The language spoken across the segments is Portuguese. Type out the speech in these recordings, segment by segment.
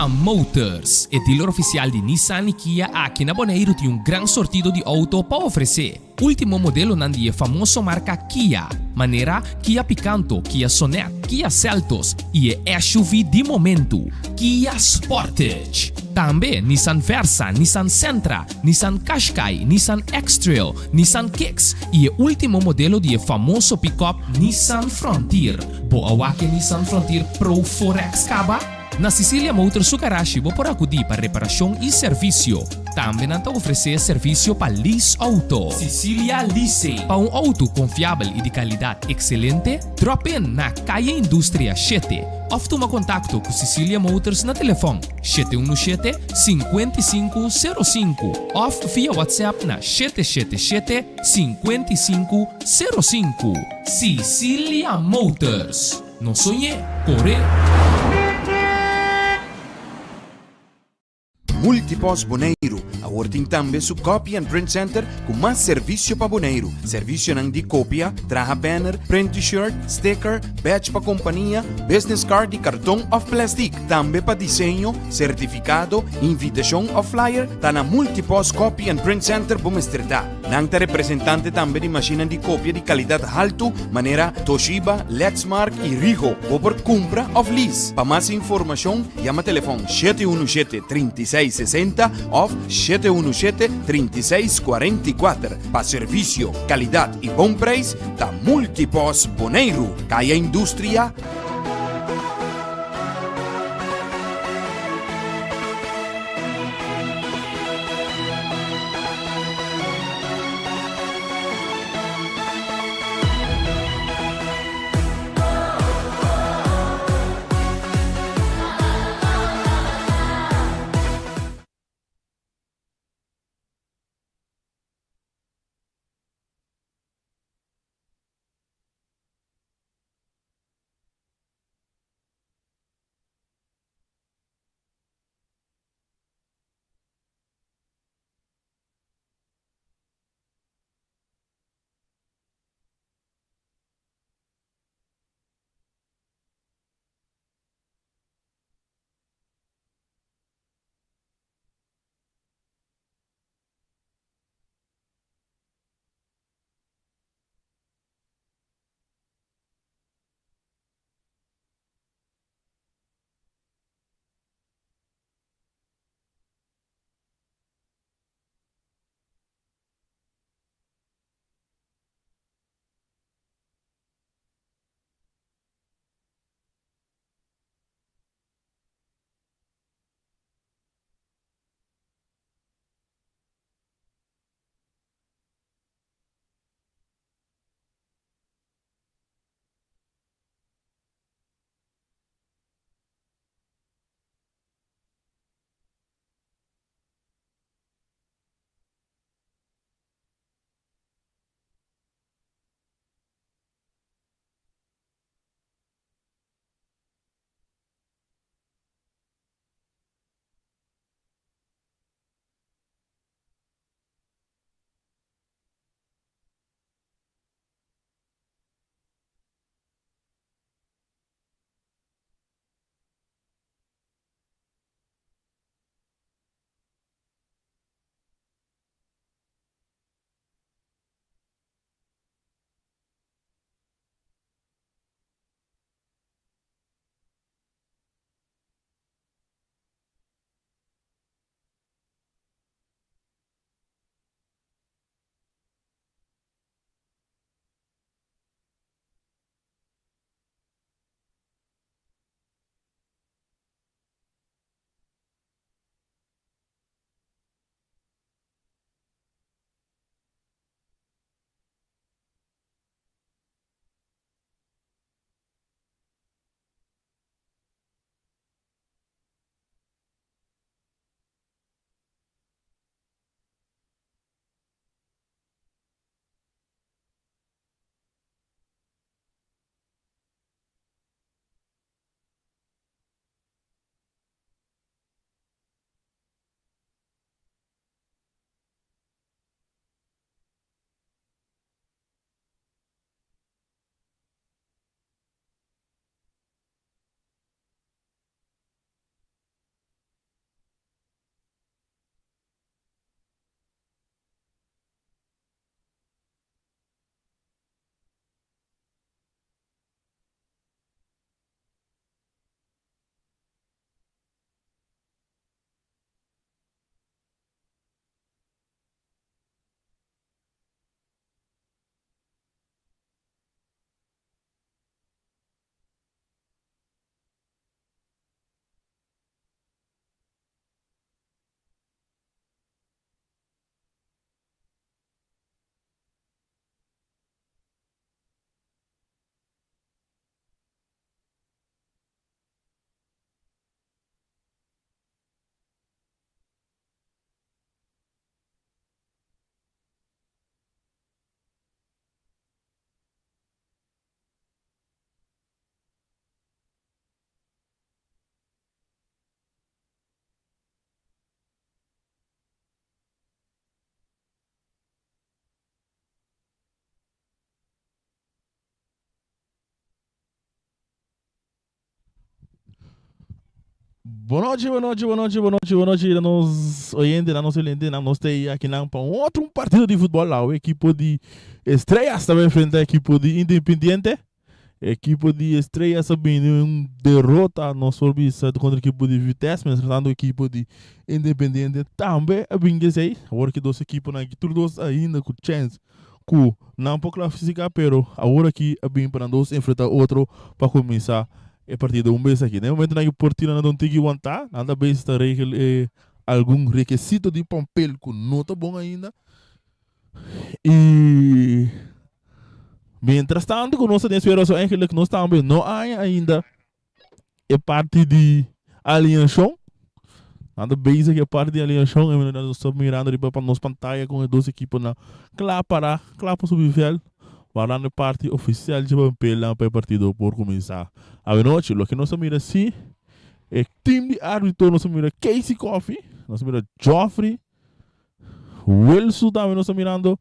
Cecilia Motors, o dealer oficial de Nissan e Kia aqui na Bonaire tem gran sortido de auto para oferecer. Último modelo nandi famoso marca Kia, maneira Kia Picanto, Kia Sonet, Kia Seltos e SUV de momento, Kia Sportage. Também Nissan Versa, Nissan Sentra, Nissan Qashqai, Nissan X-Trail, Nissan Kicks e o último modelo de famoso pick-up Nissan Frontier. Boa que Nissan Frontier Pro 4X Caba? Na Cecilia Motors Sukarashi vou por acudir para reparação e serviço. Também não oferecer serviço para lease auto. Cecilia Leasing. Para um auto confiável e de qualidade excelente, drop in na Calle Indústria 7. Ou toma contato com Cecilia Motors na telefone 717-5505 ou via WhatsApp na 777-5505. Cecilia Motors. Não sonhe, corre! Multipos Bonaire, awarting tambe su Copy and Print Center com mais serviço para Bonaire. Serviço nang di copia, traha banner, print t-shirt, sticker, badge pa companhia, business card e cartão of plastic. Tambe pa desenho, certificado, invitação of flyer, ta na Multipos Copy and Print Center Bumestredá. Nang ta representante tambe di machina di copia di qualidade alto, maneira Toshiba, Lexmark e Rigo. Ou por compra of lease. Pa mais informação, chama telefone 717-3660 of 717-3644. Para serviço, qualidade e bom preço, da Multipos Bonaire. Caia Indústria. Boa noite, boa noite, boa noite, boa noite, boa noite, nos oyentes, nos oyentes, nós temos aqui para um outro partido de futebol lá, o equipo de Estrelas também frente à equipo de Independiente, equipo de Estrelas sabendo uma derrota no serviço contra a equipo de Vitesse, mas tratando a equipo de Independiente também a bem sei, agora que duas equipes na que todos ainda com chance, com não pouco la física, pero agora que a bem para nós enfrentar outro para começar é partida um mês aqui. No momento na que partida não tem que aguentar, nada bem está algum requisito de papel que não está bom ainda. E mientras tanto, com nossa esperança é que nós também não há ainda é parte de alianção. Nada bem que é parte de alianção, nós estamos mirando ali para nossa pantalla com as duas equipes na clapa subvivel. Varando parte oficial de papel para o partido por começar. A noite, o que nós mira assim, é time de árbitro, nós mira Casey Coffee, nós mira Joffrey, Wilson também nós mirando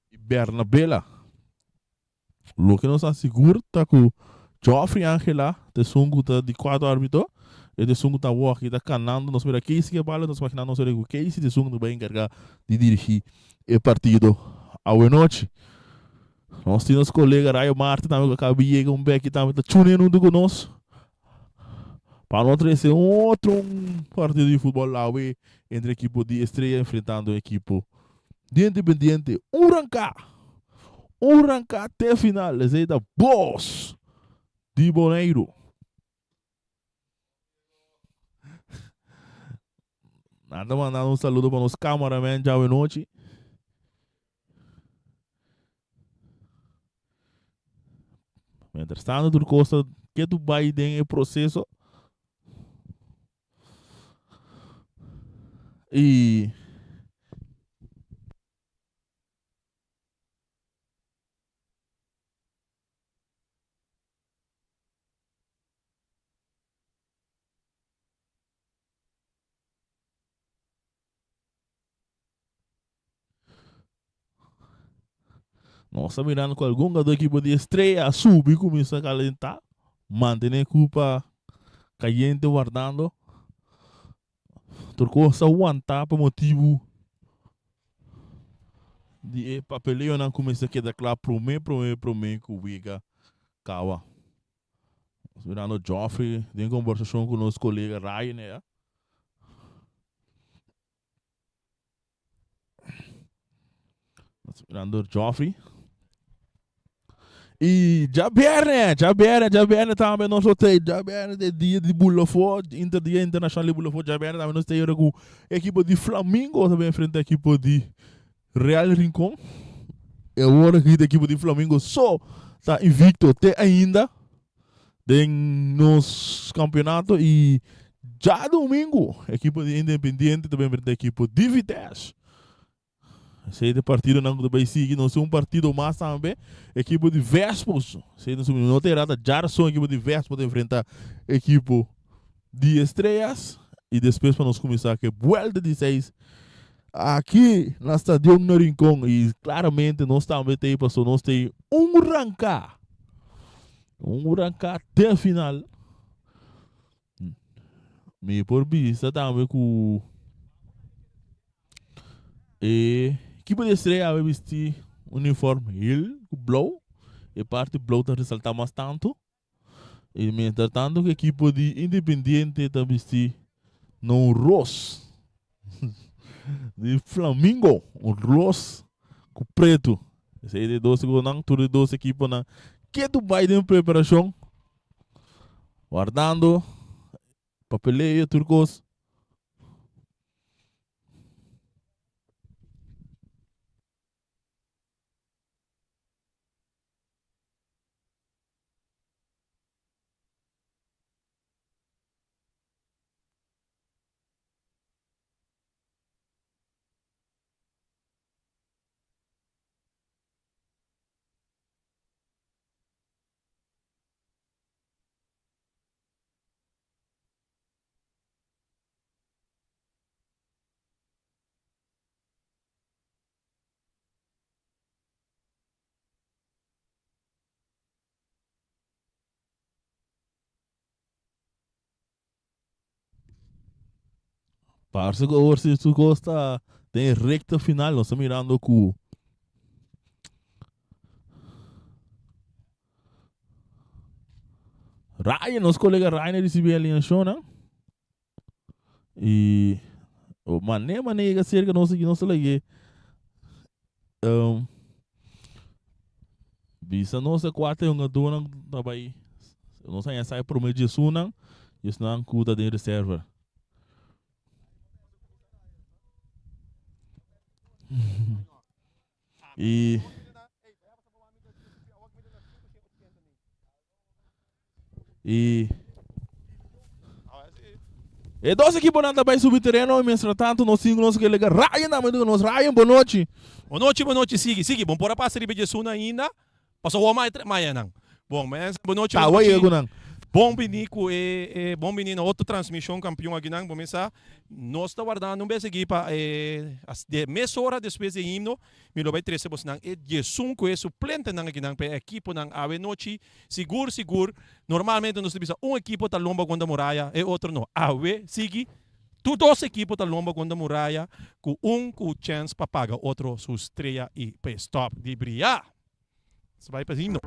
e Bernabella. O que nós assegura tá com Joffrey Angela, de sungo tá de quatro árbitros, e de sungo tá walk, tá canando, nós mira Casey que bala, nós imaginando nós com Casey de sungo vai encarregar de dirigir o partido. A noite. Nós temos colega Raio Marta também que acaba de chegar um beck também tá chunendo do conosco. Para nós ser outro partido de futebol lá entre a equipe de Estrela enfrentando a equipe de Independiente. Rancar até a final. Eles aí da Boss de Boneiro. Nada mandando um saludo para os cameramen já de noite. Mientras tanto, tu costa que tu Biden é processo. E nossa mirando com algum da equipe de Estrela subir começa a calentar. Mantém a culpa caliente guardando. Turco só aguentar por motivo de papeleo não começa a quedar claro pro mim que o Viga Kawa. Virando Joffrey, tem conversação com o nosso colega Ryan, né? Virando Joffrey. E já Berne também nós tem, já Berne de dia de Bulafó, dia internacional de Bulafó, já Berne também nós tem com a equipe de Flamengo também frente à equipe de Real Rincón. É hora que a equipe de Flamengo só está invicto até ainda nos campeonatos e já domingo a equipe de Independiente também frente à equipe de Vitesse. Esse partido não vai seguir, não é um partido mais também. Equipe de Vespos, não terá já só a equipe de Vespos de enfrentar a equipe de Estrelas e depois para nós começar que vuelta de 6 aqui na Estadio no Rincón e claramente nós também tem passou, nós tem rancar até a final. Me por vista também com e equipe de Estrela vai vestir uniforme ele, o Blow, e parte Blow está ressaltar mais tanto. E mientras tanto, a equipe de Independiente está vestir no rosa de Flamengo, um rosa com preto. Esse aí de 12 não, tudo de 12 equipes na que tu vai em preparação, guardando papeleio, turcos. Parece que hoje tu gosta tem recta final, nós estamos mirando com Ryan, nosso colega Ryan recebeu ali na show, né? E o mané que cerca nosso lagi. Bisa nossa quarta yung adunang tabay. Nossa ya sai pro meio sunang, is nang kuda de reserva. E e E dois equipes não também subir terreno, mas tanto nós cinco nós que liga Ryan também do nós Ryan boa noite. Boa noite, sigue. Bom, por a passar de Suna ainda. Passou o mais não. Bom, mas boa noite. Tá, oi, Egunan. Bom menino, bom menino, outra transmissão campeão aqui não, vamos começar. Nós está guardando um beijo aqui para de meia hora depois de himno, me lo vai trazer você não, de sunco é suplente não aqui não, para equipo não, a noite, seguro. Normalmente nós temos equipo tá lomba quando muralha e outro não. Sigue. Tu dois equipos tá lomba quando muralha, com com chance para pagar, outro sua estreia e para stop de brilhar. Você vai para himno.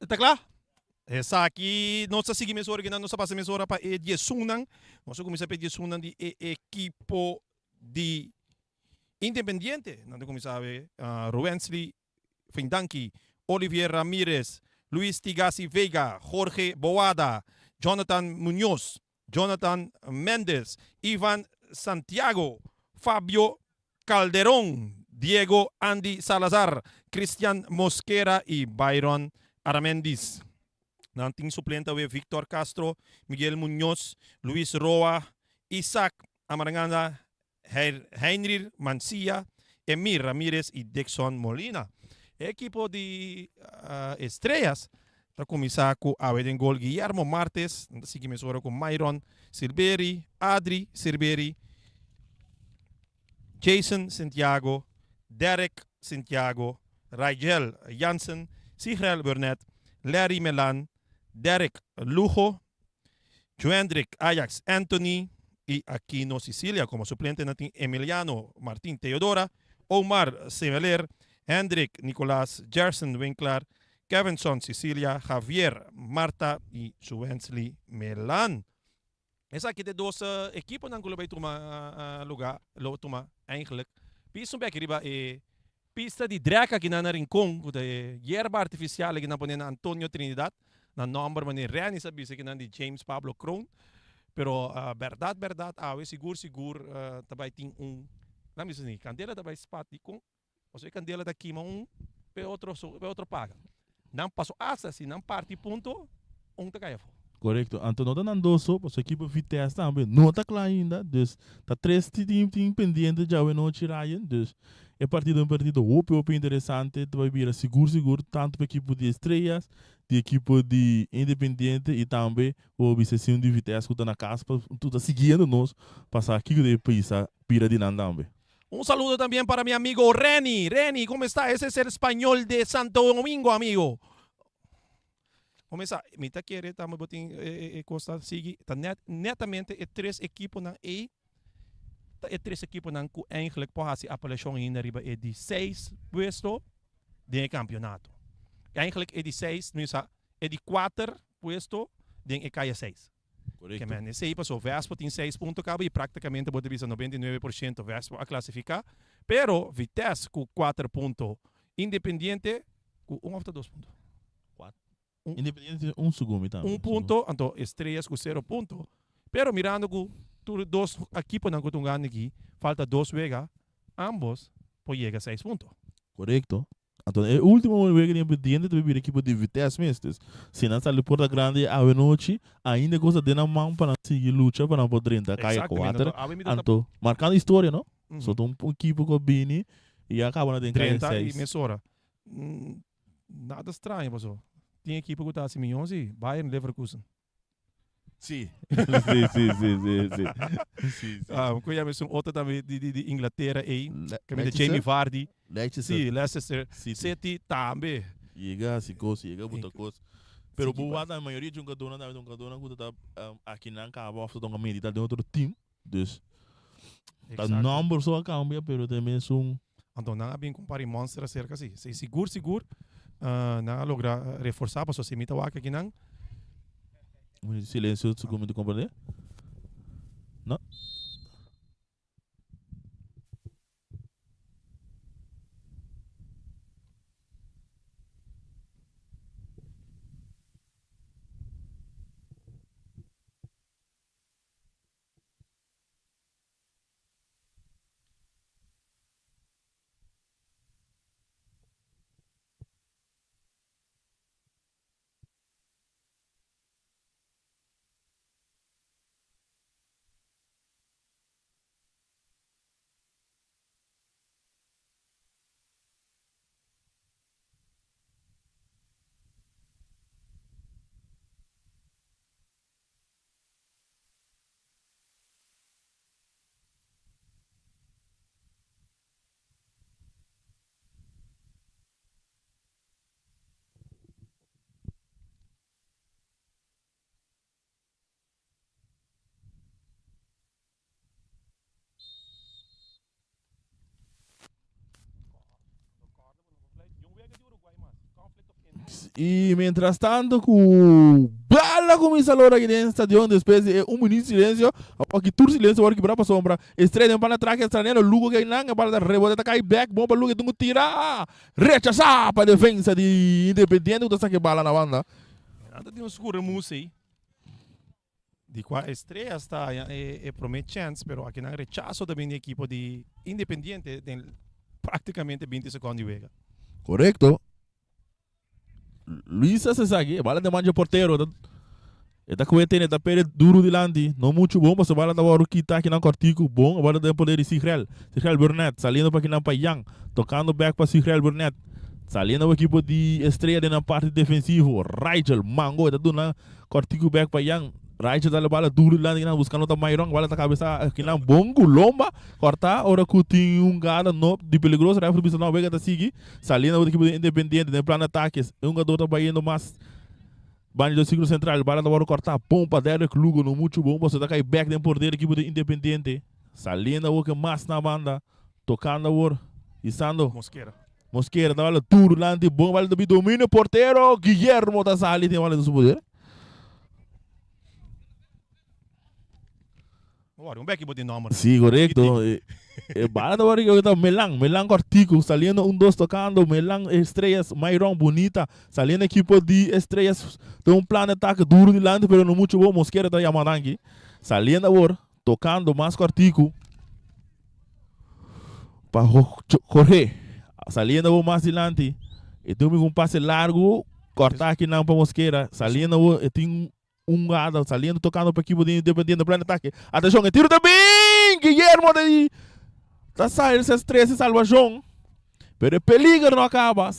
Está claro? Essa aqui, nossa seguimos original, nossa passamos hora para Ediesunan. Nós começamos a Ediesunan de equipo de Independiente. Não como sabe, Ruensli, Findanki, Olivier Ramírez, Luis Tigasi Vega, Jorge Boada, Jonathan Muñoz, Jonathan Méndez, Ivan Santiago, Fabio Calderón, Diego Andy Salazar, Cristian Mosquera y Byron Aramendis. Nanting suplente we Victor Castro, Miguel Muñoz, Luis Roa, Isaac Amaranganda, Heinrich Mancia, Emir Ramírez y Dixon Molina. Equipo de estrellas. Está começar com a en gol Guillermo Martes, seguimos agora com Myron Silveri, Adri Silveri, Jason Santiago, Derek Santiago, Rigel Jansen, Sigel Burnett, Larry Melan, Derek Lujo, Joendrick Ajax Anthony y Aquino Sicilia como suplente natin Emiliano Martín Teodora, Omar Semeler, Hendrik Nicolás Gerson Winkler, Kevinson Sicilia, Javier Marta y Suensli Melan. Essa aqui de dois equipes não vai tomar lugar, tomar eigenlijk. Piso bem riba pista de draca que na rincón, de hierba artificial que na ponen Antonio Trinidad, na nombre mané reani sabi que na de James Pablo Kroon. Pero verdade, seguro, tabay ting não me diz candela tabay spot di kung, ou seja candela daqui pe outro paga. Não passou asa se não parte ponto, tá caia. Correcto. Então, não está dando só, para o equipe Vitesse também. Não está claro ainda. Dus, está 3 times pendentes já, não tiraram. Dus, é um partido opo interessante. Vai vir seguro, tanto para a equipe de Estrelas, de equipe de Independiente e também o Vicente de Vitesse que está na casa, para tudo seguindo nós, passar aqui de país, pira de Nandambe. Un saludo también para mi amigo Reni. Reni, ¿cómo está? Ese es el español de Santo Domingo, amigo. ¿Cómo está? Mita quiere, estamos botin Costa Sigi. Netamente, é 3 equipos na E. É 3 equipos na que eigenlijk pode apelação in arriba é de 6 puesto de campeonato. Eigenlijk é de 6, é de 4 puesto de caia 6. Correcto. Que man, esse aí passou, Vespa tem 6 pontos e praticamente pode dizer 99% Vespa a classificar, pero Vitesse com 4 pontos, Independiente com 1 ou 2 pontos. Independiente, um segundo também. 1 ponto, então Estrelas com 0 pontos, pero mirando com 2 equipos na Cotungan aqui, falta 2 vegas, ambos podem chegar a 6 pontos. Correcto. Então, é o último jogo de Independiente de vir a equipe de Vitesse mesmo. Se não sai Porta Grande a noite, ainda coisa de na mão para seguir luta para poder entrar caia 4. Então, marcando história, não? Só um equipe com Bini e acaba na caia 6. E Messora. Nada estranho, pessoal. Tem equipe que está assim, milhões e Bayern Leverkusen. Sim. Sim. Conhecemos outra também de Inglaterra aí, que é Jamie Vardy. Leicester City também. Chega, muita coisa. Pero boa a maioria de jogadores que está aqui na cabo, off de uma medida de outro time. Dus, o número só cambia, pero também são. Então, não há bem comparar monstros acerca assim. Se seguro, não logra reforçar, para se imita o aqui não. Silêncio, segundo me compreender? Não? E, mientras tanto, com bala começa a hora aqui dentro do estádio, depois é minuto de silêncio, aqui tudo silêncio, agora que para a sombra, estreia para atrás, estranho, Lugo que não, para dar rebote, cai back, bom para Lugo, que tira, rechazar para a defesa de Independiente, que está que bala na banda. Nada de seguro música aí. De qual estreia está promete chance, pero aqui não rechazo também da equipe de Independiente, tem praticamente 20 segundos de vega. Correcto. Luisa se sabe, bala de manja porteiro. Está com ele, está pele duro de landi, não muito bom, mas a bala da hora que está aqui na cortico, bom, a bala de poder de Sigrel Burnett, salindo para aqui na Payang, tocando back para Sigrel Burnett, salindo o equipe de estreia na parte defensiva, Rigel, Mango, está dando na cortico back para Yang, Rigel dá a bala duro de landi, buscando o Mairong, a bala está cabeça aqui na bongo, lomba, corta, ora que tem gada no de peligroso, refere bisa não vega tá seguir, salindo o equipe de Independiente, no plano de ataques, jogador está baiando mais Banho do ciclo central, bala da hora cortar, pompa, Derek Lugo, no muito bom, você tá cai back dentro por dentro, equipe de Independiente, salindo o que mais na banda, tocando o Isando Mosquera, da bala duro, lante, bom, bala do domínio, porteiro, Guillermo da Sali, tem bala do seu poder. Olha, back de número. Sim, correto. Bala da hora que eu estava Melang cortico, saliendo 2 tocando, Melang estrelas, Mairong bonita, saliendo equipe de estrelas, tem plano de ataque duro de lante, pero não muito bom, Mosquera está chamando aqui, saliendo agora, tocando mais cortico, para correr, saliendo mais de lante, e tem um passe largo, cortar aqui não para Mosquera, saliendo tem jugada, saliendo, tocando para equipo de Independiente, plano de ataque. Atención, el tiro también. Guillermo de ahí. Está saindo esses 13 salvação. Pero o peligro não acaba.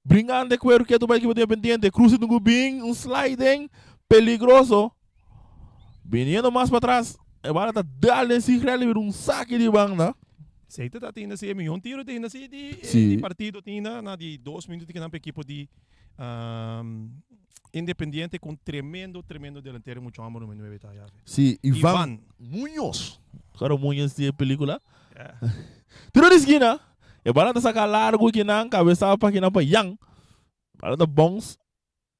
Brincando de cuero que é do equipo de Independiente. Cruza no Gubin, sliding. Peligroso. Viniendo mais para trás. Agora está dando esse relevo, saque de banda. Zeker dat in de miljoen tiro in de Sim. die partido tinha na die 2 minutos que na equipo de Independiente com tremendo delantero muito amor número 9 tá já. Sim, Ivan Muñoz. Cara, Muñoz de película. Tiro de esquina. E bala tá sacar largo aqui na cabeça para aqui na para Yang. Bala tá bons.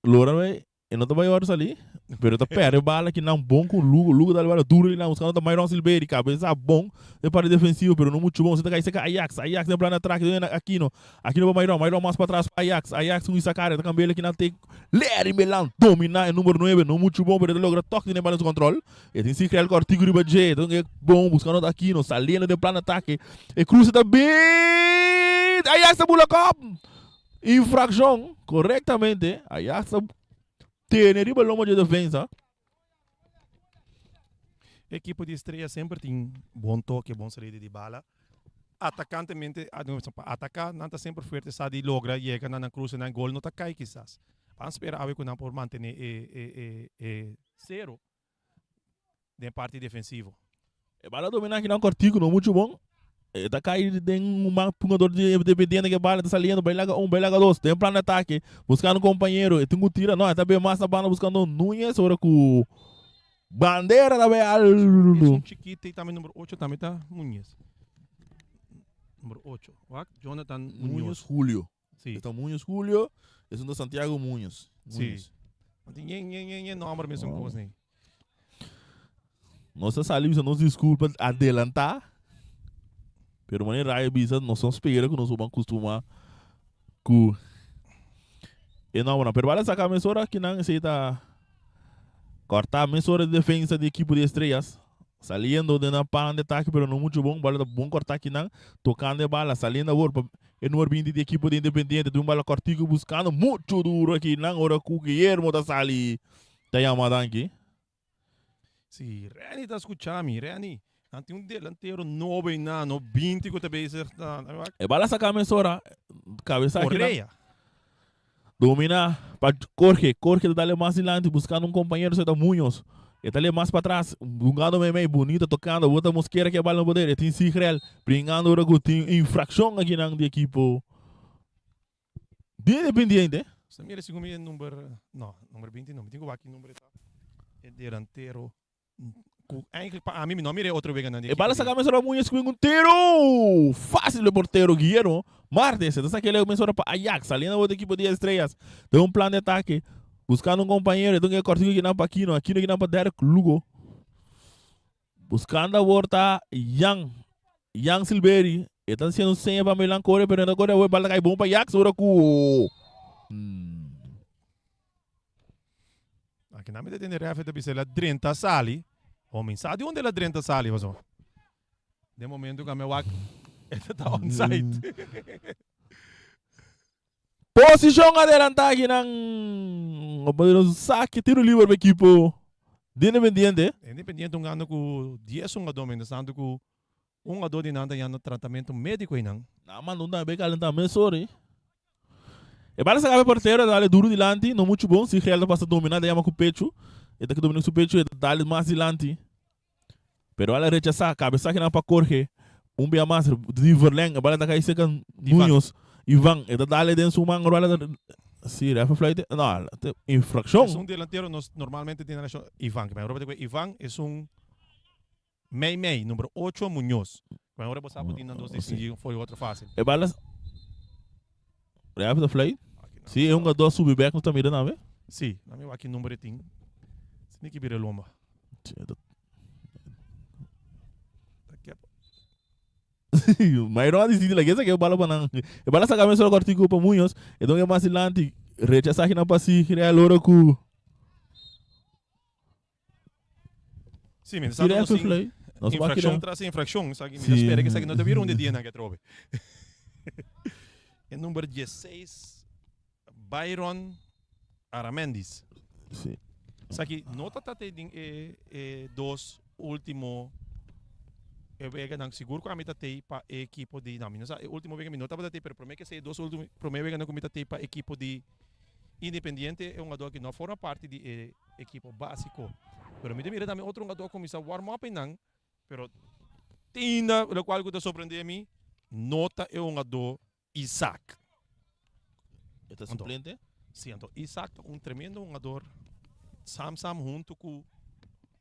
Lora vai, e não tá vai horas ali. Pero tá perde bala aqui não bom com Lugo da bala duro ali na buscando tá Myron Silveira, cabeça bom de parte defensivo, pero não muito bom. Você tá cai seca Ajax no plano atrás aqui no para Myron mais para trás para Ajax com essa cara tá cambelo aqui na tem Leri Melan dominar o número 9, não muito bom, pero logra toque de bala de controle. E tem se criar o cortigo de budget, então é bom buscando aqui no saliendo de plano ataque. E cruza também Ajax tá bula cop. Infração corretamente. Ajax tem lomo de defesa. Equipo de Estrela sempre tem bom toque, bom saída de bala. Atacantemente, atacar não está sempre forte, sabe logra chega na cruz na gol não tá cai quizás. Vamos esperar a ver como por manter zero de parte defensivo. E bala dominar aqui na cortigo, não muito bom. Tá caindo tem pungador de dependendo que bala tá saliendo, bailaga 1, bailaga 2, tem plano de ataque, buscando companheiro, e tem um tira, não, tá bem massa bala buscando Núñez, ora com bandeira da Beal. Um chiquito e também número 8 também tá Núñez. Número 8, Jonathan Muñoz Julio. Sim. Então Muñoz Julio, esse é do Santiago Muñoz. Sim. Tem nome mesmo coisa nem. Nossa saliva, não se desculpa adelantar. Pero maneira raia bisa não são espera que nós vamos acostumar com e não, pero vale sacar a mesura que não aceita cortar a mesura de defesa de equipo de estrelas saliendo de na pan de ataque, pero não muito bom, vale bom cortar que não tocando a bala, saliendo a bordo e número 20 de equipo de Independiente, de bala cortigo buscando muito duro aqui, não, ora com Guillermo da Sali tá chamado aqui. Sim, Rani tá escutando, Rani. Tem um delantero novo e no 20 que também é bala sacar a mesura cabeça aqui Correia. Domina para Jorge tá ali mais adiante buscando companheiro, você tá Muñoz. Ele tá ali mais para trás, jogando meio bonito, tocando, outra mosqueira que a bala no poder, ele tem Sigrel, brincando agora com infração aqui na de equipo de Independiente. Você mira segundo número, não, número 20 não, tem que aqui número tá. É delantero. Eigenlijk para mim não mire outro vez na e bala sacar a mesura Muñoz com um tiro fácil de porteiro Guillermo. Martes, essa aqui é a mesura para Ajax, saliendo outra equipo de estrelas, tem um plano de ataque. Buscando companheiro, então é cortigo que não para Aquino que não para Derek Lugo. Buscando a volta Yang Silveri. Estão sendo senha para Milan Corre, pero agora o bala cai bom para Ajax, ora com aqui na medida de refa de bisela 30 sali. Homem, sabe onde ela 30 sali, vaso? De momento que a meu tá on site. Posição adelantada aqui ng saque tiro livre para equipo de Independiente. Independiente ano com 10 domínio, sendo com ador de nada no tratamento médico e não. Não, mas não dá bem calentamento, sorry. E para sacar a porteira, dá-lhe duro dilante, não muito bom, se real passa a dominar, daí ama com o pecho. E daqui domina com o pecho, dá-lhe mais dilante. Pero ela rechaça a cabeça aqui não para correr. Bia mais, de Verleng, a bala da caída seca Muñoz. Ivan, e dá-lhe dentro do mango, sim, refa flight, não, infração. É delantero, normalmente tem Ivan, que Ivan é Mei, número 8, Muñoz. Mas agora você sabe que dos foi outra fácil. E balas, refa flight? Sim, é um dos subback, não está mirando a ver? Sim, na minha aqui número tem. Você tem que vir a lomba. Mas não existe lagi essa que é bala para e bala sacar mesmo o cortico para Muñoz e então é mais adiante rechaçar que não passa criar loro com sim, mas sabe infração traz infração, sabe? Me espera que sabe não te viram de dia na que trobe. É número 16 Byron Aramendis. Sim. Saki, nota tate ding dos último vega nang siguro kami tate pa equipo di namin. Sa último vega minota pa tate pero promete que sei dos último promete vega na kami tate pa equipo di Independiente é um jogador que não forma parte de equipo básico. Pero mira também outro jogador que começa a warm up nang, pero tinda, o qual que te surpreende a mim, nota é um jogador Isaac. Este suplente? Sim, então Isaac é um tremendo jogador. Sam junto com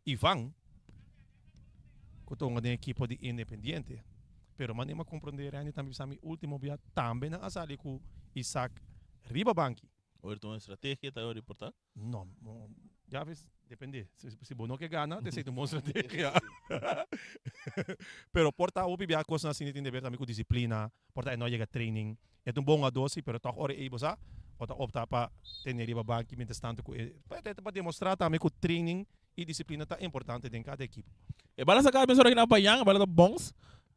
Ivan, que estão na equipe de Independiente. Pero man ima compreender ainda também sa mi último dia também na asali com Isaac Ribabanki. Ou então estratégia tá reportar? Não, já ves, depende. Se bono que gana, te sei uma estratégia. Pero porta o bibia coisa assim tem de ver também com disciplina, porta não chega training. É um bom jogador, pero toch ora e bosa. Porta opta para ter Ribabanki, mientras tanto para demonstrar também que o training e disciplina tá importante dentro de cada equipe. E bala sa kami aqui na payang, bala da bongs.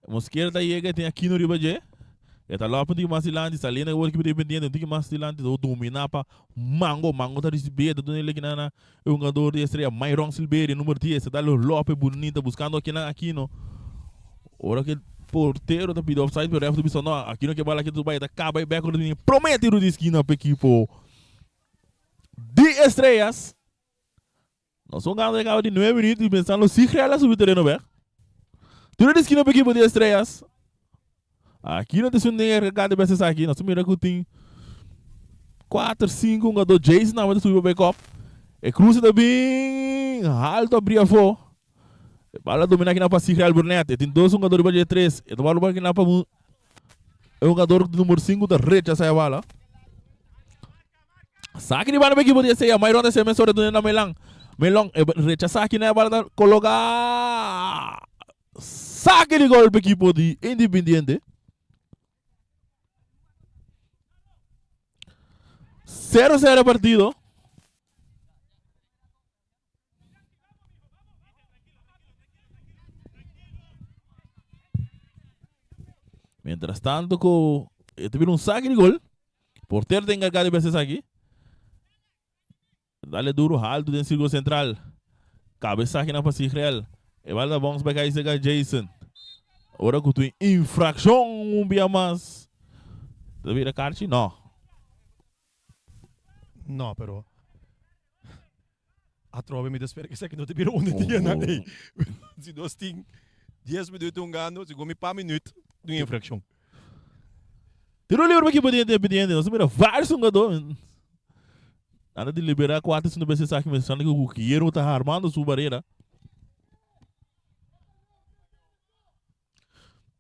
Mosqueira tá chega tem aqui no Ribaje. E tá lá para o Masilante, está ali na equipe dependente, tem que Masilante do dominar para Mango tá recebendo, do nele que na um jogador de estreia, Myron Silveira, número 10, tá lá Lopes bonita buscando aqui no. Ora que porteiro tá pedindo offside, pero resto do bicho não, aqui no que bala aqui do Bahia, tá acaba e back do promete o de esquina para equipo de estreias. Nós somos ganhando de 9 minutos e pensando se real subir terreno, velho. Tiro de esquina para equipo de estreias. Aqui não tem ninguém regado de aqui. Nós temos que tem 4, 5 jogador Jason na hora de subir o backup. E cruza também alto abrir a fo. E bala dominar aqui na para Real Burnett. Tem 2 jogadores de 3. E tomar aqui na para o jogador número 5 da rede já sai a bala. Saque de bala para equipe de ser. Myron desse mensura do na Melang. Melang rechaça aqui na bala colocar. Saque de gol para equipe de Independiente. 0-0 partido. Mientras tanto, tuvieron un saque de gol. Portero tem encargado de veces aqui. Dale duro, alto dentro do círculo central. Cabeça aqui na passe real. E vai dar bons para cair Jason. Agora que tu infração dia mais. Devia carti? Não. Não, pero a trove me espera que aqui não te vira onde dia na lei. Se nós tem 10 minutos um gano, se come para minuto de infração. Tirou livre aqui para Independiente. Nós temos vários jogadores. Anda de liberar 4 se não vai ser saque, pensando que o Guilherme está armando sua barreira.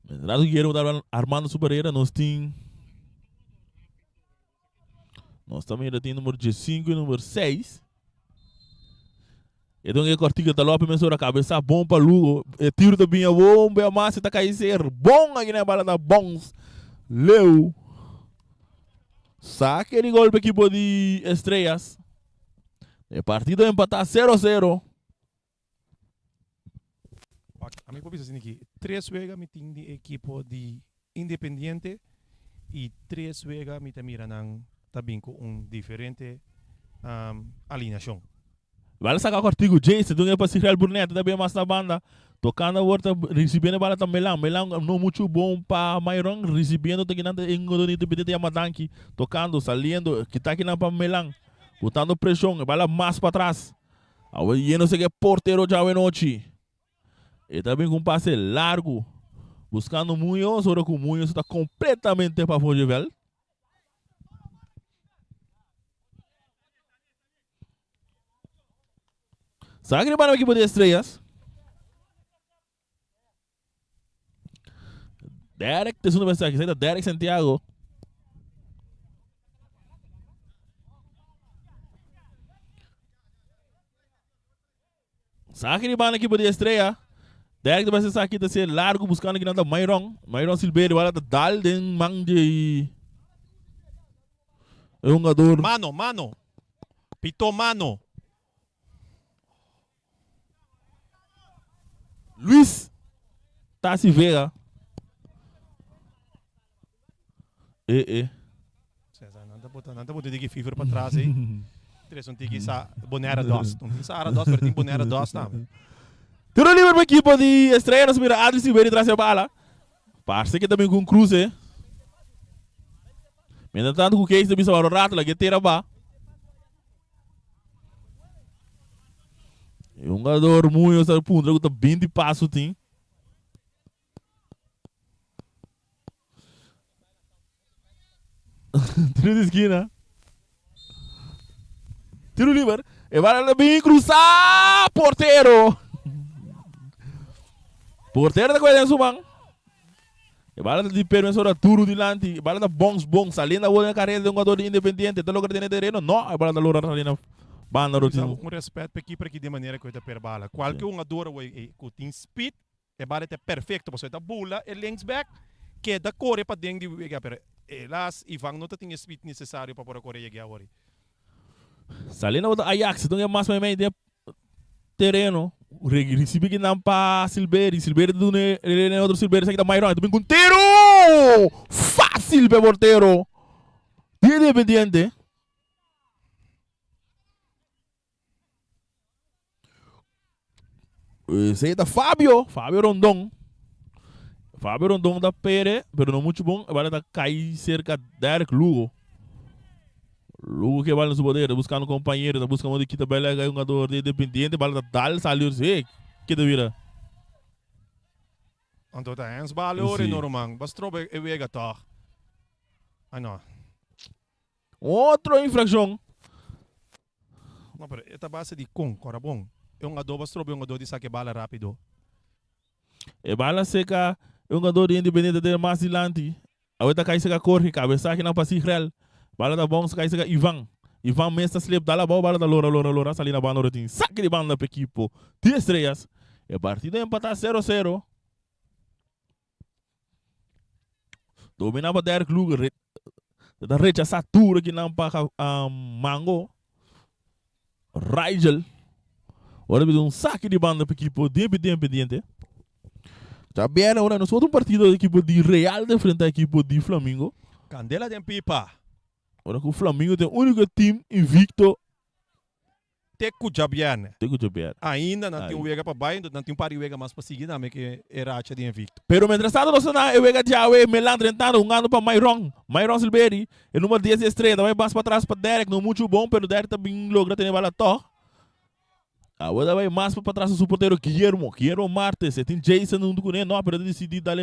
Mas o Guilherme está armando sua barreira, nós temos. Nós também ainda temos número 5 e número 6. Então, é cortiga da Lopes, mensura a cabeça bom para Lugo. Tiro também a bomba, a massa está caindo ser bom aqui na bala da bons. Leu. Saque de gol para a equipe de Estrelas. O partido empatar 0-0. A mim pode dizer que 3 vezes me tem de equipe de Independiente e 3 vezes me tem mira também com diferente alineação. Vale sacar o artigo Jason, do para Real Burnett, também mais na banda. Tocando a volta, recebendo a bola também Melang. Melang não muito bom para Myron, recebendo também em Godonito Pedete e Amadanki. Tocando, saliendo, que está aqui na para Melang. Botando pressão, a bola mais para trás. Agora, não sei que porteiro já é noite. E também com um passe largo. Buscando Munhoz, agora com Munhoz está completamente para fora de vel. Sabe que para a equipe de Estrelas? Derek, tem uma mensagem aqui, Derek Santiago. Sabe que para a equipe de Estrelas? Derek vai ser aqui, ser largo, buscando aqui nada Myron Silveira, vai dar den mang de jogador. Mano. Pito mano. Luiz Tassi Vega. Não está botando de FIFA para trás aí. 3 um tiki sa Bonera 2. Um sa Ara 2, pero tem Bonera 2 também. Tiro livre para a equipe de Estrela, nos mira Adri Silveira traz a bala. Parece que também com cruze. Mientras tanto, o Case também sabe o rato, lá que tira ba. E um jogador muito sabe punta, que tá bem de passo tem. Tiro de esquina. Tiro livre. E vai bem cruzar. Porteiro. Porteiro da coisa em sua e bala de permesso da turo de lanti, bala da bons ali na outra carreira de um jogador independente, tá logo tem terreno, não, a bala da lora ali na banda rotina. Com respeito para equipe aqui de maneira que eu per bala. Qualquer um jogador que tem speed, é bala é perfeito, você tá bula, é links back, que da corre para dentro de jogar, pero elas Ivan não tem speed necessário para correr jogar agora. Salina o Ajax, então é mais meio de terreno. Recibe que não para Silveira do né outro Silveira sai da Mairon, também com tiro fácil para porteiro. Independente. Sai da Fábio Rondon. Fábio Rondon da Pere, pero não muito bom, agora tá cair cerca de Derek Lugo. Lugo que vai no seu poder, buscando companheiro, tá buscando onde kita bela um jogador de independente, bala da dal saliu, sei, que te vira. Então tá, ens bala ore normal, mas trobe e vega tá. Ah não. Outra infração. Não, pero esta base de com, cora bom. É um jogador, mas trobe um jogador de saque bala rápido. E bala seca, um jogador de independente de mais dilante. A outra cai seca corre, cabeça que não passa real. Bala da bom, cai seca Ivan mesmo slip dá la bola da lora sali na banda rotin. Saque de banda para equipo. 10 estrelas. E a partida empatar 0-0. Dominava Derek Luger. Da rechaçatura que não para Mango. Rigel. Agora um saque de banda para equipo de impediente. Já bem agora nós outro partido da equipe de Real de frente à equipe de Flamengo. Candela tem pipa. Agora que o Flamengo tem o único time invicto. Teco Jabian. Ainda não tem o Vega para baixo, não tem um par de Vega mais para seguir, não é que era a de invicto. Pero mientras tanto, nós não é o Vega de Aue, Melandre entrando, um ano para Myron Silveira, e número 10 estreia, também passa para trás para Derek, não muito bom, pero Derek também logra ter bala to. Agora vai mais para trás o suporteiro Guillermo Martes, tem Jason não do não, pero decidi dar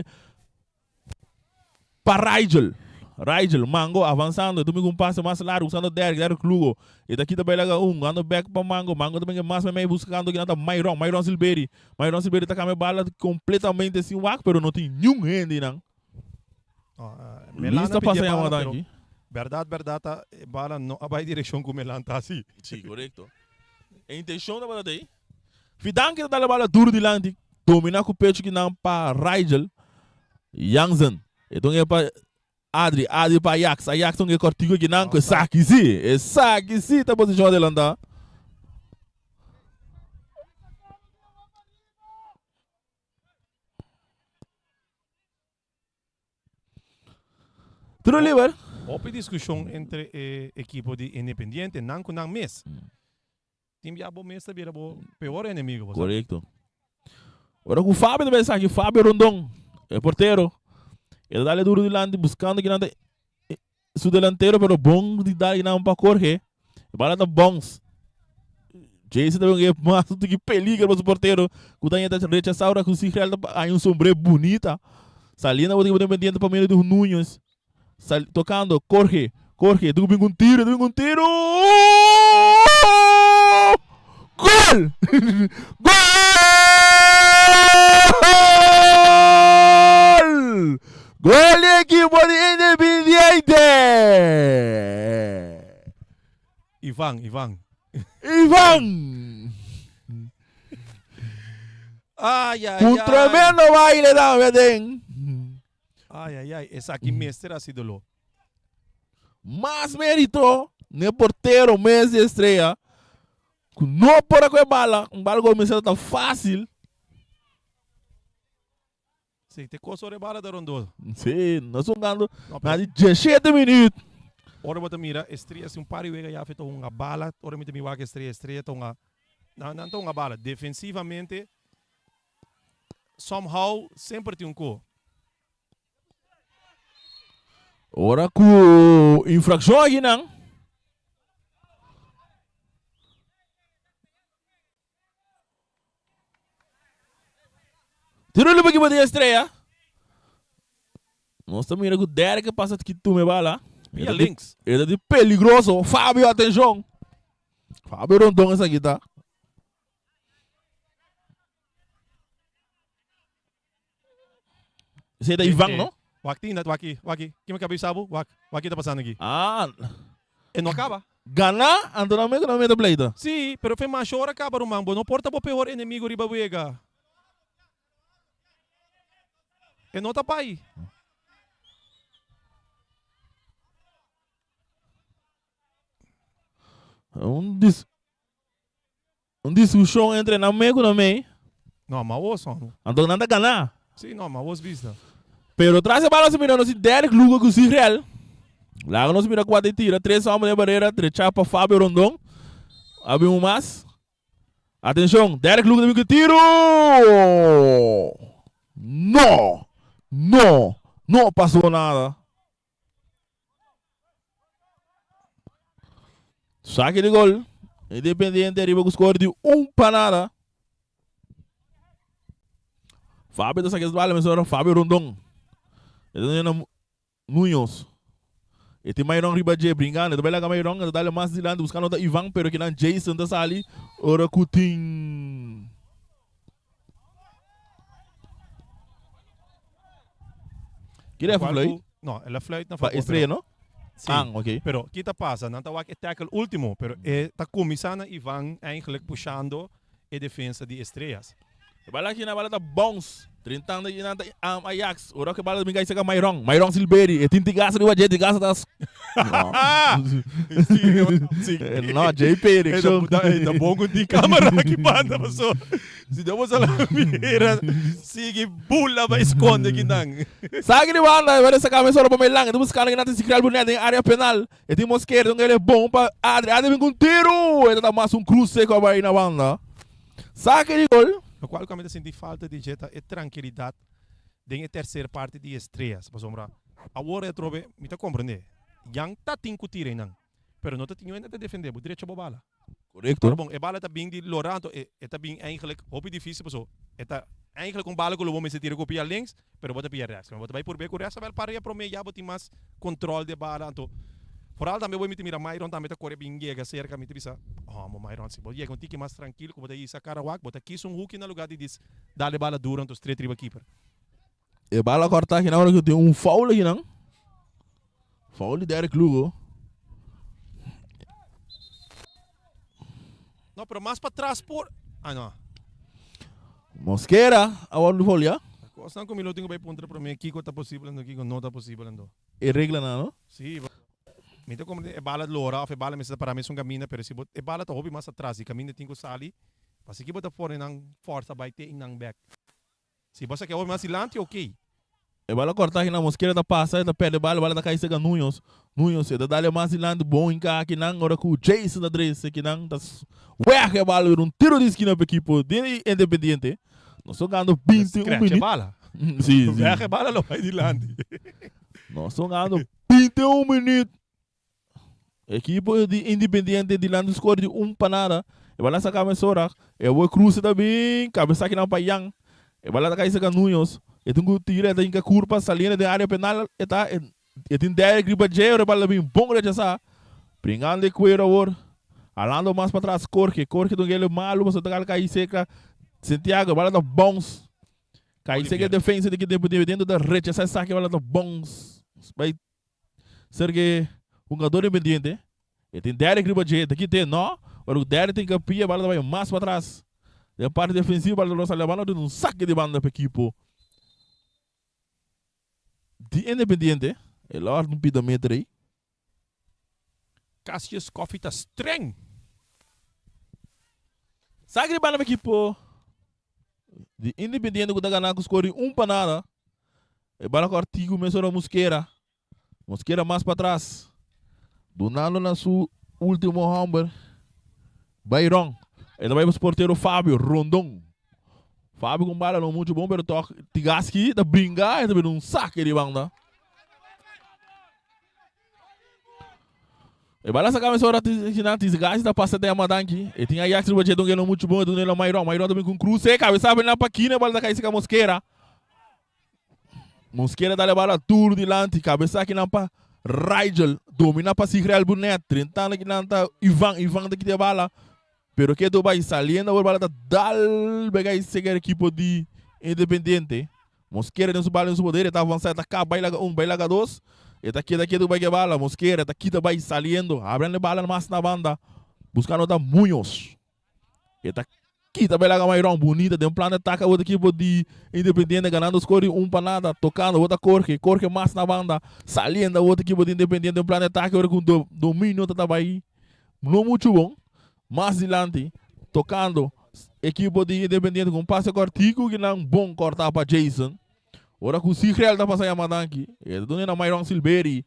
para Rigel, Mango avançando, domingo um passe mais largo, usando Derek Lugo. E daqui também lá ando back para Mango também é mais meio buscando que não tá Myron Silveira. Myron Silveira tá com a bala completamente assim, pero não tem nenhum hand, não. Lista passa aí a mandar aqui. Verdade, a bala não vai direção com Melan tá assim. Sim, correto. A intenção da bala daí. Fidan que dá a bala duro de lante, dominar com o pecho que não para Rigel, Jansen. Então é para Adri para Ajax não é cortigo que não, é saque sim, tá posição adelante. Tudo livre? Houve discussão entre equipe de Independiente, não com não mês. Time já bom mês também era pior inimigo. Correto. Agora com o Fábio também sabe, Fábio Rondon, é porteiro. Ele dá duro de lante, buscando que não tem su delantero, pero bom de dar que não para correr. Bala da bons. Jason também é mais do que peligra para o porteiro. Quando a gente rechaça a com o Cicrel, aí sombrero bonita. Salina, vou ter que pendiente para meio dos Núñez. Tocando, corre. Tu vem com tiro. Gol! Gol de equipo de Independiente! Ivan! Un tremendo baile también. Ai, essa aqui mestre ha sido lo. Más mérito, ne portero, mês de estreia. No por aquela bala, bala começou tão fácil. Sim, te coçou de bala da Rondô. Sim, nós jogando na 17 minutos. Ora bota mira, Estrela se par de vega já feito uma bala, ora me tem que Estrela tonga não tonga bala. Defensivamente, somehow sempre tem co. Ora com infração aqui não. Tirou ele para que bota a estreia. Nós estamos indo com o Derek que passa aqui tu me bala. Via links. Ele é de peligroso. Fábio, atenção. Fábio Rondon essa aqui, tá? Esse é da Ivan, não? Waki, que me cabeça sabo? Waki tá passando aqui. Ah, E não acaba. Gana, Antonio não me da pleita. Sim, pero foi mais hora acaba o mambo. Não porta para pior inimigo riba buega. E não tá pai. Discussão entre Namego e Namei. Não, mas o som. Então nada ganhar. Sim, não, mas os vista. Pero traz a bala se mirando se Derek Luga com o Israel. Lá nós mira 4 tira, 3 homens de barreira, 3 chapa Fábio Rondon. Abrimos mais. Atenção, Derek Luga também que tiro! Não passou nada. Saque de gol. Independiente arriba com o score de 1-0. Fábio da saque de bala, mas agora Fábio Rondon. Ele é Munhoz. E tem Mairong riba J brincando. Ele vai lá com Mairong, ele dá mais de lado buscando o Ivan, pero que não Jason da sali. Ora Coutinho. Que é Floyd? Não, ela Floyd não Para estreia, não? Sim. Ah, ok. Pero kita passa, não tá o tackle último, pero tá começando Ivan eigenlijk puxando a defesa de estrelas. Bala aqui na bala da Bons. 30 anos de Ajax. Ora que bala bingay sa Mairong. Mairong Silberi. E tinti gasa di wajé di gasa das. Não, JP Erickson. É bom com di câmera aqui banda, passou. Se deu uma mira, sigue bula vai esconde aqui nang. Sabe de banda, vai essa camisa só para melang. Então buscando que não tem secreto bonito em área penal. E tem Mosquera, então ele é bom para Adri. Adri vem com tiro. Ele dá mais cruz seco aí na banda. Sabe de gol. No qual eu senti falta de jeta e tranquilidade da terceira parte de estrelas. Mas agora eu trobe, me tá compreender. Yang tá tinco tira não, pero não tá tinho ainda de defender, o direito a bala. Correto. Bom, a bala tá bem de Loranto, e tá bem eigenlijk, hobby difícil, pessoal. E tá eigenlijk com bala que o homem se tira com pia links, pero bota pia rechts. Bota vai por bem com rechts, vai para para mim já botar mais controle de bala, então. Vooral também vou me mira Myron também tá corre bem chega cerca me bisa. Mo Myron se bota chega um tique mais tranquilo, bota aí sacar wak, bota aqui um hook na lugar de diz, dá-lhe bala dura então straight riba keeper. E bala corta aqui na hora que tem foul aqui não? Foul de Derek Lugo. Não, pero mais para trás por. Ah, não. Mosquera, agora do folha. Costa com minuto vai pontar para mim, Kiko tá possível, Kiko não tá possível não. E regla não? Sim. Então como é bala de Lora, é bala mas para mim são caminha, pero se é bala tá hobby mais atrás, e caminha tem que sair. Mas se que bota fora nang força vai ter nang back. Se você quer hobby mais silante, ok. E bala corta aqui na Mosquera da passa, da perde bala da caída Nunhos. Nunhos, da dá-lhe mais silante bom em cá aqui não, agora com o Jason da dresse aqui não, das ué que bala tiro de esquina para equipe de Independiente. Nós estamos ganhando 21 minutos. Bala. Sim, sim. É bala não vai de lande. Nós estamos ganhando 21 minutos. Equipe de Independiente de Lando score de 1-0. E vai lá sacar a Sora. E o Cruz também. Cabeça aqui na Payang. E vai lá sacar a Nunhos. E tem que tirar da Inca Curva, saliendo da área penal. E tem 10 gripas de euro. E vai lá bem bom de já. Pringando de cuero agora. Alando mais para trás. Corque do ele malo. Mas o tal cai seca. Santiago. Vai lá da bons. Cai seca a defesa de que dentro da rede. Essa saque vai lá da bons. Vai ser que um jogador independiente, ele tem 10 gripas de jeito, aqui tem não, o 10 tem capinha, a bola vai mais para trás. Da parte defensiva, a bola nossa levando de um saque de banda para a equipe de Independiente. Ele lá no pidamento aí. Cassius Coffee tá estranho. Saque de banda para a equipe de Independiente, que está ganhando com o score 1-0. E bola com o artigo, começou a Mosquera. Mosquera mais para trás. Donando na sua último hammer. Bairão. Ele vai para o porteiro Fábio Rondon. Fábio com bala não muito bom, pero toca Tigaski da brincar, também um saque de banda. E bala essa cabeça ora Tigaski da passa até a madanki. E tinha Ajax no budget não muito bom, do nele Mairão também com cruz, cabeça bem na paquina, bala da caísa com Mosquera. Mosquera dá a bala tudo de lante, cabeça aqui na pa Rigel, domina para Sigreal Brunet, 30 anos que não tá Ivan daqui de bala. Pero que tu vai saliendo por bala dal bega esse equipo de Independiente. Mosquera tem su bala em su poder, está avançando, está cá, baila 1, baila 2. Está aqui tu vai que bala, Mosquera, está aqui vai saliendo, abrindo bala mais na banda, buscando da Munhoz. Está aqui também lá Mairão, bonita, tem um plano de ataque, outra equipe de Independiente ganhando os cores, para nada, tocando, outra Corque mais na banda, saliendo, outra equipe de Independiente, tem um plano de ataque, outra com domínio, tá aí. Não muito bom. Mais adiante, tocando, equipe de Independiente com passe cortico, que não bom cortar para Jason. Ora com o Sigreal está passando a madanki. Ele domina Myron Silberi.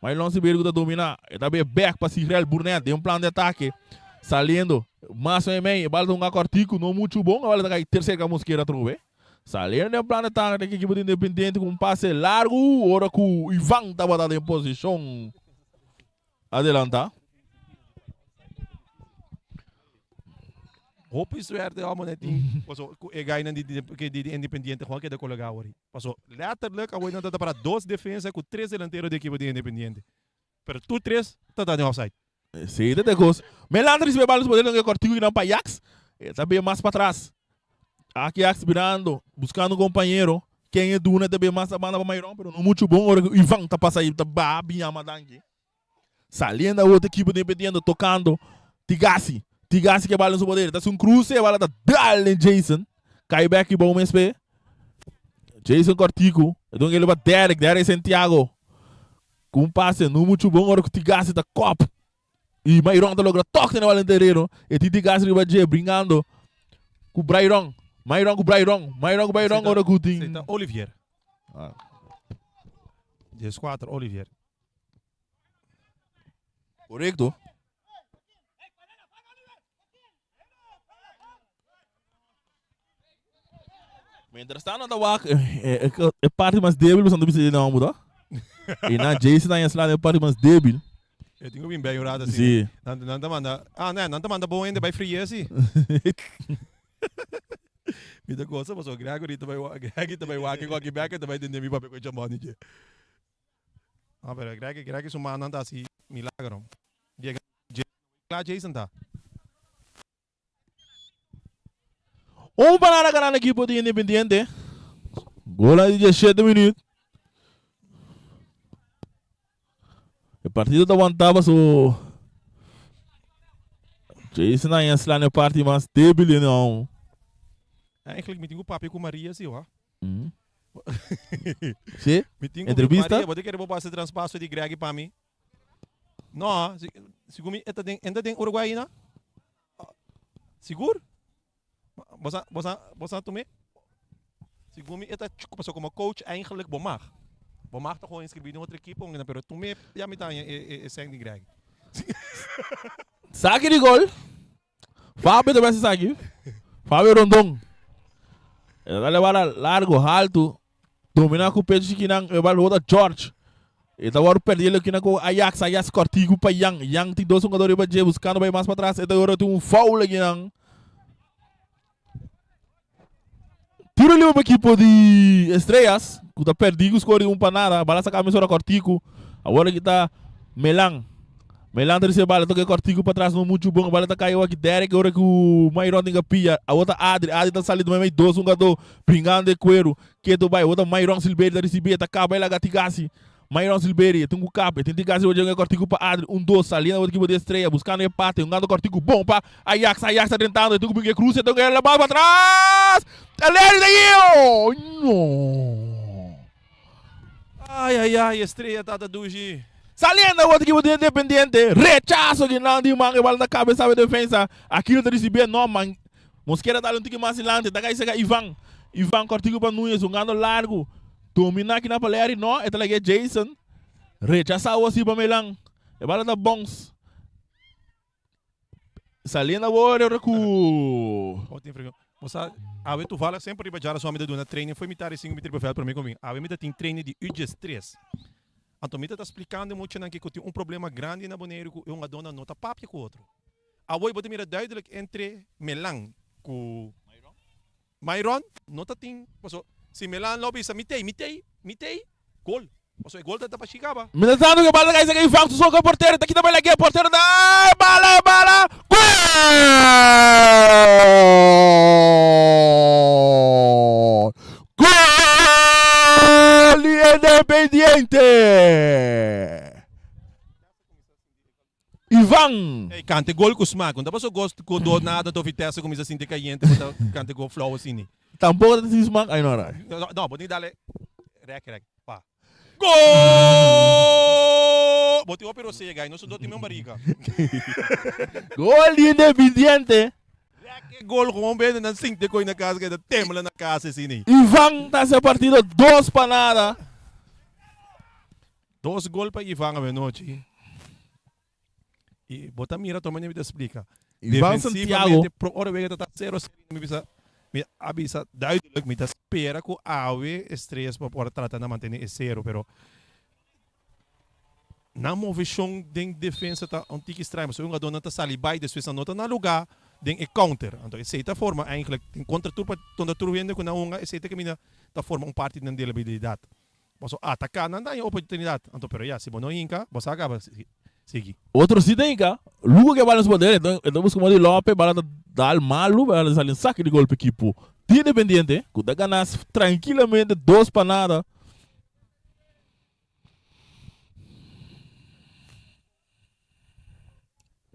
Myron Silberi que está dominando. Ele está bem back para Sigreal Brunet. Tem um plano de ataque. Saliendo. Massa e meio. Bala de cortico. Não muito bom. A bala está aí. Terceira Mosquera trouxe. Saliendo. Tem um plano de ataque. Da equipe de Independiente com um passe largo. Ora com o Ivan está botado em posição. Adelanta. Hoop is weer de allemaal net die. Paso, ga je die Independiente gewoon que de colega hoor. Paso, letterlijk, al dat para dos defensas com 3 delanteros de equipe de Independiente. Pero tu 3 tá de offside. Sim, de coisa. Melandres be balas poder não cortigo que não para Ajax. Tá bem mais para trás. Aqui Ajax virando, buscando um companheiro. Quem é Duna também mais a banda para Mairão, pero não muito bom. Ora Ivan tá passando aí, tá babi a madangue. Saliendo a outra equipe de Independiente tocando Tigassi que bala no seu poder. Tá um cruze, a bala tá dale Jason. Cai back e bom MSP. Jason Cortico. Então ele vai Derek Santiago. Com um passe, não muito bom. Agora que o Tigassi tá copo. E Mairão tá logo toque na bola inteiro. E Tigassi vai brincando com o Mairão com o Brairão. Agora com o Tim. Olivier. 10-4, Olivier. Correto. Mientras tanto, é parte mais débil, você não precisa não mudar. E na Jason aí é parte mais débil. Eu tenho bem jurado assim. Sim. Não manda. Não manda bom ainda vai frio assim. Me dá coisa, mas o Gregory também walking walking back também tem me papel com chamado de. Pero Gregory suma anda assim milagro. Dia Jason tá. Para ganhar a equipe de Independiente. Gol de 17 minutos. O partido está aguantando o Jason aí é a parte mais débil, não. Eigenlijk meeting com papi com Maria, sim, ó. Sim? Entrevista? Vou ter que passar o transpasso de Greg para mim. Não, seguro ainda tem Uruguai, não? Seguro? Você também? Seguro esta passou como coach eigenlijk bom mag. Bom mag toch gewoon inscrever in outra equipe, pero tu me já me tá sem de Greg. Saque de gol. Fábio também se saque. Fábio Rondon. Ele vai levar largo, alto. Dominar com o peito de Kinang. Ele vai levar George. Ele vai perder ele aqui com Ajax cortigo para Yang tem 2 jogadores para buscando mais para trás. Ele agora tem um foul aqui. Tira ali uma equipe de estrelas. Que está perdido, escolhe para nada. A bala saca a mesura cortigo. Agora que está Melan recebe a bala, toca cortigo para trás, não muito bom. A bala está caindo aqui, Derek, agora que o Mairão tem que pia. A outra Adri está saindo meio 2 jogador, brincando de cuero. Que tu vai, a outra Mairão Silberi está recebendo, está cá, vai lá, Gatigassi. Mairão Silberi, tem um capa, tem Tigassi, vai jogar cortigo para Adri, 1-2, salindo a outra equipe de estreia, buscando empate, um gado cortigo bom para Ajax está tentando, tem um que cruza, tem que levar para trás. Ele daí! Não! Ai, estreia tá da Duji. Saliendo a outra equipe de Independiente. Rechazo de não de manga, bola na cabeça da defesa. Aquilo está recebendo, não, man. Mosquera dá um tique mais adiante. Daí chega Ivan cortigo para Nunes, um gano largo. Domina aqui na palera, não. Esta é Jason. Rechaça o assim para Melan. E bala da bons. Salina agora, recu. Ótimo, Frego. Moça, a tu fala sempre para já só me dá uma treino, foi me dar 5 minutos para mim comigo. A me tem treino de UG3. Então, me está explicando muito que tem um problema grande na boneiro com uma dona nota papo com o outro. A oi pode mirar duidelijk entre Melan com Myron, nota tem. Se Melan lobby sa mitei, gol. Paso gol da para Chicago. Minatando que bala guys aqui vamos só com o porteiro, daqui também aqui o porteiro da bala. Gol! Gol Independiente! Ivan! Hey, cante gol com smack. Quando paso gosto com do nada do vitesse como assim de caliente, cante gol flow assim. Tampouco tem smack aí não, right? Não, pode dar rec, pá. Gol! Boti o pero se gai, não sou do time marica. Gol Independiente! Rec gol com bem na 5 de coi na casa que temla na casa assim. Ivan tá se partido 2 para nada. 2 gol para Ivan a noite. E bota mira também me explica. Ivan Santiago. Ora vega tá 0-0 me avisa duidelijk me espera que awe estresse para poder tratar de manter esse 0, pero na movimentação de defesa tá um tique estranho, mas uma dona tá sali by depois a nota na lugar den counter. Então essa forma eigenlijk tem contra tu para toda tu vendo com uma essa que mina tá forma parte da habilidade. Mas atacar não dá oportunidade. Então pero já se bono inca, você acaba seguir. Outro sítio aí, cá. Lugo que bala nos poderes, então buscamos de Lopes, bala da Malu, bala sale um saque de golpe equipo. De Independiente, que dá ganas tranquilamente 2 para nada.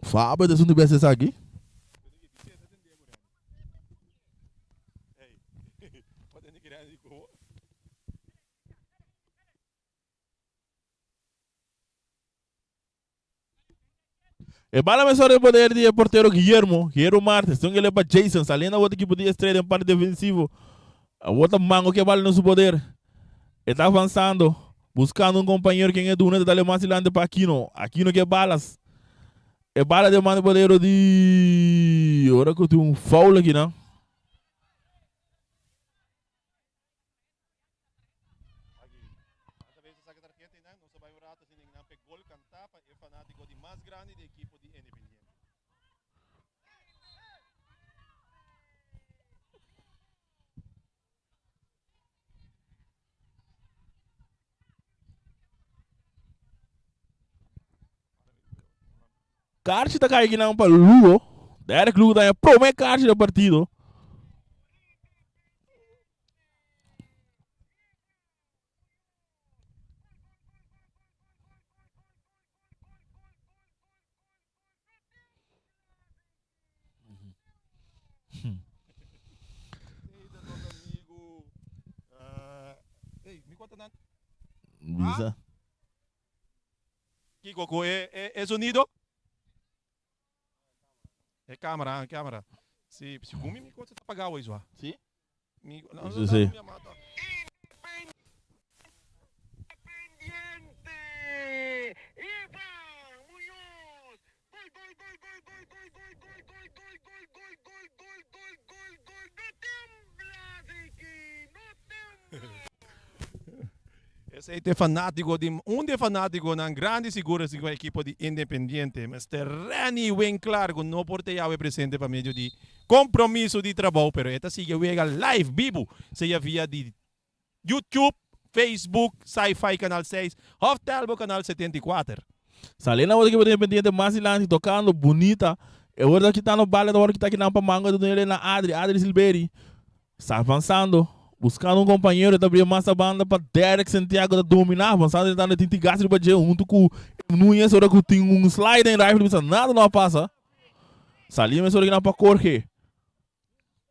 Fábio, de segundo BSS aqui. E bala me sobre o poder de porteiro Guillermo Martes, então ele é para Jason, saliendo a outra equipe de estreia em parte defensivo. A outra mango que bala no seu poder. Está avançando, buscando um companheiro que é do Neto, dá mais adelante para Aquino que balas. E bala de mano poder de... Agora que eu tenho um foul aqui, não? Carte está caindo não para Lugo. Derek Lugo está pro meio carte do partido. Me conta nada. Visa. Kiko, é sonido? É câmera. Se comigo me conta tá pagar hoje, ó. Sim? Não, sei. Esse é fanático de fanático na grande segurança com a equipe de Independiente, mas terreni bem claro que não pode ter presente para meio de compromisso de trabalho, pero esta sigue live vivo, seja via de YouTube, Facebook, Sci-Fi Canal 6, Hoftalbo Canal 74. Salina outra equipe de Independiente mais adelante, tocando, bonita. E outra que está no balé, da hora que está aqui na Pamanga, do ele na Adri Silberi. Está avançando. Buscando um companheiro, está abrindo mais a banda para Derek Santiago dominar, avançando, ele está no Tintigastre para Diego, junto com o Nunes, agora que tem um slide em rifle, nada não passa. Salinha, mas agora para Jorge.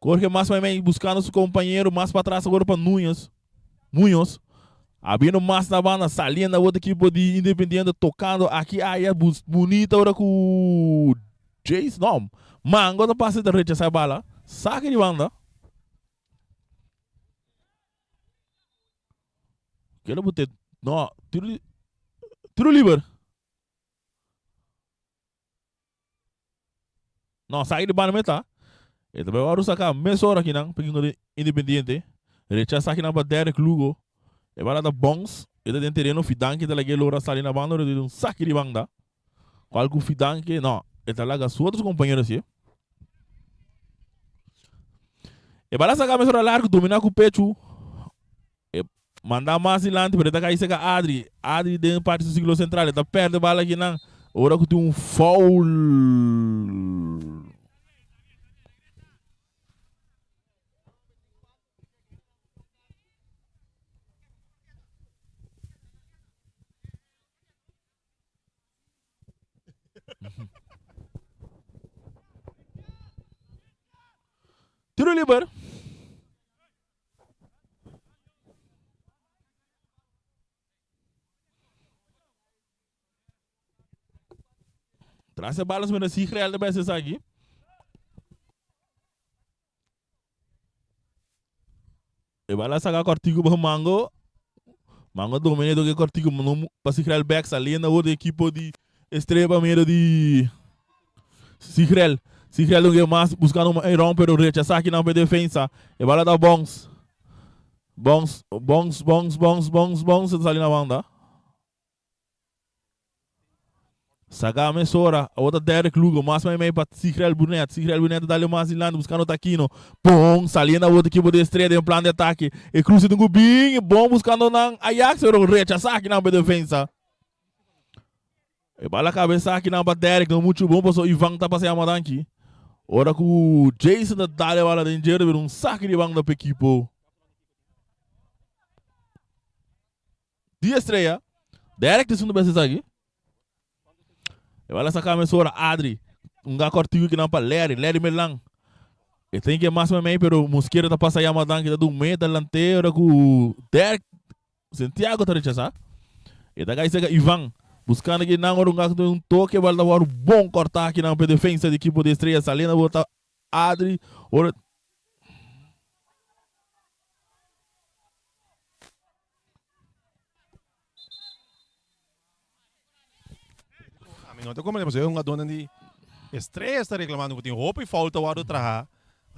Jorge mais para mim, buscando seu companheiro, mais para trás agora para Nunes. Abrindo mais na banda, Salinha na outra equipe de Independiente, tocando aqui, aí é bonita agora com o Jace, não. Mango, não passa de recha essa bala, saque de banda. Quero botar. Não, tiro livre. não, sai de banda meta. E também vai sacar meia hora aqui não, pegando de Independiente. Rechaça aqui na Derek Lugo. E vai lá da Bongs. E da terreno Fidanque da laguei Loura sali na banda, de um saque de banda. Qual que o Fidanque, não, e tá lá com outros companheiros aqui. E vai lá sacar meia hora largo, dominar com o pecho. E mandar mais adiante, para cair seca Adri. Adri dentro da parte do ciclo central, ele tá perto da bala aqui não. Ora que tem um foul. Tiro livre. Traz a balas para si real da base aqui. E vai lá sacar cortigo para Mango. Mango domina do que cortigo para si real backs ali na outra equipe de Estrela meio de Sigrel. Sigrel não é mais buscando um Iron pero rechaçar aqui na defesa. E vai lá dar Bongs. Bongs ali na banda. Saga a mesora, a outra Derek Lugo, mas meio para Sigrel Brunet. Sigrel Brunet dá-lhe mais ilando buscando o Taquino. Bom, ali na outra equipe de Estrela em plano de ataque. E cruza do Gubinho, bom buscando na Ajax pero rechaçar aqui na defesa. E bala a cabeça aqui na Derek, não muito bom, passou Ivan tá passando a aqui. Ora que o Jason da Dália bala dentro, um saque de banco da equipe. De estreia, Derek tem segundo base aqui. E bala sacar a mesora Adri, gato cortigo que não para Larry Melang. E tem que mais meio, pero Mosqueira tá passando a madanque da do meio da lanteira que o Derek Santiago tá rechaçando. E da gaisa Ivan buscando aqui não um toque, vai dar um bom cortar aqui na defesa da equipe de Estrela Salina, botar Adri. Ora Não tem como ele fazer uma dona de Estrela está reclamando que tem roupa e falta o ar traha.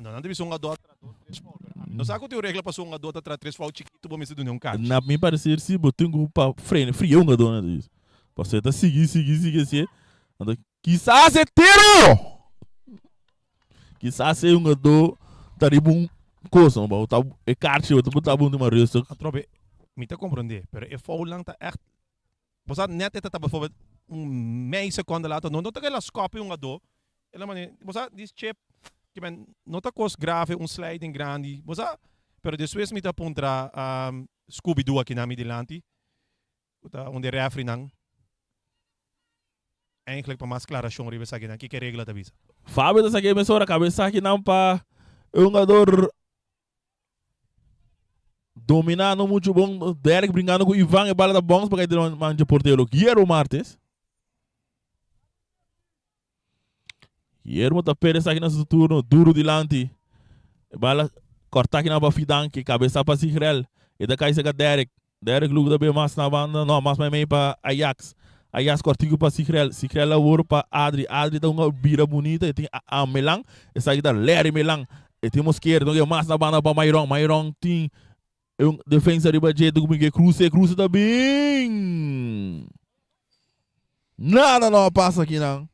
Não deve ser uma dona três falta. Não sabe que tem regra para uma dona três falta chiquito para me ser do nenhum cara. Na minha parecer se botou um para freio, frio uma dona disso. Você tá seguir assim. Quizás é tiro! Quizás é um do taribum coisa, não botar é carte, botar bom de uma resta. Atrobe, me tá compreender, pero é foul lang tá echt. Você net tá bijvoorbeeld meia seconde later, não tá aquela scope um do. Ela mano, você diz chip que ben não tá cos grave, sliding grande. Você, pero depois me tá pontra Scooby Doo aqui na midilante. Tá onde referee nang eigenlijk para mais claração ribe sa ginan que regra da visa. Fábio tá aqui mesora cabeça aqui não para um jogador dominando muito bom, Derek brincando com Ivan e bala da Bongs para cair no manja porteiro Guillermo Martes. Guillermo tá Pérez aqui nesse turno, duro dilante. Bala cortar aqui na Bafidanque, cabeça para Sigrel. E da caixa Derek. Derek Lugo da bem mais na banda, não, mais meio para Ajax. Ajax cortigo para Sigrel. Sigrel é ouro para Adri. Adri dá uma bira bonita. E tem a Melang. E sai da Larry Melang. E tem Mosqueira. Então mais na banda para Mairon. Mairon tem um defesa de budget do que cruza da bem. Nada não passa aqui não.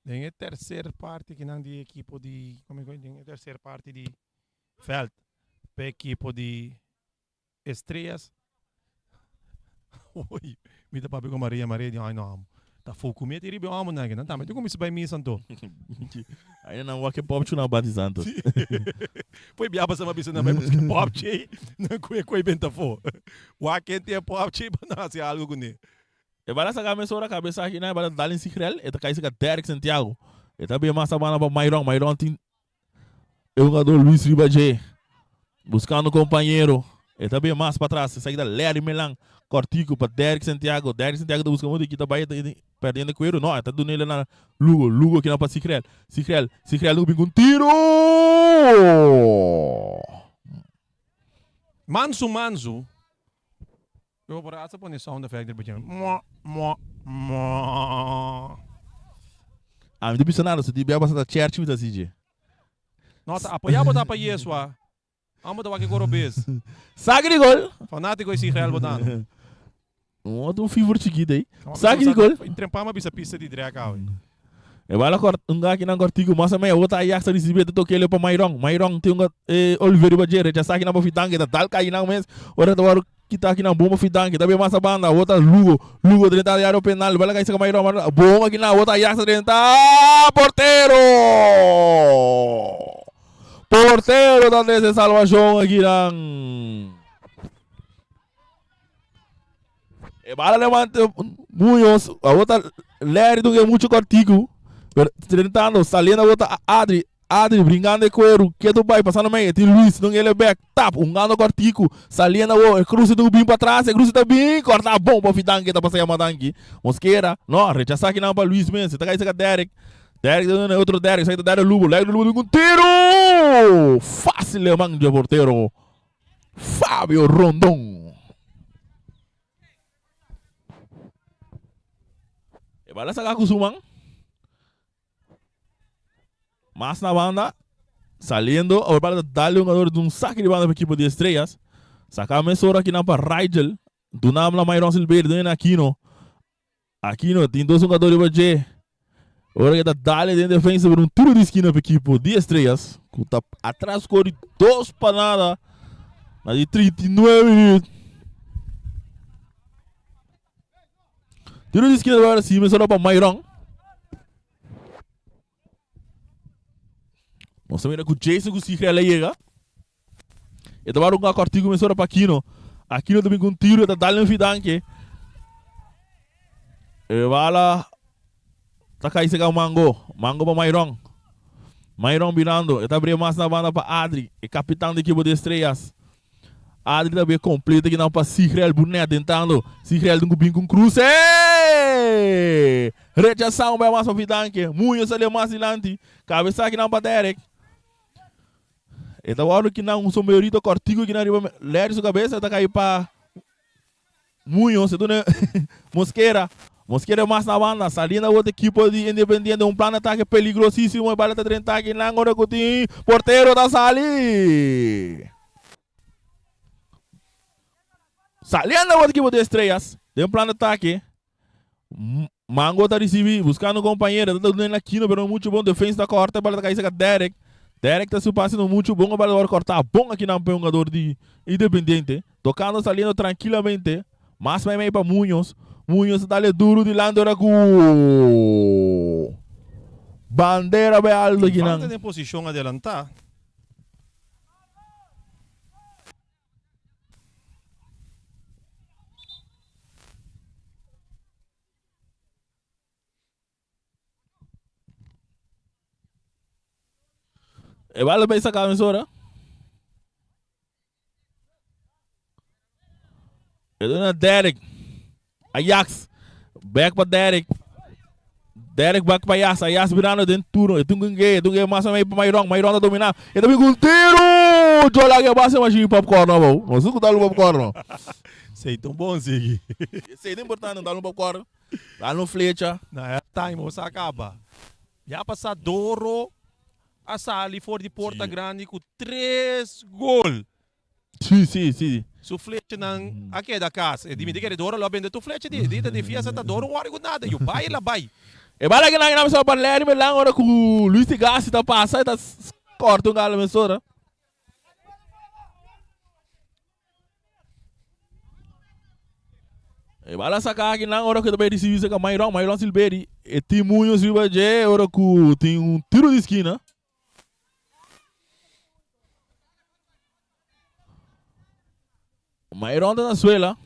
Tem a terceira parte que não de equipe de, como é que tem a terceira parte de Feld, para equipe de Estrelas. Oi, me dá para pegar Maria de ai não. Tá foco me tiri bem amo na que não tá, mas tu como isso vai me santo. Ainda não vai que pop tu na batizando. Foi biaba sama bisa na vai pop che, não coi bem tá fo. O aqui tem pop che para não ser algo com ele. E vai lá sacar a cabeça aqui, né? Vai dar em Sigrel. E tá caindo com Derek Santiago. E tá bem mais a banda para Mairon. Mairon tem o jogador Luiz Ribajé. Buscando companheiro. E tá bem mais para trás. Sai da Larry Melang. Cortico para Derek Santiago. Derek Santiago tá buscando muito aqui. Tá perdendo coelho. Não, tá dando ele na Lugo. Lugo aqui não para Sigrel. Sigrel não com tiro! Manso. Eu vou parar essa pôr sound effect de mo. Mo. Ah, me disse nada, se tiver bastante church, me assim. Nota, apoiamos a Yesua. Amo da wake goro bez. Sagri gol. Fanático esse Real Bodano. Um favorite aqui daí. Sagri gol. Entrempama bisa pista de Dreca. E vai lá aqui na cortigo, mas também outra Ajax recebeu de toque ele para Mairong tem Oliveira Bajere, já sabe que na bofitangue, da tal cai na mês. Ora do que tá aqui na bomba fitangue, também massa banda, outra Lugo dentro da área penal, vai lá que Mairong, bom aqui na outra Ajax dentro. Porteiro! Porteiro da desse salvação aqui na. E bala levanta Munhoz, a outra Larry do que muito cortigo. Tentando, saliendo a outra Adri brincando de coelho, que do pai passando meio, tem Luiz, não ele back, tap, gano cortico, saliendo o cruze do bim para trás, cruze do bim, corta a bomba, fidangue, tá passando a madangue, Mosqueira, não, rechaçar aqui não para Luiz mesmo, você tá aí, você Derek, outro Derek, sai do Derek Lugo, um tiro, fácil, mano de porteiro, Fábio Rondon. E vai lá sacar com o Suman. Mas na banda, saliendo, ahora para darle un jugador de un saque de banda para el equipo de estrellas. Sacamos ahora aquí para Rigel. Dunamos la Myron Silveira, de Aquino. Aquino, tem dois jogadores para G. Ahora que está dale de defensa por un tiro de esquina para el equipo de estrellas. Está atrás, corre dos para nada. Na de 39 minutos. Tiro de esquina para cima, só para Myron. Nós mira que o Jason conseguiu ela chega. E agora um cortigo começou para Aquino. Aquino também com um tiro, está dando um fidanque. E vai lá. Está caindo o Mango para Myron. Myron virando. Está abrindo mais na banda para Adri. E capitão da equipe de estrelas. Adri também completa aqui não para Sigrel Brunet tentando. Sigrel com cruz. Rechação para mais para fidanque. Muito ali mais adiante. Cabeça aqui não para Derek. Então, agora que não sou maioria cortigo que não arriba, lere sua cabeça, está caindo para Munhoz, você né? Mosqueira é mais na banda, salindo a outra equipe de Independiente, um plano de ataque perigosíssimo, a bala está 30 aqui, não agora que tem porteiro da Sali. Saliendo a outra equipe de estrelas, tem um plano de ataque. Mango está recebendo, buscando um companheiro, está dando aqui, mas muito bom, defesa da corta, a bala está caindo com Derek. Derek está se passando muito bom, para agora cortar bom aqui na um jogador de Independiente. Tocando, saliendo tranquilamente. Mas vai meio para Munhoz. Munhoz dá-lhe duro de Landoracu. Bandeira bem alto aqui na. Falta de posição adelantar. E vale bem sacar a emissora. E dona Derek. Ajax. Back para Derek. Derek back para Ajax. Ajax virando dentro do turno. E tungue mais meio para Myron. Myron está dominando. E também com tiro. Jola que basta mais de popcorn, não. Não sei o que dá no popcorn. Sei tão bom, Ziggy. Isso é importante, não dá no popcorn. Dá no flecha. Na time, você acaba. Já passa Doro. A Sali for de Porta Grande com 3 gols. Sim. Su flecha ng aqui da casa. E dimidi que Doro lo bende tu flecha di. Dita de fiasa ta Doro wari ko nada. Yung bay la bay. E bala que nós só para ler me lá agora com o Luiz de Gassi tá passando, tá corta um galo emissora. E bala sacar aqui na hora que também recebeu isso com Myron Silveira. E tem Munhoz viva de hora que tem um tiro de esquina. Myron tá na suela.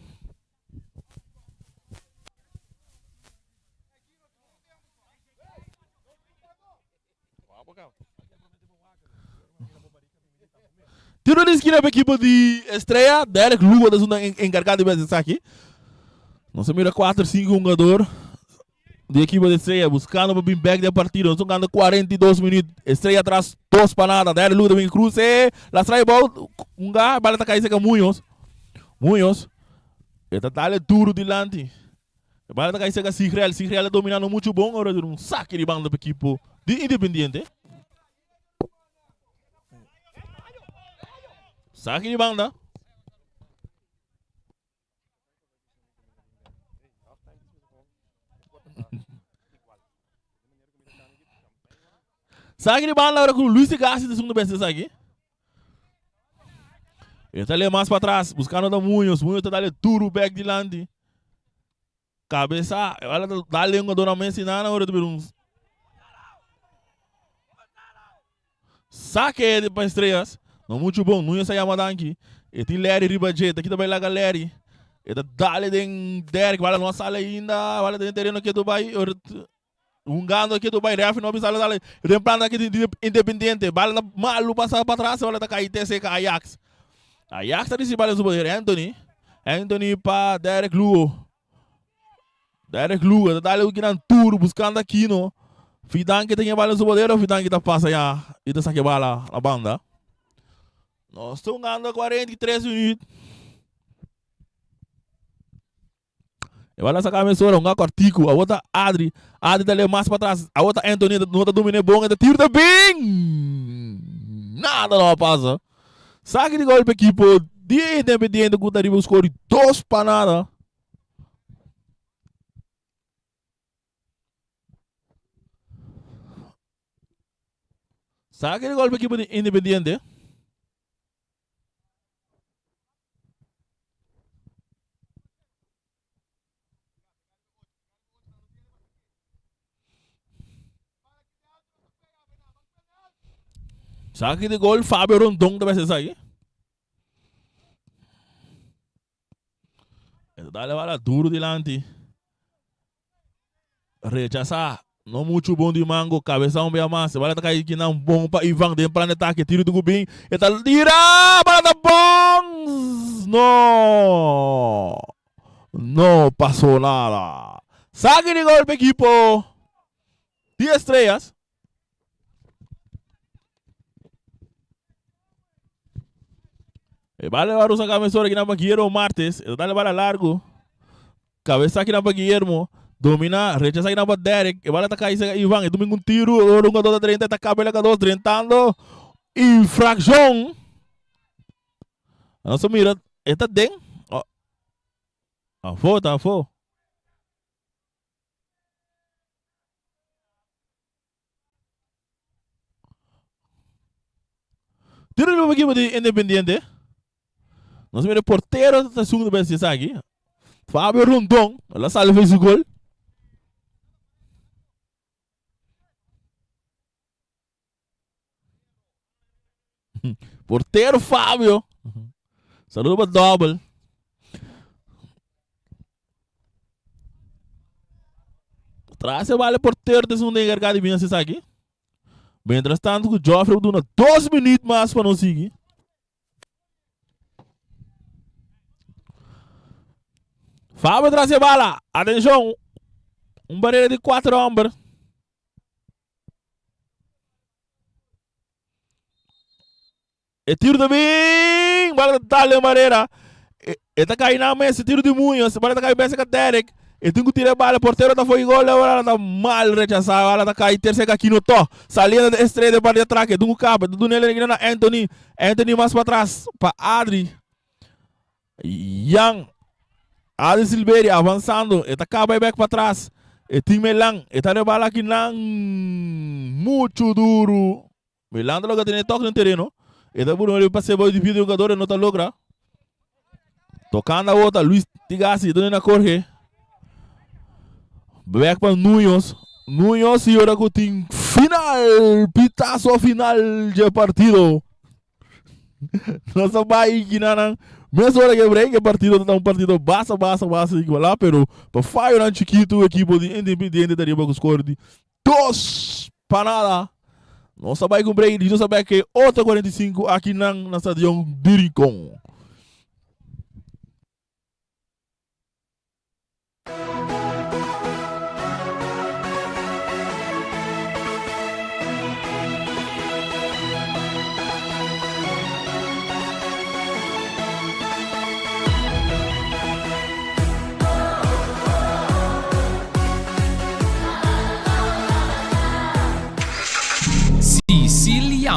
Tiro de esquina para a equipe de estreia. Derek Lugo está encarregado de fazer aqui. Nós mira 4-5 jogador de equipe de estreia buscando para o back da partida. Nós estamos ganhando 42 minutos. Estreia atrás, 2 para nada. Derek Lugo também cruza. La trai bola. A bola está caindo com Munhoz. Ele está dando duro delante. Bala tá caindo Sigreal dominando muito bom, agora de saque de banda para o equipo de Independiente. Saque de banda. Saque de banda agora com o Luis Gassi de segundo best aqui. Ele tá ali mais para trás, buscando o Munhos tá dando duro back de lande. Cabeça, ela dá a língua dona Messi na hora de ver uns. Saque de para estrelas. Não muito bom, não ia sair a madanque. E tem Larry Ribajeta, aqui também lá Larry. E tá dali de Derek, vale nossa sala ainda, vale de terreno aqui do Dubai. Gando aqui do Dubai, ref não precisa dali. E tem plano aqui de Independiente, vale na malu passar para trás, vale da KITC com Ajax. Ajax tá desse bala do poder, Anthony para Derek Lugo. Derek Lugo, tá dali o Guinan Tour, buscando aqui, no. Fidan que tem bala do poder, o Fidan que tá passa já, e tá saque bala na banda. Nós estamos ganhando 43 minutos. E vai lá sacar a emissora, um Cortico, a outra Adri tá ali mais para trás, a outra Anthony, não tá dominando bom, ainda tiro da bem! Nada não passa. Saque de gol para a equipe de Independiente, que arriba o score 2 para nada. Saque de gol para a equipe de Independiente. Saque de gol, Fábio Rondon também se sai. Dale bala duro delante. Rechazar. Não muito bom de Mango, cabeção bem massa. Bala tá caindo aqui não bom para Ivan de plano ataque, tiro do Gubin. E tá tira, bala tá bom. Não passou nada. Saque de gol para equipo de estrelas. Vale a usar a cabeça aqui na Guillermo Martes. Dale bala largo. Cabeça aqui na Guillermo. Domina, rechaza aqui na Derek. E bala tá caindo Ivan. E domingo um tiro. O lungo do 30. Tá cabelo com 2. Tentando. Infração. Nossa, mira. Está dentro. Tá fo. Tiro de uma equipe de Independiente. Nós vemos o porteiro da segunda vez aqui. Fábio Rondon. Ela sale fez o gol. Porteiro Fábio. Saludo para double. Traz vale porteiro da segunda encargado de Minas aqui. Mientras tanto, o Joffrey dá 2 minutos mais para nós seguir. Fábio traz a bala. Atenção. Barreira de 4 homens. E tiro de bem. Bala de barreira. E tá caindo na mesa. Tiro de Munhos. Bala tá caindo com Derek. E tem que tirar a bala. Porteiro tá foi gol. Agora tá mal rechazado. Bala tá caindo. Terceira aqui no to. Saliendo de estreia de parte de atrás. Dungo cabo. Dungo nele aqui na Anthony. Anthony mais para trás. Para Adri. Young. Adri Silveira avançando. Está acaba back para trás. E tem Melan. Está de bala aqui não. Muito duro. Melan logo tem toque no terreno. E está por onde passei o vídeo jogador não está logra. Tocando a outra. Luis Tigassi. Dando na corre. Back para Núñez. Núñez e agora que tem final. Pitaço final de partido. Nossa vai que não. Mesmo hora que break, o partido está um partido basta igual, pero para Fire and Chiquito, o equipo de Independiente daria para o score de 2 para nada. Não sabe com break, não sabe que 8:45 aqui na estadião de Rincón.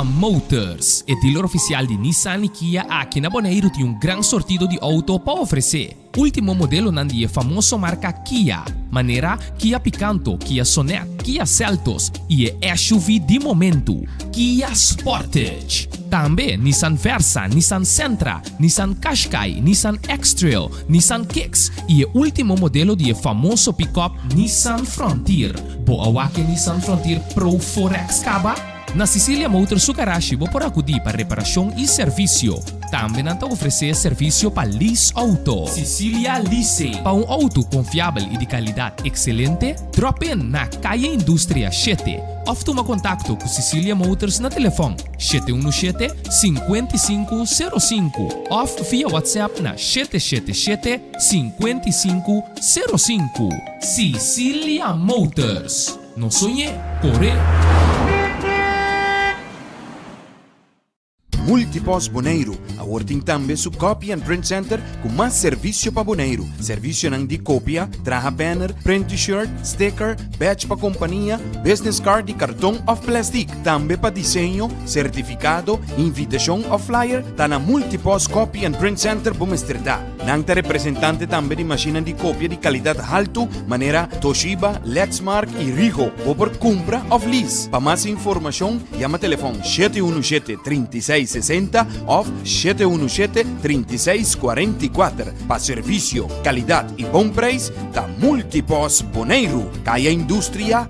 Cecilia Motors, o dealer oficial de Nissan e Kia aqui na Bonaire tem um grande sortido de auto para oferecer. Último modelo nandi é famoso marca Kia, maneira Kia Picanto, Kia Sonet, Kia Seltos e é SUV de momento, Kia Sportage. Também Nissan Versa, Nissan Sentra, Nissan Qashqai, Nissan X-Trail, Nissan Kicks e o último modelo de famoso pick-up Nissan Frontier. Boa que Nissan Frontier Pro 4X Caba? Na Cecilia Motors Sukarashi vou por acudir para reparação e serviço. Também não oferecer serviço para lease auto. Cecilia Lease. Para um auto confiável e de qualidade excelente, drop in na Calle Indústria 7. Ou toma contato com Cecilia Motors na telefone 717-5505 ou via WhatsApp na 777-5505. Cecilia Motors. Não sonhe, corre! Multipos Bonaire, awarting também su copy and print center com mais serviço para Bonaire. Serviço nang de cópia, traha banner, print t-shirt, sticker, badge para companhia, business card de cartão of plastic. Também para desenho, certificado, invitação of flyer, tá na Multipos Copy and Print Center Bumesterdá. Nang ta representante também de máquina de cópia de qualidade alto, maneira Toshiba, Lexmark e Ricoh, ou por compra of lease. Para mais informação, chama telefone 717-3660 ou 717-3644. Para serviço, qualidade e bom preço, da Multipos Bonaire, Caia Indústria.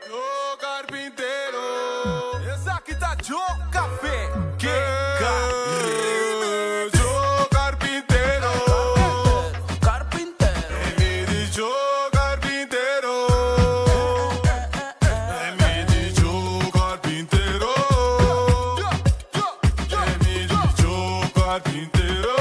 Yo carpintero, essa aqui tá Joe Café. Que Joe carpintero, carpintero. Me diz Joe carpintero, me diz Joe carpintero, me diz Joe carpintero.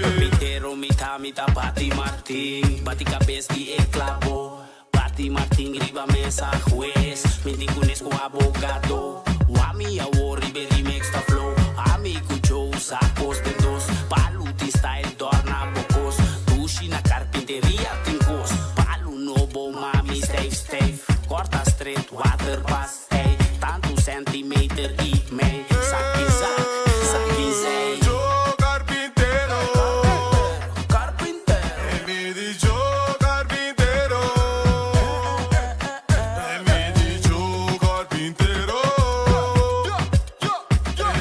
Carpintero, mita, bati Martin, bati cabeça de esclavo. Bati Martin, riba mesa, juez, menti cunesco abogado. Wami a worry, berry mix the flow. Ami cucho, sacos de dos, paluti style, torna pocos. Tushi na carpinteria, tincos. Palu novo, mami, stave. Corta straight, water pass, hey. Tanto centimeter e mei. Saque, zay. Joe carpintero, Carpintero. me diz Joe carpintero, me diz Joe carpintero,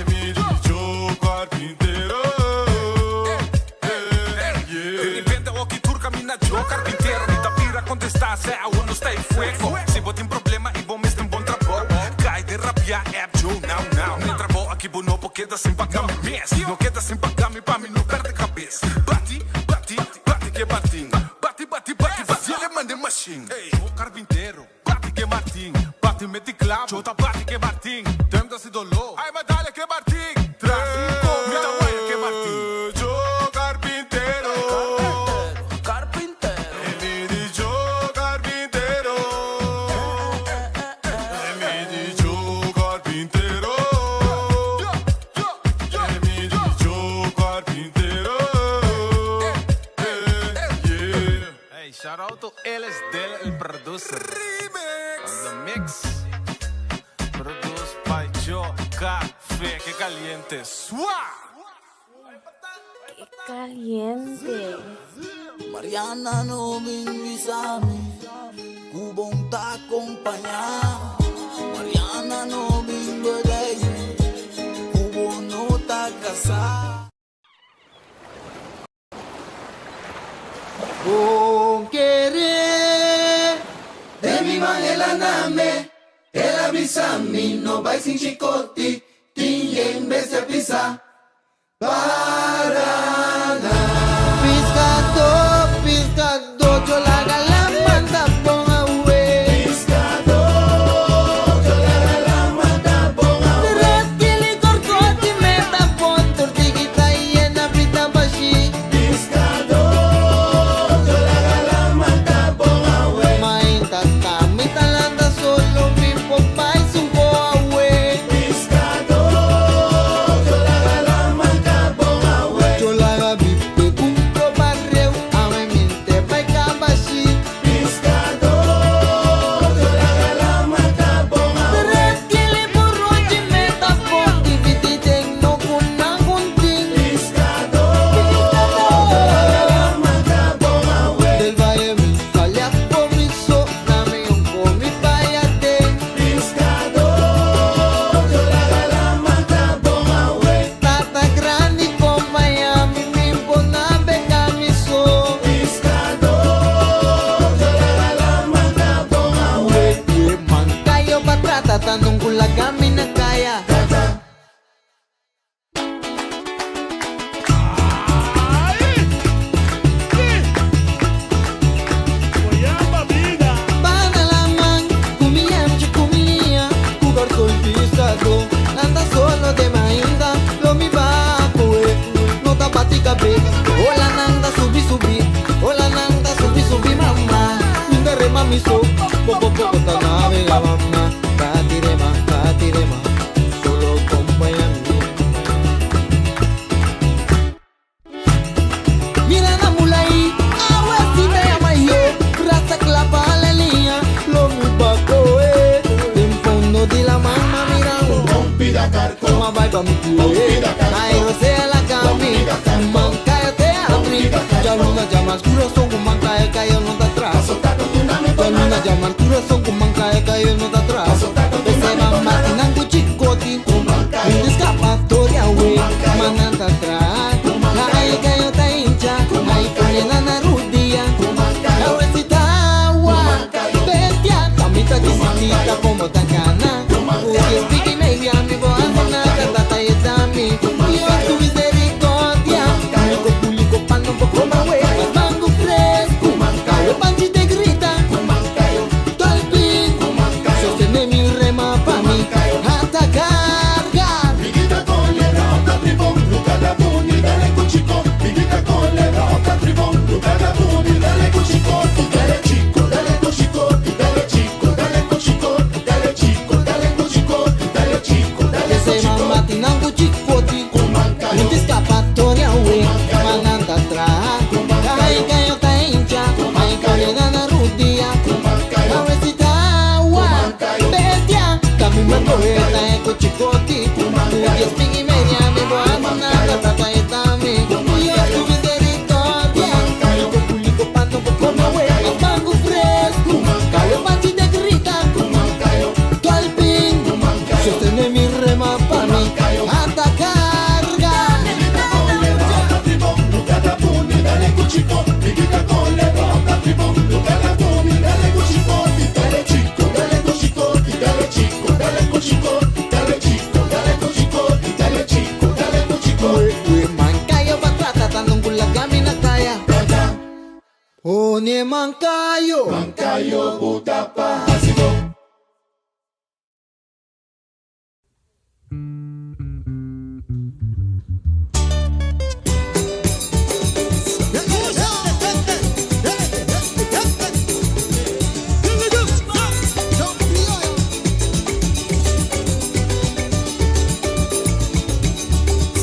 me diz Joe carpintero. De repente aqui turca mina Joe carpinteiro. Me tá pira contestar se a uno está em fuego. Se botem problema e bom mesmo bom trabalho. Cai de rabia é Joe now. Me travou aqui bono porque queda sem pagar me mês. Não queda sem pagar me pra mim não perde cabeça. Bati que Martin. Bati ele manda machine. Joe carpinteiro. Bati que Martin. Bati mete clavo. Joe tá bati que Martin. Tenta se dolor. Ai medalha que Martin. Traz me dá guaia que Martin. Joe carpintero, Carpintero. me diz Joe carpintero, me diz Joe carpintero, me diz Joe carpintero. Hey, shout out to LSD, el producer. Remix. The mix. Produced by Joe Café. Que caliente. Swag. Qué caliente. Mariana no me invisame, Cubón te acompaña. Mariana no me invade, Cubón no está casado. Con querer de mi manera name, el avisami no va sin chicote, tiñe en vez de pizza. Paraná. Piscado, yo la gala manda pon away. Piscado, yo la gala manda pon away. Rasquili corcote me Uma vai pra me cuer, aí você ela caminha. Mancaia te abri, já luna já mais coração com mancaia caiu não tá atrás. Já luna já mais coração com mancaia caiu não tá atrás. Você vai matinando com chicote, um escapatória ué, mananda atrás. Aí caiu tá hincha, aí colhena na rudia. Eu esse tawa, bestia, camita de sitita como tá cana. O que fica meio a me boa na canta e dami. E eu misericórdia, o público para não pouco mais ué, mango fresco, eu bandi de grita, dolphin, sostene mi rema pa mim, hasta carga. Pigita con le rota tribon, luca da buni, dale cucico. Pigita con le rota tribon, luca da buni, dale cucico. Dale chico, dale cucico, dale chico, dale cucico, dale chico, dale cucico, dale chico, dale Ese cucico. matinando chicote, un escapatória ué, mananda atrás. Aí caiu tá hincha, aí colhena na rudia. Eu esse tawa, bestia, caminho poeta é com chicote. O que espingue meia me boa na canta e dami. E eu misericórdia, o público para não pouco mais ué, mango fresco, eu bati de grita, dolphin, sostene mi rema pa mim, hasta carga. Luca da buni, dale cucico. Pigita con le rota tribon, luca da buni, dale cucico. Dale chico, dale cucico, dale chico, dale cucico, dale chico, dale cucico, dale chico, dale cucico. Ué, mancayo batrata tanong gulagami na kaya. O ni mancayo. Mancayo puta pasivo.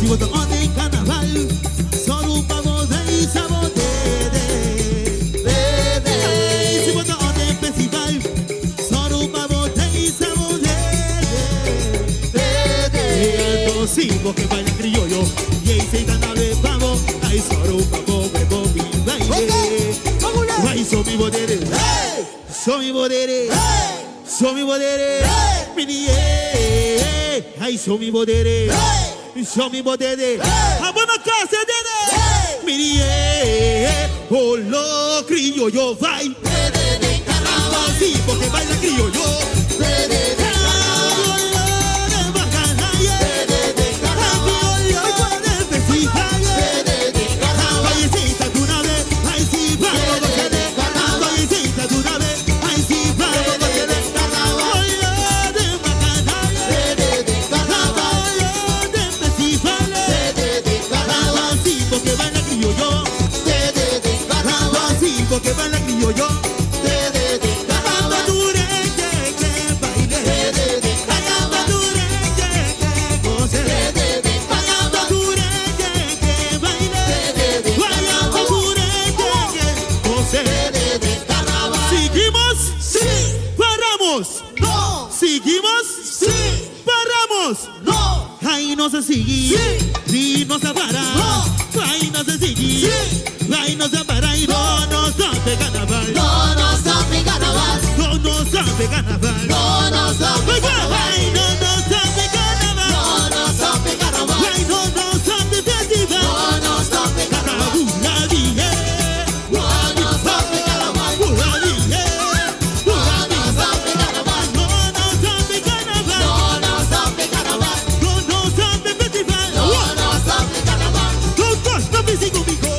Si vos te en carnaval, solo pa' poder y sabotere. Si vos te en festival, solo pa' poder y sabotere. Entonces, si vos que baila criollo, y ahí se tan de pavo, ahí solo pa' poder mi baile. Ahí son mi bodere, son mi bodere, son mi bodere, mini, ahí son mi bodere. Show me bodede, a buena casa dede. Mirie, oh lo criollo vai. De carnaval, sí, porque baila criollo. De carnaval, de bacanaye. De carnaval, de festival. De carnaval, vallecita de una vez, ay sí, vamos a de carnaval. Vallecita de una vez, ay sí, vamos a de carnaval. De bacanaye. De carnaval. Porque baila criollo, porque baila criollo, anda dure que baile, anda dure que goce, anda dure que baile, anda dure que goce. Seguimos, sí, paramos, no. Seguimos, sí, paramos, no. Ahí no se sigue, sí, no se para, no. Ahí no se sigue, sí. Ahí no se para y no sabe carnaval. No sabe carnaval. No sabe carnaval. No sabe carnaval. Ay, no sabe carnaval. No sabe carnaval. Ay, no sabe festival. No sabe carnaval. Una dije. No sabe carnaval. Una dije. No sabe carnaval. No sabe carnaval. No sabe carnaval. No sabe festival. No sabe carnaval. No visi comigo,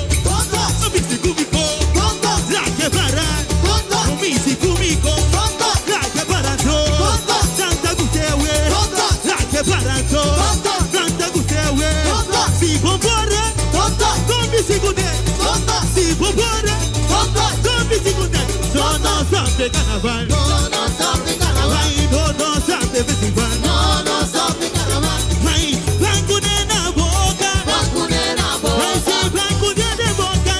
no visi comigo, la que para, no visi comigo, la que para Santa Gutewe, la que para Santa Gutewe, si compara, no visi cune, si compara, no visi cune, no sabe carnaval, no sabe carnaval, no sabe festival, no sabe carnaval, ay, blanco na boca, ay, si blanco de boca,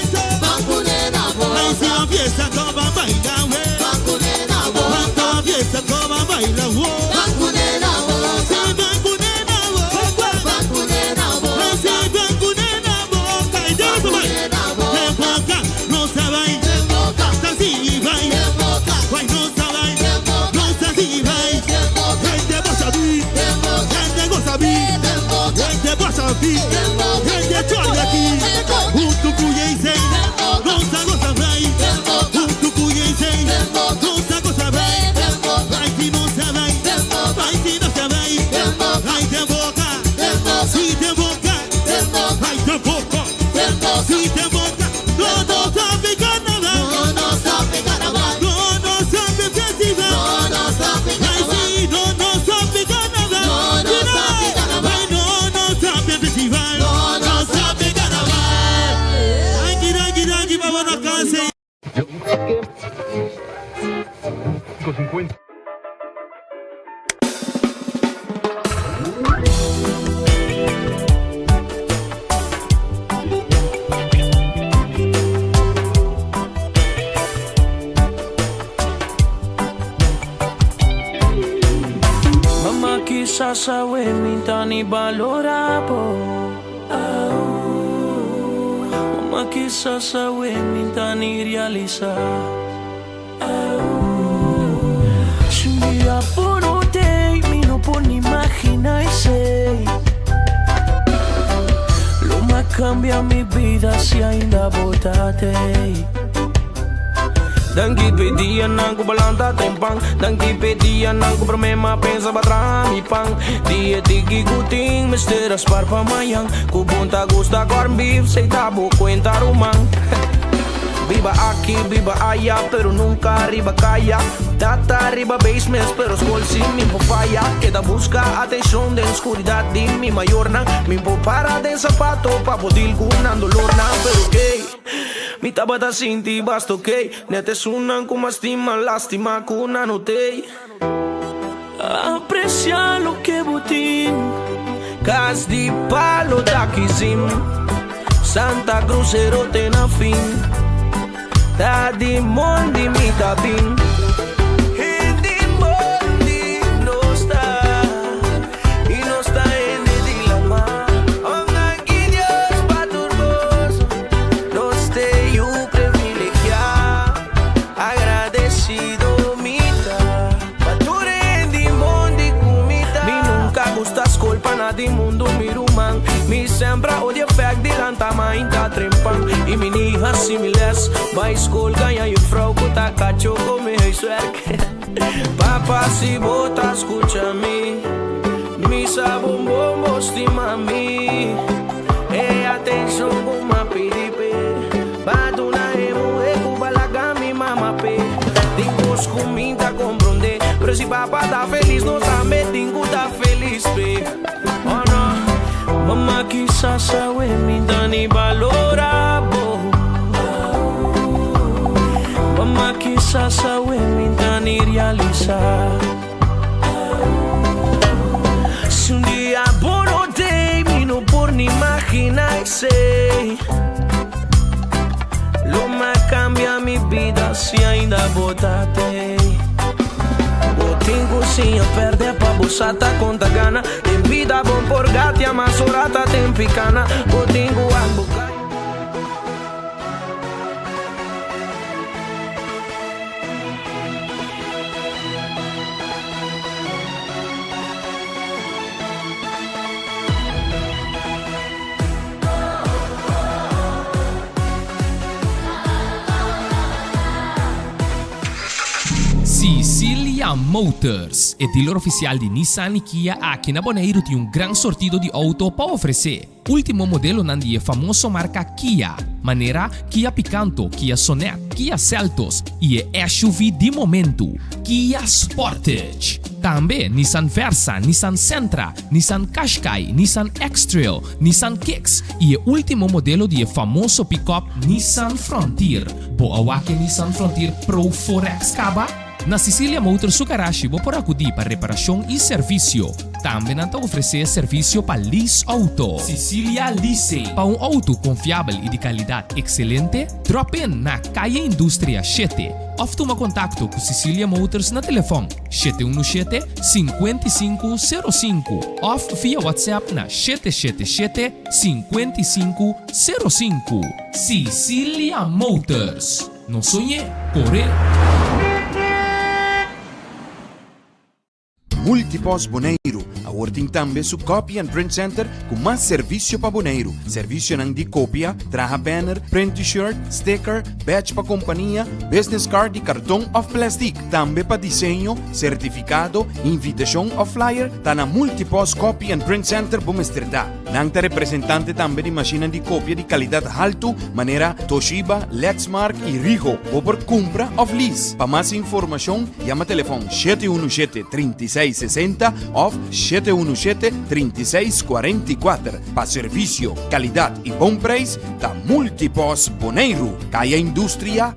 ay, si la fiesta como baila, fiesta como baila, si blanco aqui, ele joga aqui. Tu conhece, nossa gosta vai. Tu conhece, nossa gosta vai. Vai que não se vai, vai que não se vai. Vai de boca, se de boca, vai de boca, se de boca. Não sabe carnaval, não sabe carnaval, não sabe festival, não sabe carnaval. Vai sim, não sabe carnaval, não sabe carnaval. Vai não sabe festival, não sabe carnaval. Rangi, vamos na casa. Con 50. Mamma chissà se minta ni valora po. Mamma chissà se minta ni realizza. Se un día por te mi no puedo ni imaginar sei. Lo más cambia mi vida si ainda botate. Dangi pedia nangu balanta tempang, dangi pedia nangu problema pensa batra mi pang. Dia tiki kuting mister aspar pamayang, ku punta gusta corn beef sei tabo cuenta rumang. Viva aquí, viva allá, pero nunca arriba calla. Data arriba basements, pero school sin mi falla. Queda busca atención de oscuridad de mi mayor na. Mi para de zapato pa poder gunando lorna, pero que mi tabata sinti basto que nete sunan como estima lástima kuna notei. Aprecia lo que botín, cas di palo dakizim. Santa Crucero tena fin. Da di mondi mi tabin. E di mondi no sta. Y no sta en di la ma. Onga que Dios pa turboso. No esté yo privilegiado. Agradecido mita. Pa tu di mondi kumita. Mi nunca gustas colpa na di mundo mi ruman. Mi sembra odia fek di lantama inta trempan. Y mi hija similes. Vai school ganha e frau kuta cacho come suerque. Papa si bota escúchame. Mi sabon bombo estima mi. E atenção como a piripe. Baduna emo e kubalaga mi mama pe. Dingos cominta comprende. Pero si papa tá feliz no sabe dingo tá feliz pe. Oh no. Mama quizás sabe mi dani valora bo. Mamma chissà se minta ni realizar. Se un día buono te mi no por ni imaginar sei. Lo más cambia mi vida si ainda botate. Botingo sin perde pa busata conta gana. En vida bom por gatia mas orata tempicana. Botingo a boca. Sicilia Motors, o dealer oficial de Nissan e Kia aqui na Bonaire tem grande sortido de auto para oferecer. Último modelo na famosa marca Kia, maneira Kia Picanto, Kia Sonet, Kia Seltos e SUV de momento, Kia Sportage. Também Nissan Versa, Nissan Sentra, Nissan Qashqai, Nissan X-Trail, Nissan Kicks e o último modelo de famoso pick-up Nissan Frontier. Boa que Nissan Frontier Pro 4X caba? Na Sicilia Motors Sukarashi vou por acudir para reparação e serviço. Também não oferecer serviço para lease auto. Sicilia Leasing. Para um auto confiável e de qualidade excelente, drop in na Calle Indústria 7. Ou toma contato com Sicilia Motors na telefone 717-5505 ou via WhatsApp na 777-5505. Sicilia Motors. Não sonhe, corre. Multipos Bonaire, a Agora tem também su Copy and Print Center com mais serviço para boneiro. Serviço não de cópia, traja banner, print t-shirt, sticker, badge para companhia, business card de cartão ou plastic. Também para desenho, certificado, invitação ou flyer, tá na Multipos Copy and Print Center para Amsterdã. Nanta representante também de máquina de cópia de qualidade alto, maneira Toshiba, Lexmark e Rigo, ou por compra ou lease. Para mais informação, chama telefone 717-3660 ou 717-3644. Para serviço, qualidade e bom preço, da Multipos Boneiro. Caia Indústria.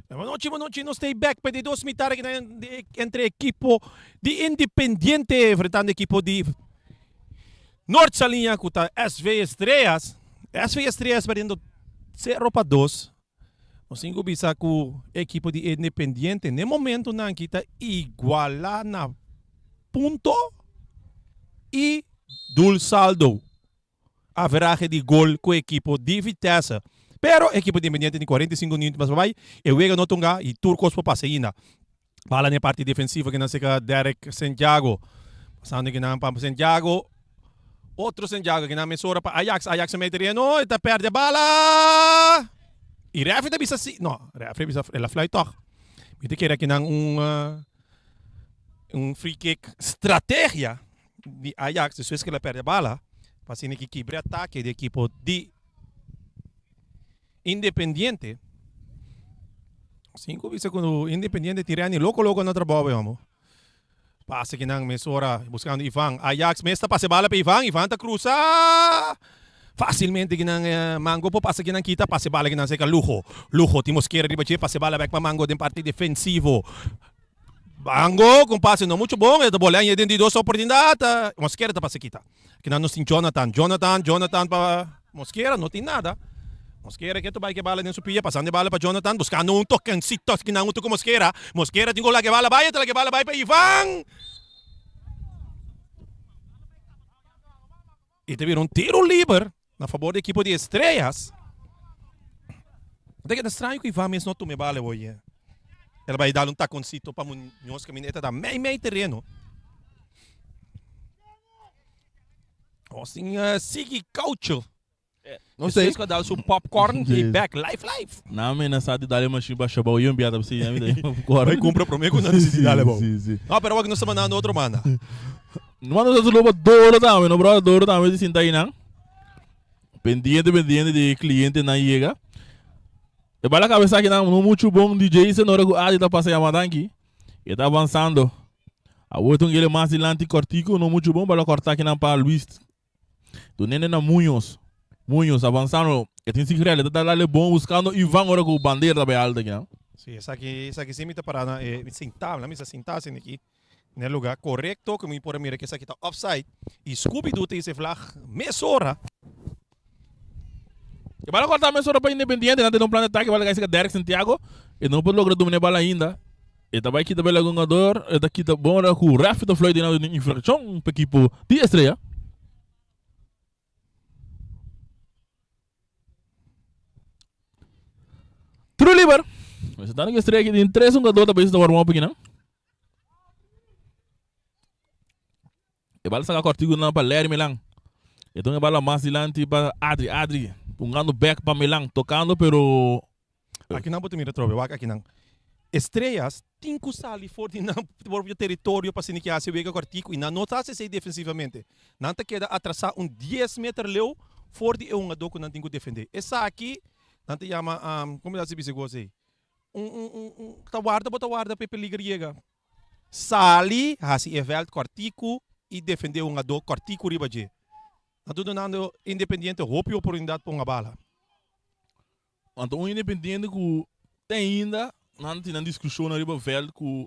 Buenas noches, no stay back para de dos mitades entre equipo de Independiente enfrentando equipo de Norte Salinha contra SV Estrellas. SV Estrellas perdendo 0-2. O cinco bisa com equipo de Independiente. No momento não kita iguala na ponto e dul saldo. Average de gol com equipo de Vitesse. Pero equipo de Independiente tem 45 minutos mais vai e o Ega Notunga e Turcos para passeina. Bala na parte defensiva que não seca Derek Santiago. Passando que não para Santiago. Outro Santiago que não mesura para Ajax. Ajax se mete no, está perde a bala. E referee está bisa si. No, referee bisa ela fly toch. Mite que que não free kick estratégia de Ajax, depois que ela perde a bala, passando que quebra ataque de equipo de Independiente. 5 bisa quando Independiente tirani loco na trabalho, amo. Passa que não mesura buscando Ivan. Ajax mesta passe bala para Ivan. Ivan tá cruza. Facilmente que não Mango po passa que não kita passe bala que não seca Lujo. Lujo ti Mosquera riba che passe bala back para Mango de parte defensivo. Mango com passe não muito bom, da bola dentro de duas oportunidades. Mosquera tá passe kita. Que não tem Jonathan para Mosquera não tem nada. Mosquera que tu vai que bala dentro pia, passando bala para Jonathan, buscando um toquencito que não com Mosquera. Mosquera tem lá que bala vai, que bala vai para Ivan. E teve um tiro livre na favor da equipe de Estrellas. Até que é estranho que Ivan mesmo não tome bala hoje. Ela vai dar um taconcito para Munhoz Camineta da meio terreno. Assim, Sigi Caucho. Não sei. Se dá o popcorn e back live. Não, mas não sabe dar uma chiba chaba o yumbi para você, vai comprar para mim quando decidi dar bom. Não, pero wag não se mandando outro mana. Mano, você lobo duro também, no bro, duro também de sinta aí não. Pendiente de cliente na chega. E bala cabeça que não muito bom DJ, se não hora tá passa chamada aqui. E tá avançando. A outro ele mais dilante cortico, não muito bom para cortar aqui na para Luis. Do nene na Munhoz avançando, e tem que ele tá lá bom buscando e vão agora com bandeira bem alta aqui, não? Sim, essa aqui sim me tá parando, sentar, na mesa sentar assim aqui, no lugar correto, como por mira que essa aqui tá offside, e Scooby-Doo tem esse flag, mesora. E vai cortar mesora para Independiente, não tem um plano de ataque, vai ganhar esse Derek Santiago, e não pode lograr dominar a bola ainda. E também aqui também o jogador, e daqui tá bom com o Rafa da Floyd na infração, para equipo de Estrela. True Liber. Mas tá na estreia aqui tem 3 jogadores para isso da warm-up aqui, não? E bala saca cortigo na para Ler Milan. Então a bala mais dilante para Adri, pungando back para Milan, tocando pero aqui não pode mirar trove, aqui não. Estrelas tem que sair forte no território para se niquear se vega cortico e não tá se defensivamente. Não te queda atrasar 10 metros leu forte é um jogador que não tem que defender. Essa aqui não te chama, como é que se diz? Tawarda para peligro chega. Sali, hasi evelt cortico, e defender um do cortico riba je. Nado donando Independiente hope oportunidade para uma bala. Want um Independiente que tem ainda, não tem discussão na riba veld com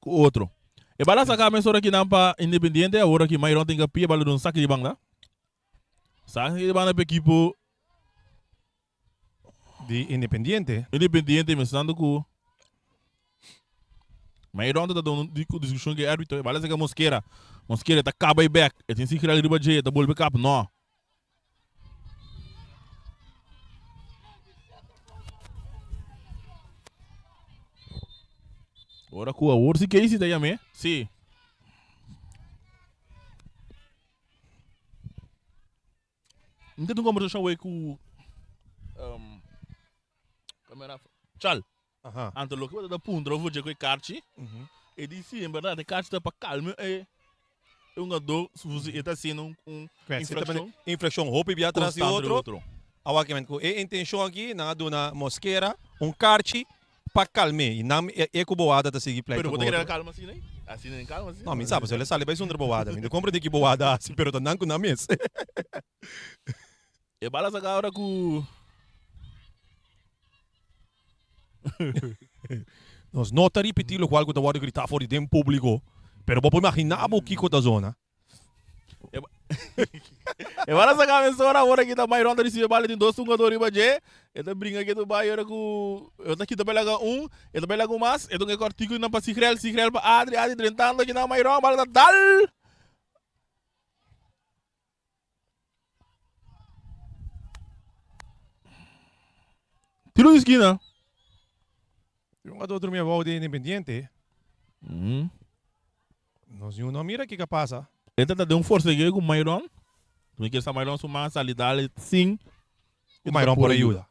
outro. E bala sacar a mensura aqui não para Independiente, agora que Mairon tem que pia bala de um saque de banda. Saque de banda para equipo de Independiente. Independiente, mencionando que Mairon está dando discussão que é árbitro, bala sacar Mosquera. Mosquera está cabo e back, e tem que criar riba de, está bol backup, não. Ora com a ursi que é isso daí, amém? Sim. Não tem como deixar o com câmera. Tchau. Anto lo que da punta, eu vou dizer que é carte. E disse, em verdade, a carte está para calma e dor, se você está sendo infração. Infração, roupa e atrás de outro. Awakimento, a intenção aqui, na dona Mosquera, carte para calmar. E não é que boada tá seguir play. Pero você quer calma assim, né? Assim nem calma assim. Não, me sabe, se ele sai vai sundra boada. Me compra que boada assim, pero tá não com na mesa. E bala essa agora com nós não tá repetindo o qual que tá vou gritar fora de público. Pero vou imaginar o que da zona. E bala essa cabeçona agora que tá mais ronda de cima bala de dois jogadores baje. Ele brinca aqui do bairro com eu tá aqui também lá um, ele também lá com mais, ele tem que cortico na para Sigrel para Adri trentando aqui na mais ronda bala da dal. Tiro de esquina. Um outro meu avô de Independiente. Nós não mira o que passa. Ele tá dando força aqui com o Mairon. Tu quer essa Mairon sumar salidade sim. O Mairon por ajuda.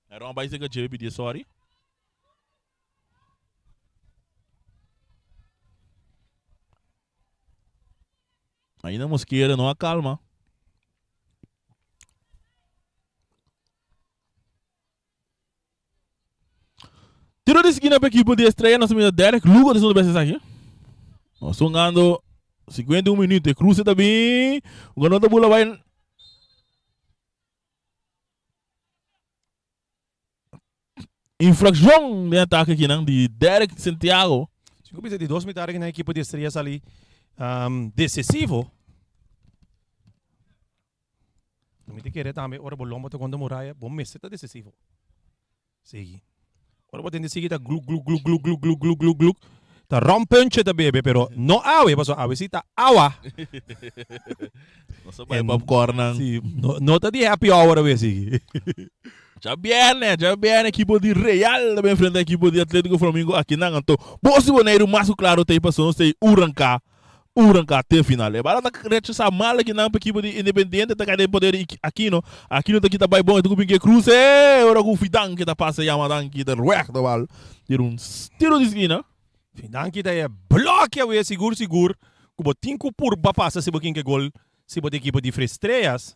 Mairon vai ser que eu pedir sorry. Ainda Mosquera não acalma. Tiro de esquina para a equipe de estreia, nós temos Derek Lugo de segundo aqui. Nós estamos ganhando 51 minutos. Cruz também. O ganhador da bola vai. Infração de ataque aqui, não? De Derek Santiago. Se eu de 2 metros na equipe de estreia ali decisivo. Não me querer também. Ora, bolão, bota quando muralha. Bom, mas está decisivo. Sigue. Ora, bota em seguida. Glu. Tá rompente da bebê, pero não awe, mas awe si tá awa. Nossa, vai popcorn. Sim, não tá de happy hour a sige. Já viene equipe de Real também frente à equipe de Atlético Flamengo aqui na Anto. Bosi Boneiro, mas claro, tem passou, tem Uranca até final. É barato que essa mala aqui na equipe de Independiente, tá cadê poder aqui no tá aqui tá bom, tu que cruze, ora com Fidan que tá passa Yamadan que tá ruec da bal. Tiro de esquina. Fidan que tá é bloque a seguro. Como 5 por passa se boquinho que gol, se bote equipe de Frestreias.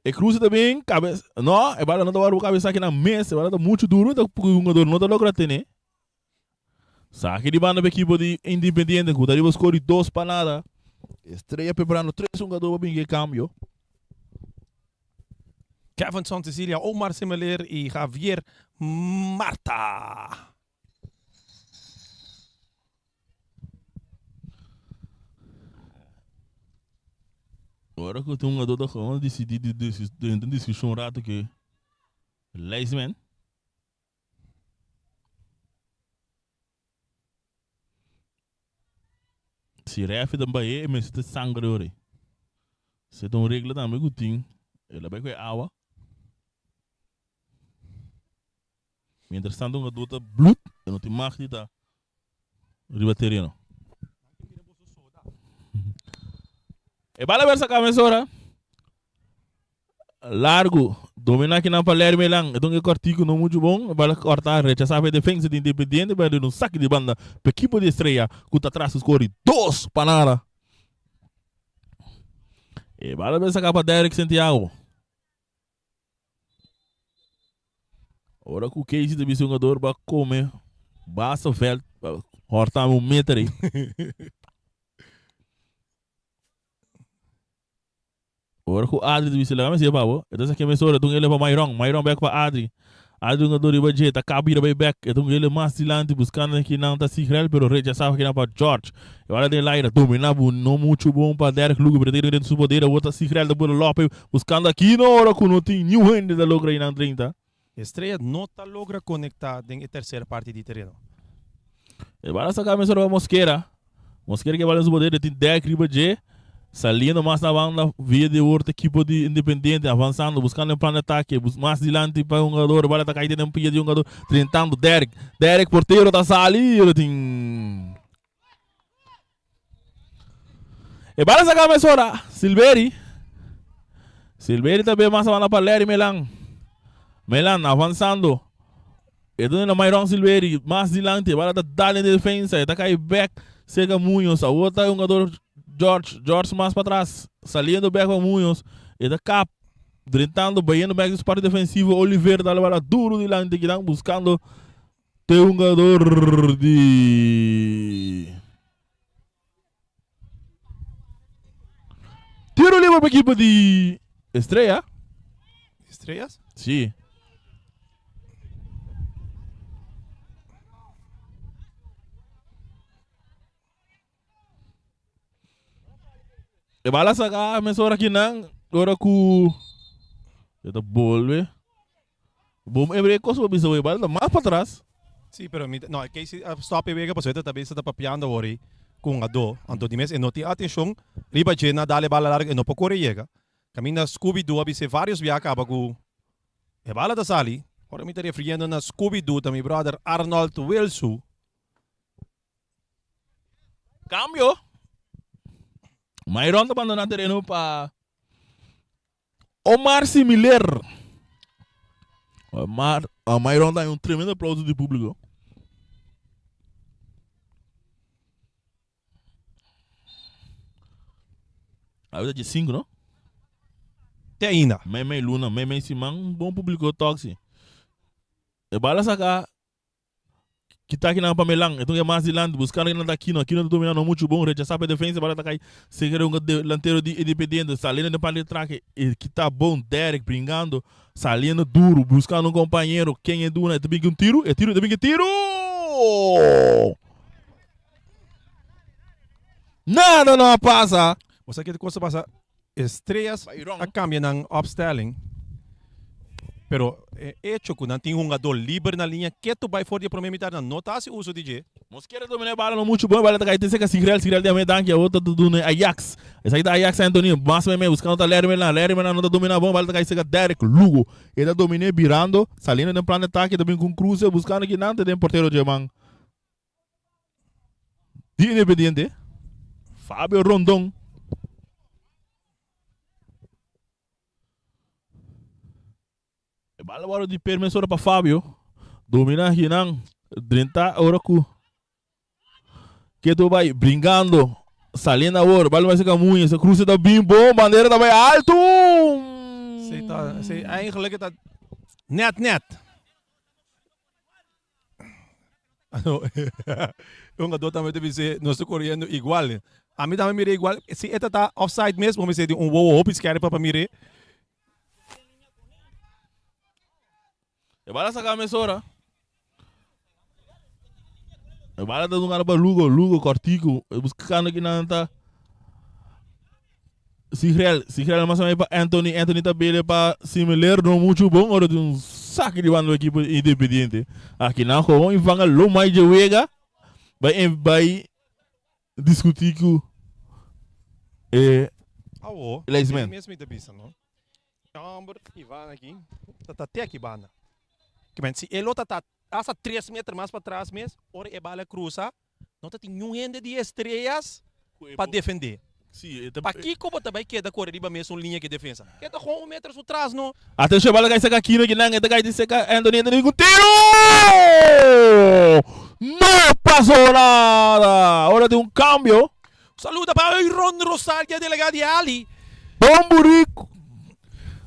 E cruza também, cabeça. Não, é bala não dá o cabeça aqui na mesa, é bala muito duro, tá porque o jogador não tá logra ter. Saque de banda para equipe de Independiente, que daria score 2 para nada. Estreia preparando 3 jogadores para bem cambio. Kevin Santa Cecilia, Omar Semeler e Javier Marta. Agora que eu tenho um jogador da Roma, decidi de discussão um rato que Leisman. Se ref também é, mas se sangue ore. Se tem uma regra também que tem, ela vai com água. Mientras tanto, um jogador tá blood, eu não tenho mais de tá ribaterino. E bala versa cabeçora. Largo. Domina aqui na Palermo lang. Então que cortico não muito bom. Bala cortar, rechazar a defesa de Independiente. Bala de um saque de banda. Para equipe de estreia. Que atrás score 2 para nada. E bala versa para Derek Santiago. Ora que o Casey também jogador para comer. Basta veld. Horta um meter aí. Ora com Adri do Vicente, mas é babo. Então essa que é mesora, então ele vai Mairon back para Adri. Adri não dori baje, tá cabira vai back. Então ele mais dilante buscando aqui não tá Sigrel, pero rechaçava aqui na para George. E agora ele lá era dominava não muito bom para Derek Lugo, para dentro do poder, a outra Sigrel da bola Lopes buscando aqui na hora com não tem new hand da logra aí na 30. Estrela não tá logra conectar em terceira parte de terreno. E agora essa camisa Mosquera. Mosquera que vai no poder, tem Derek Ribaje. Saliendo mais na banda, via de outra equipe de Independente, avançando, buscando um plano de ataque, mais dilante para um jogador, bola está caindo em pia de um jogador, tentando Derek porteiro está salindo, tem... E para essa cabeçora, Silveri também mais na para Larry Melan avançando, e dando na Mairon Silveri, mais dilante, bola está dando em defesa, está caindo back, chega Munhoz, a outra um jogador George mais para trás, saliendo back com Munhoz, e da cap, tentando, banhando back do parte defensivo, Oliveira dá bola duro de lá, buscando ter um jogador de... Tiro livre para a equipe de Estrela. Estrelas? Sim. E bala saka mesora aqui não, ora ku esta bolve. Bom ebre coisa para bisou bala mais para trás. Sim, pero não, que se stop e vega para também está papiando ori com a do, anto de mês e noti atenção, riba jena dale bala larga e não pode correr chega. Caminha Scooby Doo abise vários via acaba com e bala da sali. Ora me estaria referindo na Scooby Doo também brother Arnold Wilson. Cambio. Mairon abandonando terreno para Omar Similer. Mairon dá um tremendo aplauso do público. A vida de 5, não? Tem ainda. Meme Luna, Meme Simão, um bom público toque. E bala sacar que está aqui na Pamelang, então é mais dilante, buscando aqui na aqui não dominando muito bom, rechaçar a defesa, para tá aí, seguir um delanteiro de Independente, salindo de parte de traque, e que tá bom, Derek brincando, salindo duro, buscando um companheiro, quem é duro, também que um tiro, também que tiro! Nada não passa! Você quer que coisa passa? Estrelas a cambia ng upstelling. Pero hecho que não tem um jogador livre na linha que tu vai fora de promemitar na nota se uso DJ. Mosquera domina bala no muito bom, bala tá caindo seca Sigrel de Amedan que a outra do Ajax. Essa aí da Ajax Antonio, mas mesmo buscando tá Larry Melan não tá domina bom, bala tá caindo seca Derek Lugo. Ele tá dominé virando, salindo no plano de ataque também com Cruz, buscando que não tem porteiro de man. De Independente, Fábio Rondon. Bala bala de permissora para Fábio. Domina aqui não. 30 horas que tu vai brincando. Salindo a hora. Bala vai ser camunha. Essa cruz tá bem bom. Bandeira tá bem alto. Sei eigenlijk tá net. Um jogador também deve ser nós correndo igual. A mim também mirei igual. Se esta tá offside mesmo, vamos dizer um wow hope esquerdo para mirar. E bala sacar a mesora. E bala dando um cara para Lugo, Cortico. Buscando aqui na anta. Sigrel mas também para Anthony também para Similer, não muito bom. Ora de um saque de banda da equipe Independente. Aqui não, como em vanga lo mais de wega. Vai discutir com Leisman. Mesmo da pista, não? Amber Ivan aqui. Tá até aqui banda. Que men se ele tá essa 3 metros mais para trás mesmo, ora é bala cruza, não tem nenhum rende de estrelas para defender. Sim, para aqui como também queda correr riba mesmo linha de defesa. Queda com 1 metro atrás não. Atenção, bala cai seca aqui no que não, cai de seca Anthony com tiro! Não passou nada. Hora de um cambio. Saluda para Ron Rosario, que é delegado de Ali. Bomburico.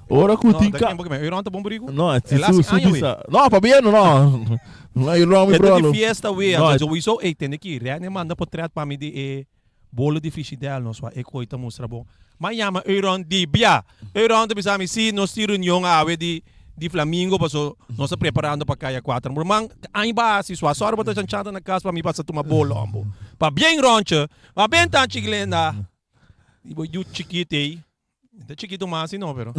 Ora Não, daqui um pouco mais. Iron tá bom burigo? Não, é Sudista. Não, Fabiano, não. Não, eu não me Ito brolo. di fiesta we. No, Então, eu sou, tem aqui. Reane manda portrait para mim de bolo de fish ideal, não só. Coita mostra bom. Mas chama Euron di Bia. Euron de bisami si nós tiro nyong awe de Flamingo, paso nós preparando para caia 4. Mas aí base sua sorte botar chanchada na casa para mim passar tomar bolo ambo. Para bem roncha, para bem tan chiglenda. Ibo yu chiquito aí. Tá chiquito mas não, pero.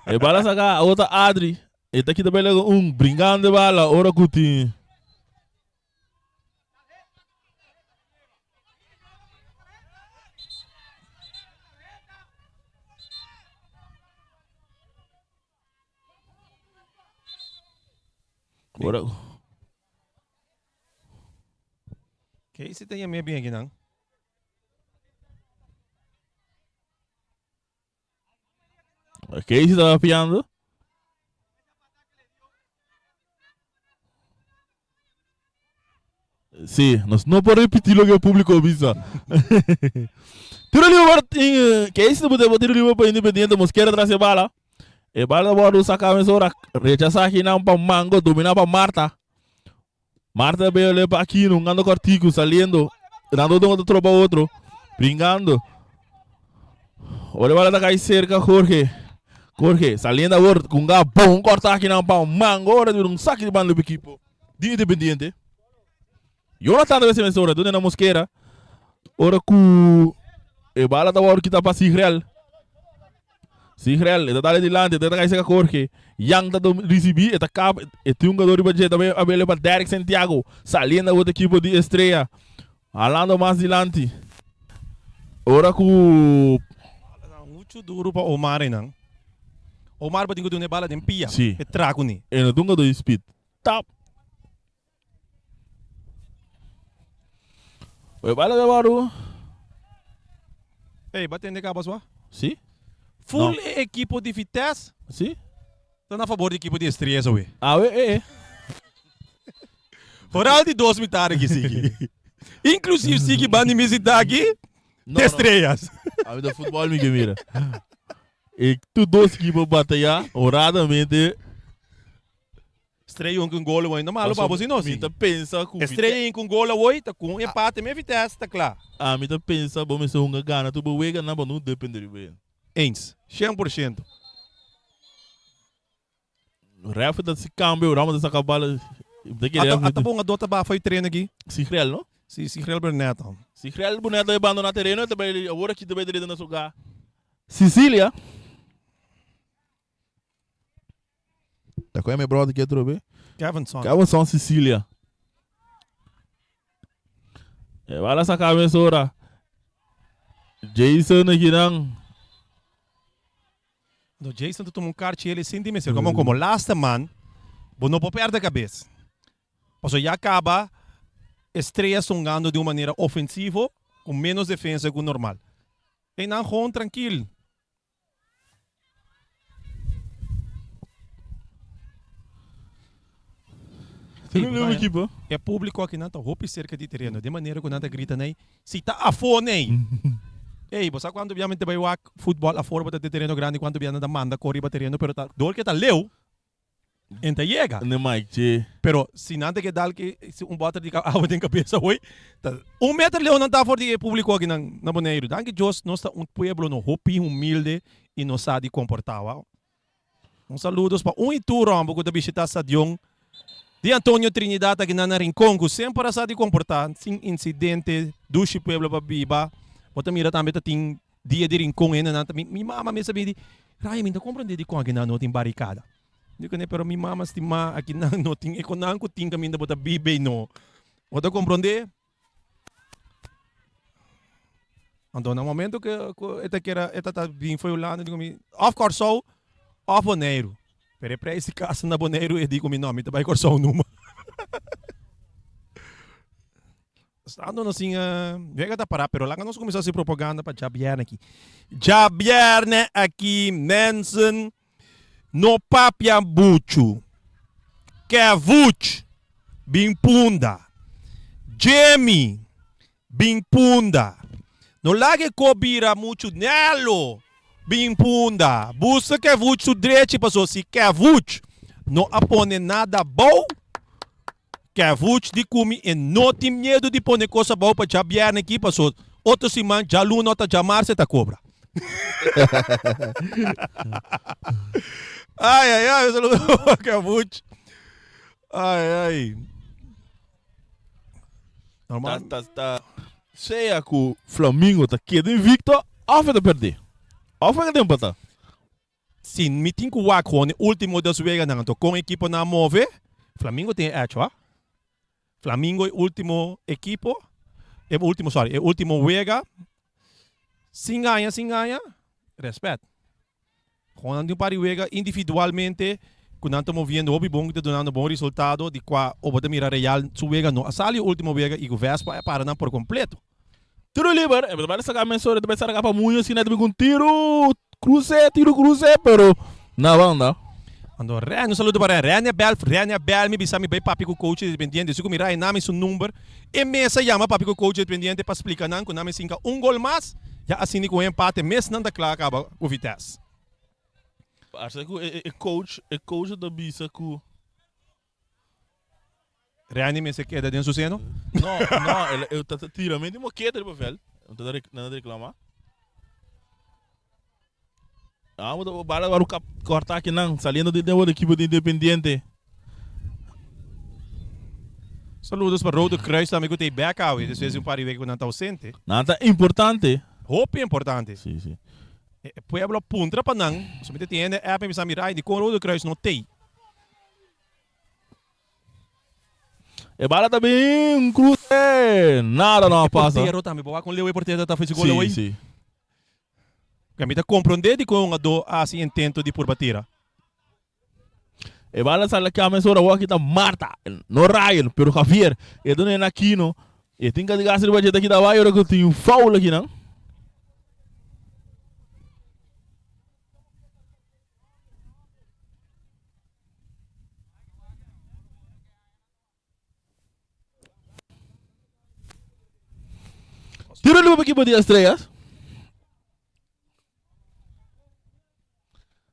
E bala saka a outra Adri. E tá aqui também brincando de bala, ora cuti. Ora. Que esse tem a minha bem aqui não? Que isso estava piando? Sim, nós não podemos repetir o que o público avisa. Tiro livre que isso não tiro livre para Independiente Mosquera atrás de bala. E bala bora sacar a mesora, rechazar aqui não para Mango, dominar para Marta. Marta veio para aqui, não ando cortico, saliendo, dando de outro para outro, brincando. Olha bala da cai cerca, Jorge, saliendo agora com bom cortar aqui não para Mango, agora de saque de banda do equipo de Independiente. Jonathan deve ser mesora, do na Mosquera. Ora com e bala da hora que tá para Sigreal. Sigreal, está dali dilante, está cai cerca Jorge. Yang tá recebi, está cá, e tem jogador de budget também abelha para Derek Santiago, saliendo a outra equipe de Estrela. Alando mais dilante. Ora com muito duro para Omar não. Omar ba tingo do ne bala de pia. Sim. E trago ni. E no dunga do speed. Tap. O bala de baru. Ei, batendo de cabas wa? Sim. Full equipo de Vitesse. Sim. Tá na favor da equipe de Estrela, ué. Ah, é. Foral de 2 mitad aqui, Sigi. Inclusive, Sigi bani visitar aqui. De Estrelas. A vida futebol me mira. E tu dois equipes batalhar, oradamente. Estreia com gol ainda malo para você não, sim. Mita pensa com Estreia com gol hoje, tá com empate, me Vitesse, tá claro. Ah, mita pensa, bom, se um gana, tu boega na não depende de bem. Eens, 100%. Ref da se cambia, o ramo da saca bala. Até bom a dota ba foi treino aqui. Sigreal, não? Sim, Sigreal Berneto. Sigreal Berneto abandonar terreno, também agora que também direito na sugar. Sicília. Tá com a minha brother que é trobe? Kevinson Sicília. E vai lá sacar a mesora. Jason aqui não. No Jason tu tomou kart ele sem dimensão, como last man, bo não pode perder a cabeça. Passo já acaba Estrela songando de uma maneira ofensiva, com menos defesa que o normal. E não gewoon tranquilo. É público aqui não tá roupa cerca de terreno, de maneira que não tá grita nem se tá a fone. Ei, você quando obviamente vai jogar futebol a fora de terreno grande quando viene da manda corre para terreno, pero tá dor que tá leu. Enta chega. Ne Mike. Pero se nada que dá que bota de água em cabeça hoje, tá 1 metro leu não tá fora de público aqui na Bonaire. Danke Deus, nós tá pueblo no hopi humilde e não sabe comportar. Saludos para e tu Rambo que visitar Stadion de Antônio Trinidad aqui na Rincón, que sempre sabe comportar, sem incidente, duche pueblo para biba. Bota mira também tem dia de Rincón ainda, minha mama me sabe de, Rai, me compreende de com aqui na tem barricada. Digo né, pero minha mama estima aqui na não tem econômico tem caminho bota bibe no. Bota compreender? Então no momento que eta tá bem foi olhando digo me, of course so, of Bonaire. Pero para esse caso na Bonaire eu digo meu nome, tá vai cortar o número. Estando assim, vega da parar, pero lá nós começamos a se propaganda para Jabierne aqui. Jabierne aqui, mensen, no papia bucho, Kevuch, bimpunda, Jamie, bimpunda, no lage cobira muito nelo, bimpunda, busca Kevuch su direito, passou se Kevuch, não apone nada bom, Kevuch de kumi e não tem medo de pôr coisa boa para já vier aqui para só. Outro semana já luna tá já março tá cobra. Ai, eu saludo Kevuch. Ai. Normal. Tá. Sei que o Flamengo tá quedando invicto, ou vai perder? Ou vai ter empatar? Sim, me tem que o último das vezes não tô com a equipe na move. Flamengo tem hecho, Flamengo é o último equipo, é o último vega. Sem ganha, respeito. Quando tem para vega individualmente, quando estamos vendo o bom que dando bom resultado, de qual o bota mirar real, su vega não. Sali o último vega e o Vespa é para não por completo. Tiro livre, é para sacar a mensura, deve sacar para muito, assim, deve com tiro cruze, pero na banda. Ando um saludo para Rania Bel, me bisa me bem papi com coach dependente, se mirar nome seu número, e mesa chama papi com coach dependente para explicar não, com nome cinca gol mais, já assim com empate, mês não dá claro acaba o Vitesse. Acho que é coach da bisa com Rania me se queda dentro do seno? Não, eu tá tirando de moqueta de papel, não tá nada reclamar. Mas bala agora cortar aqui não, saliendo de da equipe de Independiente. Saludos para Rodo Cruz também que tem back out, às vezes um par de vezes quando está ausente. Nada importante. Hope é importante. Sim. Pueblo puntra para não, somente tem é para me mirar de com Rodo Cruz não tem. E bala também um cruze, nada não passa. Porteiro também, boa com o Leo porteiro tá fazendo gol aí. Sim. Kami ta compreender com um do assim intento de por batira. E bala sala que a mesora o aqui tá Marta, no Ryan, pero Javier, e dona Naquino, e tem que ligar se ele vai aqui da vai, ora que tem um foul aqui não. Tira ali para equipe de estrelas.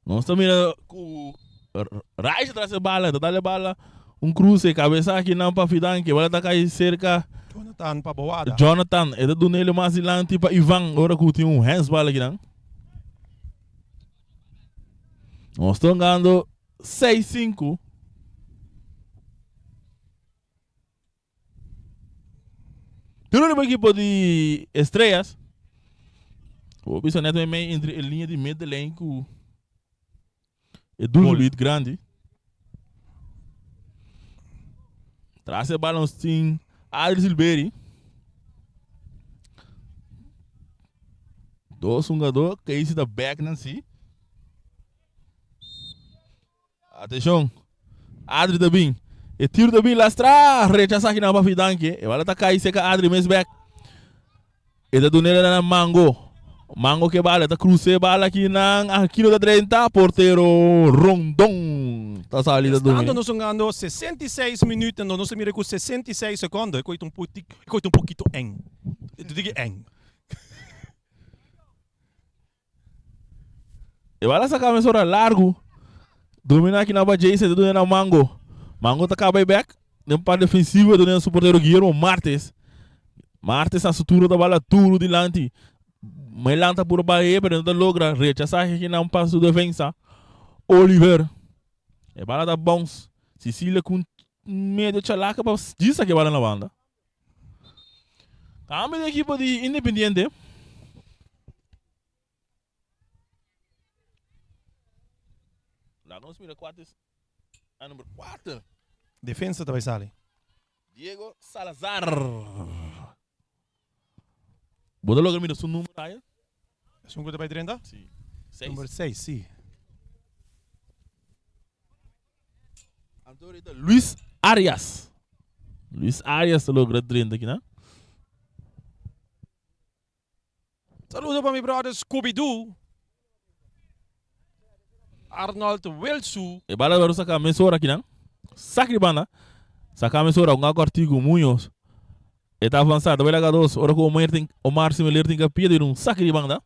Nós estamos mirando com Raiz atrás da bala, dá-lhe bala, cruze, cabeça aqui não para Fidan, que vai cair cerca. Jonathan para boada. Jonathan, é do nele mais lante para Ivan, agora que tem um hands bala aqui não. Nós estamos ganhando 6-5. Tiro de equipe de estrelas. O Bissoneto é meio entre a linha de meio de elenco. É duro, grande. Traz a bola tem Adri Silberi. 2 jogador que é esse da back não se. Atenção. Adri também. E tiro também lá atrás, rechaça aqui na bafidanque. E vai atacar aí seca Adri mesmo back. E da dunela na Mango. Mango que bala, tá cruze bala aqui na quilo da 30, porteiro Rondon. Tá salindo do meio. Estamos jogando 66 minutos, não se mira com 66 segundos, coito um pouquinho eng. Tu diga eng. E bala essa cabeça largo. Domina aqui na Bajese, do na Mango. Mango tá acaba back, nem para defensivo do nosso porteiro Guilherme Martes. Martes a sutura da bala tudo de lante. Mas lanta por baixo, pero não logra rechazar que não passa de defesa. Oliver. E bala da bons. Cecília com medo de chalaca para dizer que bala na banda. Também a equipe de Independiente. Lá nós mira 4. A número 4. Defesa também sale. Diego Salazar. Bota logo mira seu número aí. É um para 30? Sim. Número 6, sim. Luis Arias. Luis Arias logra 30 aqui, né? Saludo para meu brother Scooby-Doo. Arnold Wilson. E bala baru sacar a mensura aqui, né? Sacri banda. Sacar a mensura, um artigo muito. E tá avançado, vai lá dois. Ora que o Márcio Miller tem que pedir um sacri banda.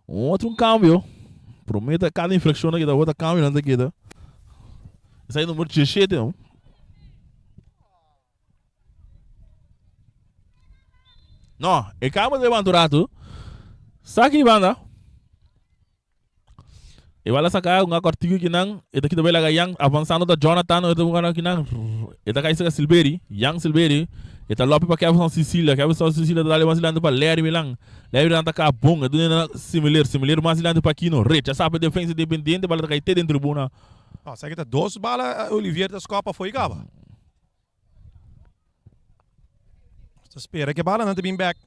Outro câmbio. Prometa cada inflexão aqui da outra câmbio não daqui da. Sai número 17, não? Não, é calma de bandurato. Saque banda. E wala saka nga kortigo kinang ita kita bela yang avançando da Jonathan ita mga kinang ita kai sa Silberi, Yang Silberi, ita lopi pa Kevin Sicilia dali masilando pa Larry Milang ta ka bom, ito na similar masilando pa Kino, Rich, sabe defensa independente bala kai te dentro tribuna. Ah, sai que tá 2 balas, Olivier da Scopa foi gava. Espera que bala não te bem back.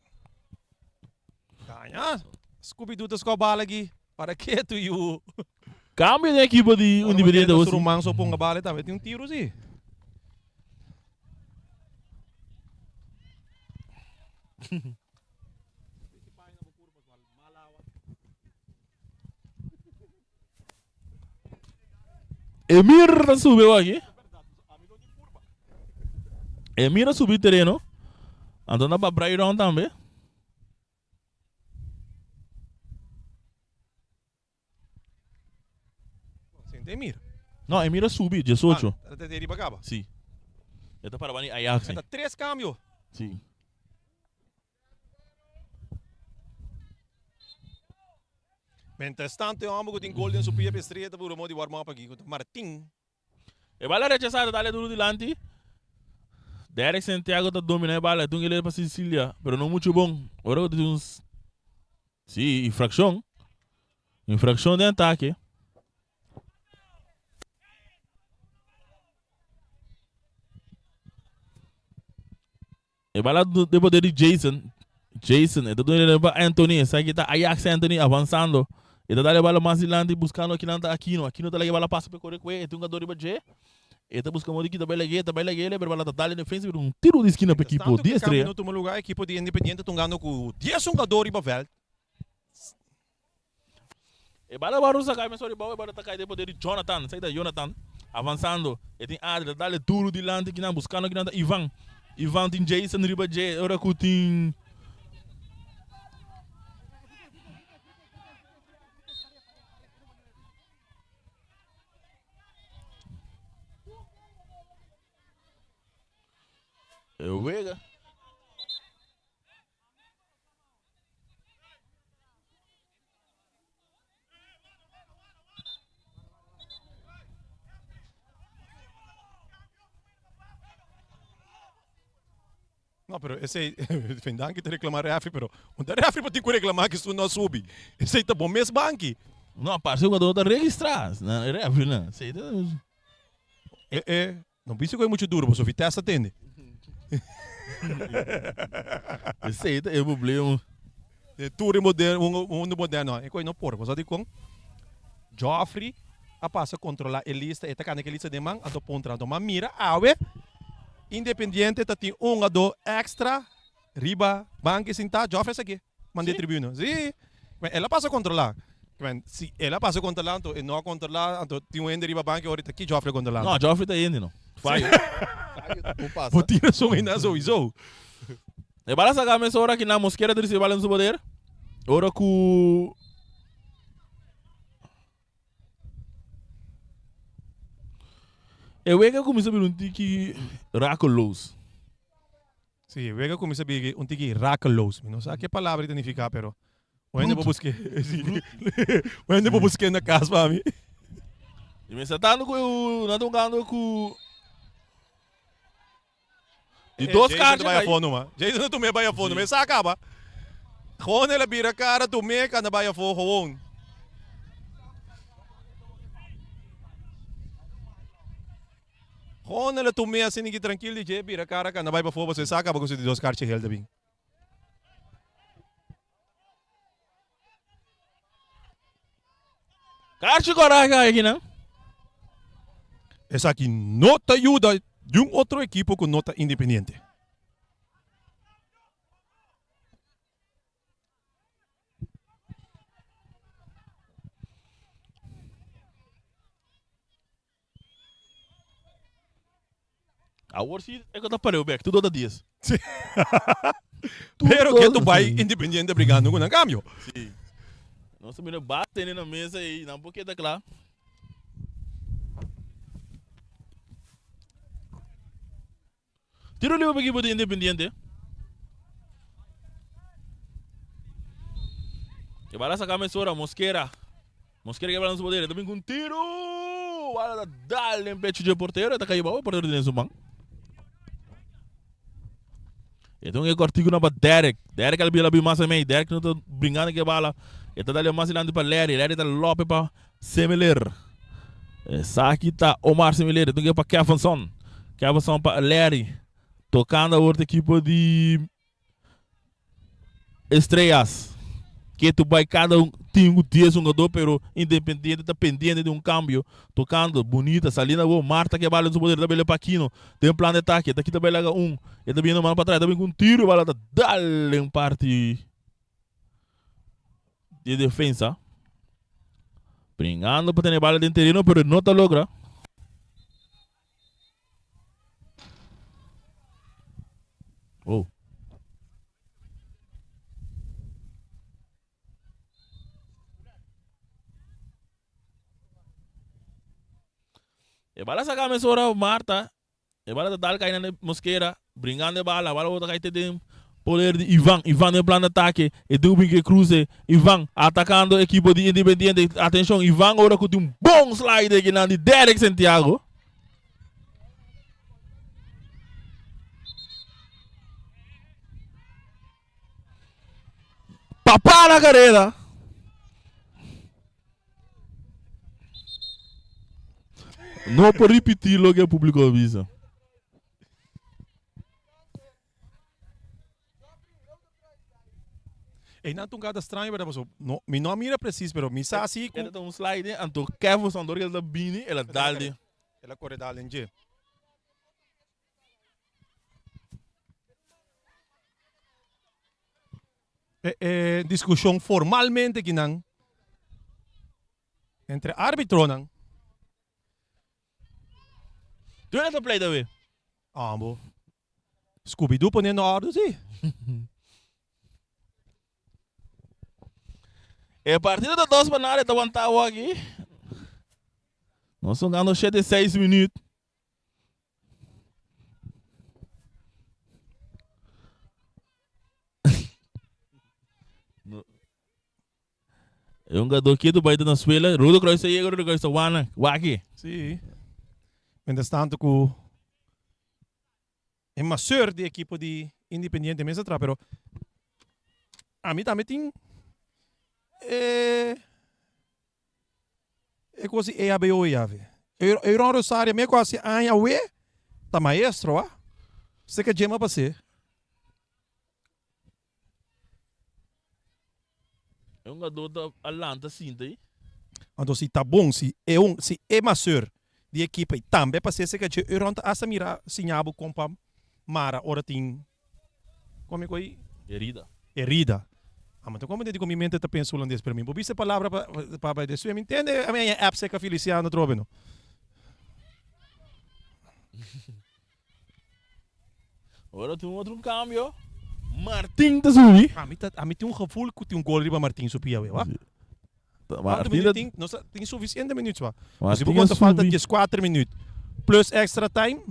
Ganha. Scooby-Doo da Scopa bala aqui. Para que tu you? Cambio de equipo de Independiente hoje. O Rumang só põe a bala, talvez tem tiro sim. Emir tá subiu aqui. Emir subiu terreno. Então dá para Brairão também. Emir? Não, Emir subiu, 18. Até de Ribagaba? Sim. Está para Bani Ajax. Está 3 cambios. Sim. Mientras tanto, eu amo que tem Golden Supia Pestreta por um de warm-up aqui. Martin. E bala rechazada, dale duro delante. Derek Santiago está dominando a bala. Então ele é para Sicilia. Pero não muito bom. Agora tem uns... Sim, infração. Infração de ataque. E bala de poder de Jason, então ele vai Anthony, sai que tá Ajax Anthony avançando. E tá dando bala mais adiante buscando aqui não tá Aquino tá lá bala passa para correr com ele, tem um jogador de J. E tá buscando aqui tá bela ele, mas bala tá dando defesa um tiro de esquina para equipe de estreia. No último lugar, a equipe de Independiente tungando com 10 jogadores para velho. E bala barusa cai mas sorry bala tá cai de poder de Jonathan, sai da Jonathan avançando. E tem Adri, dá-lhe duro delante que não buscando aqui não tá Ivan tem Jason riba J, ora que tem eu vega. Não, pero esse Fendan que te reclamar refri, pero onde refri para te reclamar que isso não sube. Esse tá bom mesmo banque. Não, parceiro quando tá registrado, não é refri não. Sei tá. Não penso que é muito duro, você vitessa atende. Esse é o problema. Tudo moderno, mundo moderno, é coisa não por, você diz com Joffrey a passa controlar a lista, eta kana que lista de man, a do pontra do mira, awe. Independiente tem a do extra riba banque sinta Joffrey aqui mande tribuna sim ela passa a controlar se ela passa a controlar então não controlar então tem um ende riba banque ahorita aqui Joffrey controlar não Joffrey tá indo não vai vou tirar som ainda só e bala saga mas hora que na mosqueira de se balanço poder hora que eu vejo como sabe um tiki racolos. Sim, eu vejo como sabe um tiki racolos. Não sei que palavra significa, pero onde vou buscar? Onde vou buscar na casa para mim? E me está dando com não tocando com de dois caras vai fone uma. Jason não tomei vai fone, mas acaba. Quando ela vira cara, tomei cara vai fone. Quando ela tomei assim que tranquilo de vira cara que não vai para fora você saca para você de dois caras chegando bem. Carte coragem aqui não? Essa aqui nota ajuda de um outro equipo com nota independente. Agora sim é que eu tô parei o back, tudo outro dias. Pero que tu vai independente brigando com o câmbio. Sim. Nossa menina bate na mesa aí, não porque tá claro. Tiro livre para equipo de Independiente. Que bala sacar Mesora, Mosquera. Mosquera que bala no poder. Também com tiro. Bala dá-lhe em pecho de porteiro. Tá caindo o porteiro de Nensumang. Então é cortigo na para Derek. Derek ele bila mais também. Derek não tá brincando que bala. Ele tá dando mais lá para Larry. Larry tá lope para Semeler. Essa aqui tá Omar Semeler. Então é para Kevinson. Kevinson para Larry. Tocando a outra equipe de Estrelas. Que tu vai cada um tem um 10 jogador, pero Independiente está pendente de um câmbio. Tocando, bonita, Salina, Marta que bala no poder, também para Aquino. Tem um plano de ataque, daqui também larga um. Ele também não manda para trás, também com um tiro, bala dá-lhe em parte de defesa. Brincando para ter bala de terreno, pero não está logra. Oh. E bala sacar Mesora Marta. E bala dar cair na Mosquera. Brincando de bala. Bala outra cair de poder de Ivan. Ivan no plano de ataque. E Dubin que cruze. Ivan atacando a equipe de Independiente. Atenção, Ivan agora com um bom slide aqui na de Derek Santiago. Papá na carreira. Não por repetir o que o público avisa. E não tem nada estranho, mas mi não mira preciso, pero mi sa assim com Ele dá um slide, então Kevin Sandor ele dá bini, ele dá ali. ela corre dali em G. Discussão formalmente que não entre árbitro não. Tu não play também? Ah, bo. Scooby-Doo ponendo ordem, sim. É partida da 2 para nada, tá aguentando aqui. Nós estamos ganhando 6 minutos. É um jogador aqui do Baita na escola. Rudo Croix aí, Rudo Croix Wana, Waki. Sim. Mientras tanto que é masseur de equipe de Independiente mesmo atrás, pero a mim também tem é quase EABO EAV. Eu Rosário me quase a we tá maestro, ah? Você que gema para ser. É um jogador da Atlanta, sim, daí. Então se tá bom, se é masseur de equipe também para ser que eu não asa mira sinhabo compa Mara ora tem como é que herida. Ah, mas como de minha mente tá pensando holandês para mim. Bobi essa palavra para isso, me entende? A minha app seca Feliciano Trobeno. Agora tem outro câmbio. Martin tá subi. A mim tem gevoel que tem gol para Martin subia, wa? Martin tem suficiente minutos, wa? Mas se você falta 4 minutos plus extra time.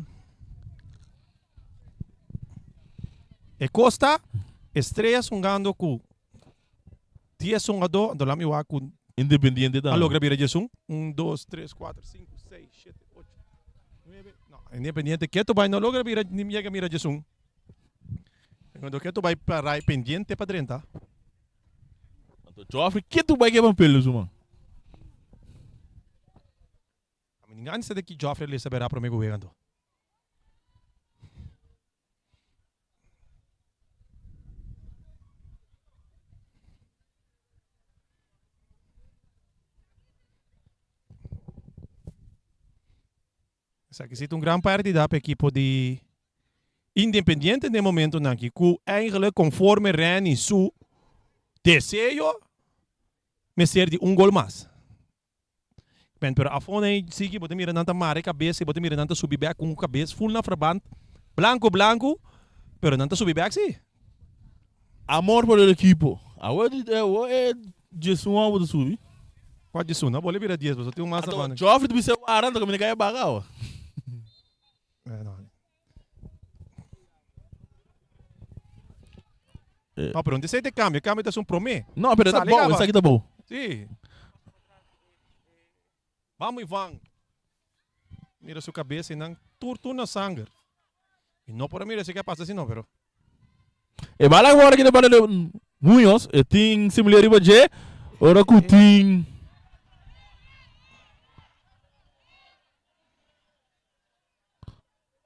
E Costa Estrelas jogando com 10 jogadores, do lado eu com Independiente da. Alô, Gravira Jesus. 1, 2, 3, 4, 5, 6, 7, 8, 9. Não, Independiente que tu vai no logra vira ni mira mira Jesus. Quando que tu vai para pendiente para dentro. Então, Joffrey, que tu vai quebrar pelos, mano? A mim ninguém sabe que Joffrey ele saberá para mim governo. Aqui zit een gran partida para a equipe de Independiente no momento que eigenlijk conforme Rani su desejo me ser de gol mais. Pero a fone sigue botar mira nanta mare cabeça, botar mira nanta subir back com cabeça full na fraband, blanco, pero nanta subir back sim. Amor por el equipo. Agora é Jesus ao do subir. Qual Jesus não? Boleh vira 10, você tem um massa banda. Joffrey tu bisa arando que me cai bagal. No, pero onde você te cambia é um promê. Não, pero tá Sale, bom, gaba. isso aqui tá bom. Sim. Vamos, Ivan. Mira sua cabeça e não turto na sangue. E não para mira se que passa assim, não, pero. E bala agora que de bala de Munhos, e tem similar riba je, ora ku tem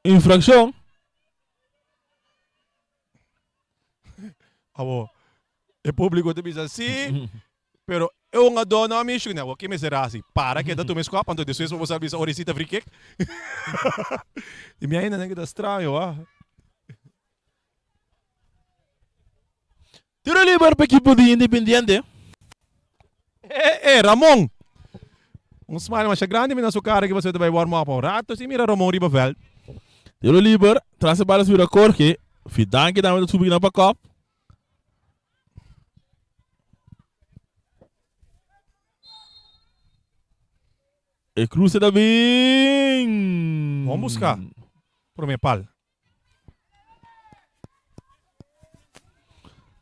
infração. Abo, o público te diz assim, pero eu não dou na minha chuna, o que me será assim? Para que tu me escapa, então depois vou saber se a orecita free kick. E minha ainda não é estranho, ah. Tiro livre para equipo de Independiente. Ramon! Smile mas grande na sua cara que você vai warm up ao rato, se mira Ramon Ribaveld. Tiro livre, traz a bala vira cor que fidan que dá uma subir na para E cruza da bem. Vamos buscar. Por meu pal.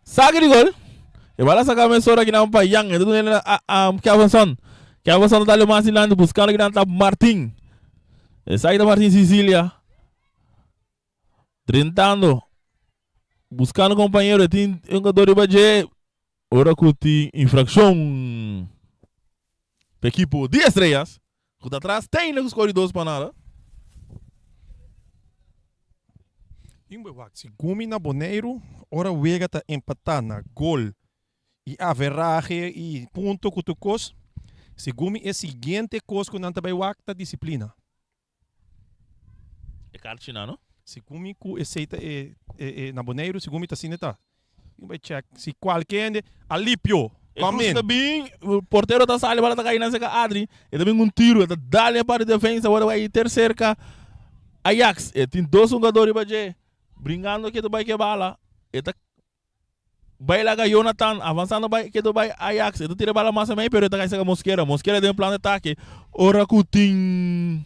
Saga de gol. E bala saca a sora que não para Yang. Então ele que avançando. Que avançando dali mais inland buscando que não tá Martin. E sai da Martin Sicília. Trentando. Buscando companheiro. Tem um jogador de Baje. Ora que tem infração. Equipo 10 estrelas. Por atrás tem os corredores para nada. Se Gumi na Boneiro, ora o Vega tá empatar na gol e averraje e ponto que tu cos. Se Gumi é seguinte cos que não tá bem wacta disciplina. É cartina, não? Se Gumi ku aceita na Boneiro, se Gumi tá assim tá. Vai check se qualquer alipio. Come também, o porteiro tá saindo, bola tá caindo nessa Adri. E também um tiro, tá dali para a defesa, agora vai ter cerca Ajax. E tem dois jogadores para brincando que tu vai que bala. E tá vai lá com Jonathan, avançando vai que tu vai Ajax. E tu tira bala mais também, pero tá caindo Mosquera. Mosquera tem um plano de ataque. Ora que tem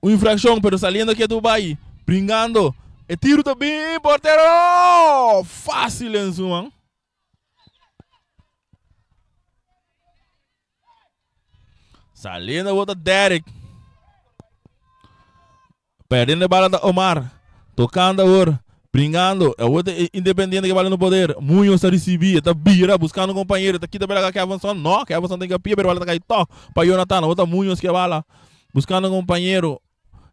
uma infração, pero saliendo que tu vai brincando. E tiro também, porteiro! Fácil em suma. Saliendo volta Derek. Perdendo a bola da Omar. Tocando agora. Brincando. A outra Independiente que vale no poder. Muito está recebendo. Está vira buscando um companheiro. Está aqui também que avançando. Não, que avançando tem que pia, pero a bola está caindo. Para Jonathan. A outra muito que bala. Buscando um companheiro.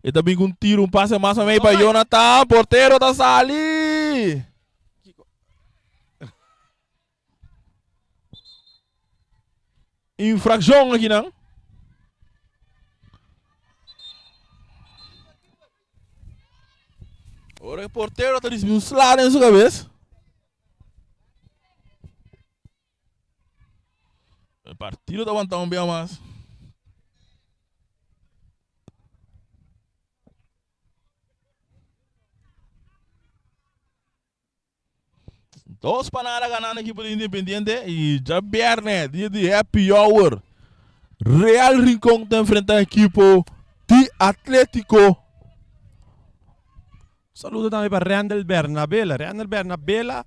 E também com um tiro, um passe mais também para Jonathan. Porteiro da Sali. Infração aqui, não? Ora, o porteiro está recebendo um slide em sua cabeça. O partido está aguantando bem mais. Dos para nada ganando equipo de Independiente e já viernes, dia de Happy Hour. Real Rincón está enfrentando a equipo de Atlético. Saludo também para Randall Bernabela. Randall Bernabela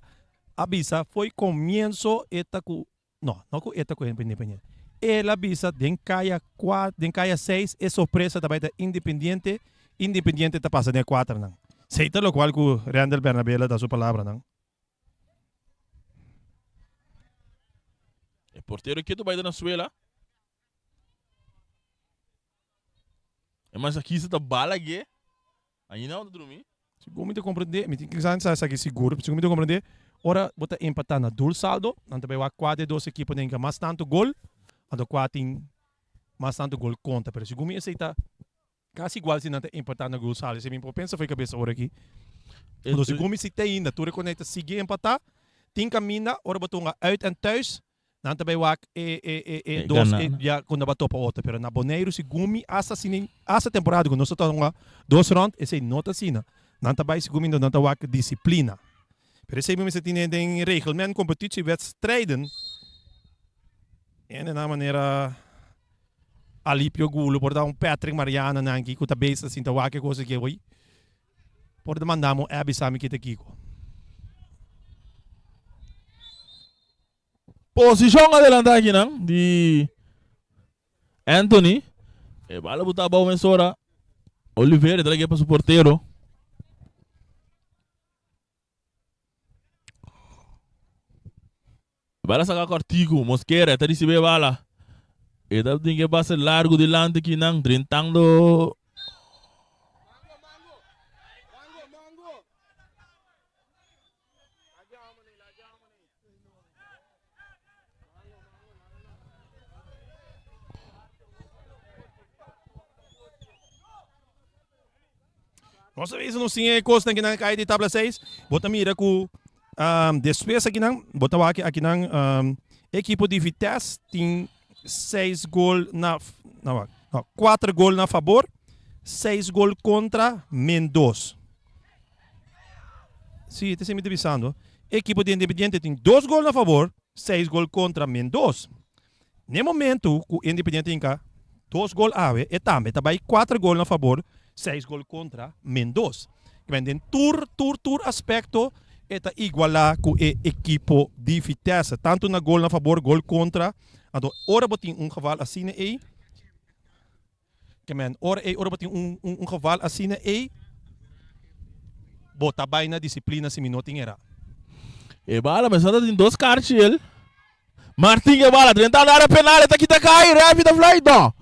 avisa foi começo etaku. Não com etaku Independiente. Ele avisa den caia 6 é surpresa também da Independiente. Independiente está passando em 4 não. Seita lo qual com Randall Bernabela da sua palavra não. O porteiro aqui tu vai dar na suela. Mas aqui você tá bala aqui. Aí não tá dormir. Se como te compreender, me tem que saber se aqui seguro. Se como te compreender, ora bota empatar na dul saldo, não também vai 4-2 equipos nem que mais tanto gol, ando 4 mais tanto gol conta, pero se como aceita quase igual se não te empatar na gol saldo. Se me pensa foi cabeça ora aqui. Então se como se tem ainda, tu reconecta seguir empatar, tem caminho, ora botou uit en thuis. Não também wak dos já quando bateu para outra, pero na Boneiro se Gumi essa temporada quando nós estamos 2 rounds, esse nota sina. Não também se Gumi não tá wak disciplina. Pero esse mesmo se tem em reglemento competitie wedstrijden. En de maneira Alipio Gulo, por dar Patrick Mariana nanki, que tá bem assim tá wak coisa que hoje. por demandamos abisami kita Kiko. Posição adelantada aqui, não? De Anthony. E bala botar a bola mensora. Oliveira, traga para o porteiro. Bala sacar cortigo, Mosquera, tá recebendo bala. E dá tem que passar largo delante aqui, não? Trintando. Nossa vez não tinha costa aqui na caia de tabla 6. Bota mira com despesa aqui não. Bota aqui não. Equipo de Vitesse tem 6 gols na 4 gols na favor, 6 gols contra Mendoza. Sim, está me divisando. Equipo de Independiente tem 2 gols na favor, 6 gols contra Mendoza. No momento, o Independiente tem 2 gols ave e também tá 4 gols na favor, 6 gols contra Mendoza. Que vem tur aspecto eta igualar com o equipo de Vitesse, tanto na gol na favor, gol contra. Então, ora botin geval assim aí. Que men, ora botin geval assim aí. Bota bem na disciplina se minuto era. E bala, mas anda tem 2 cartas ele. Martin e bala, 30 na área penal, tá aqui tá cai, rápido flight, não.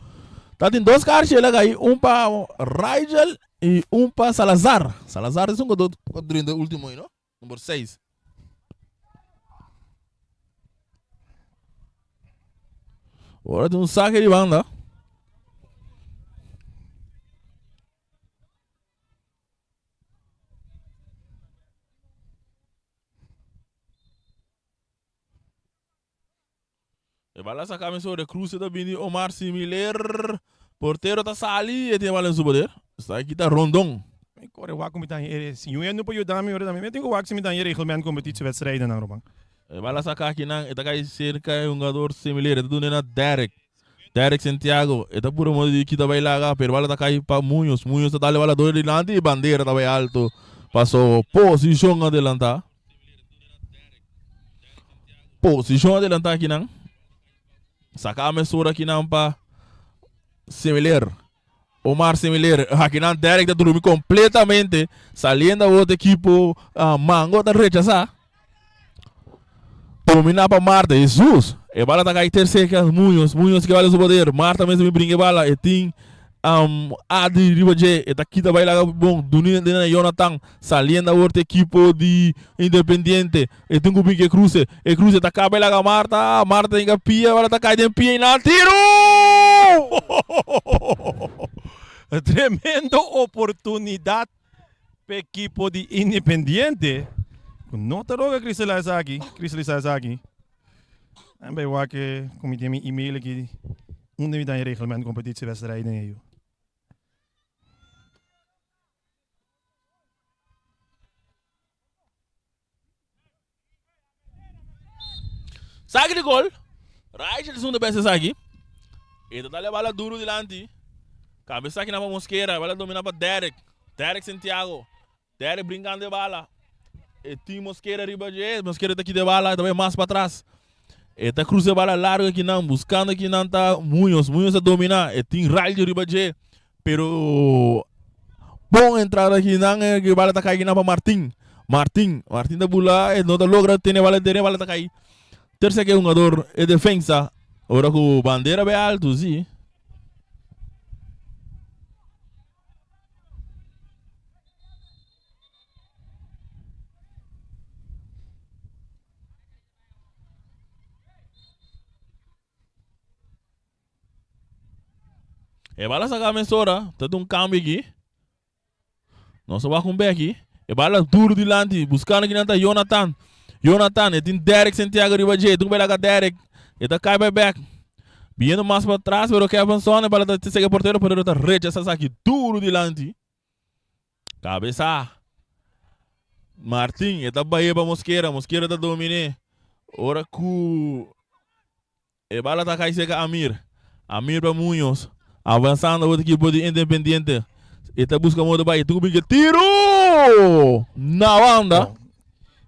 Tá tem 2 cartas ele aí, para Rigel e para Salazar. Salazar é um do último aí, não? Número 6. Agora tem saque de banda. E vai lá sacar a Cruz da Bini Omar Similar. Porteiro tá sali e tem bala no poder. Está aqui tá Rondon. Agora o Waco me dá se eu não pode dar me ora também. Eu tenho o Waco me dá regulamento competitiewedstrijden na Roban. E vai lá sacar aqui não, eta cai cerca um jogador similar, eta do na Derek. Derek Santiago, eta puro modo de que tá vai lá, pero bala tá cai para Muñoz tá dale bala dois delante e bandeira tá vai alto. Passou posição adelantar. Posição adelantar aqui não. Sacar a mesura aqui não para similar. Omar Similar, aqui não Derek tá dormindo completamente, saliendo a outro equipo, Mango tá rechazar. Dominar para Marta, Jesus. E bala tá cair terceira, Muñoz que vale o poder. Marta mesmo me brinca bala, e tem Adi Ribaje, e tá aqui tá vai lá bom, Dunia de Jonathan, saliendo a outro equipo de Independiente, e tem um que cruze, e cruze tá cá vai lá Marta tem que pia, bala tá caindo em pia e não tiro! Tremenda oportunidade para o equipo de Independiente. Não está logo a cristalizar aqui. En bij welke comité mijn e-mail aqui. Onde dan je reglement competitiewedstrijden en je. Saque de gol. Right, eles são de besta aqui. E tá dando a bala duro delante. Cabeça aqui na Mosquera, bala domina para Derek. Derek Santiago. Derek brincando de bala. E tem Mosquera Ribaje. Mosquera tá aqui de bala, também mais para trás. E tá cruzando bala larga aqui não, buscando aqui não tá Muñoz a dominar. E tem Raio Ribaje. Pero bom entrada aqui não, que bala tá caindo para Martin da bula, e não tá logra ter a bala tá caindo. Terceiro jogador é defensa. Agora com bandeira bem alto, sim. E bala sacar a mensura, tá um câmbio aqui. Não só vai com bem aqui. E bala duro delante, buscando aqui não tá Jonathan, e tem Derek Santiago Ribaje, tu vai lá com Derek. E tá cai back. Vindo mais para trás, pero que avançou, e bala tá segue porteiro, pero tá rechaça aqui duro delante. Cabeça. Martin, e tá baía para Mosquera tá dominé. Ora cu. E bala tá cai segue Amir para Muñoz. Avançando o outro equipo de Independiente. E tá buscando o modo baía. Tu que tiro! Oh! Na banda.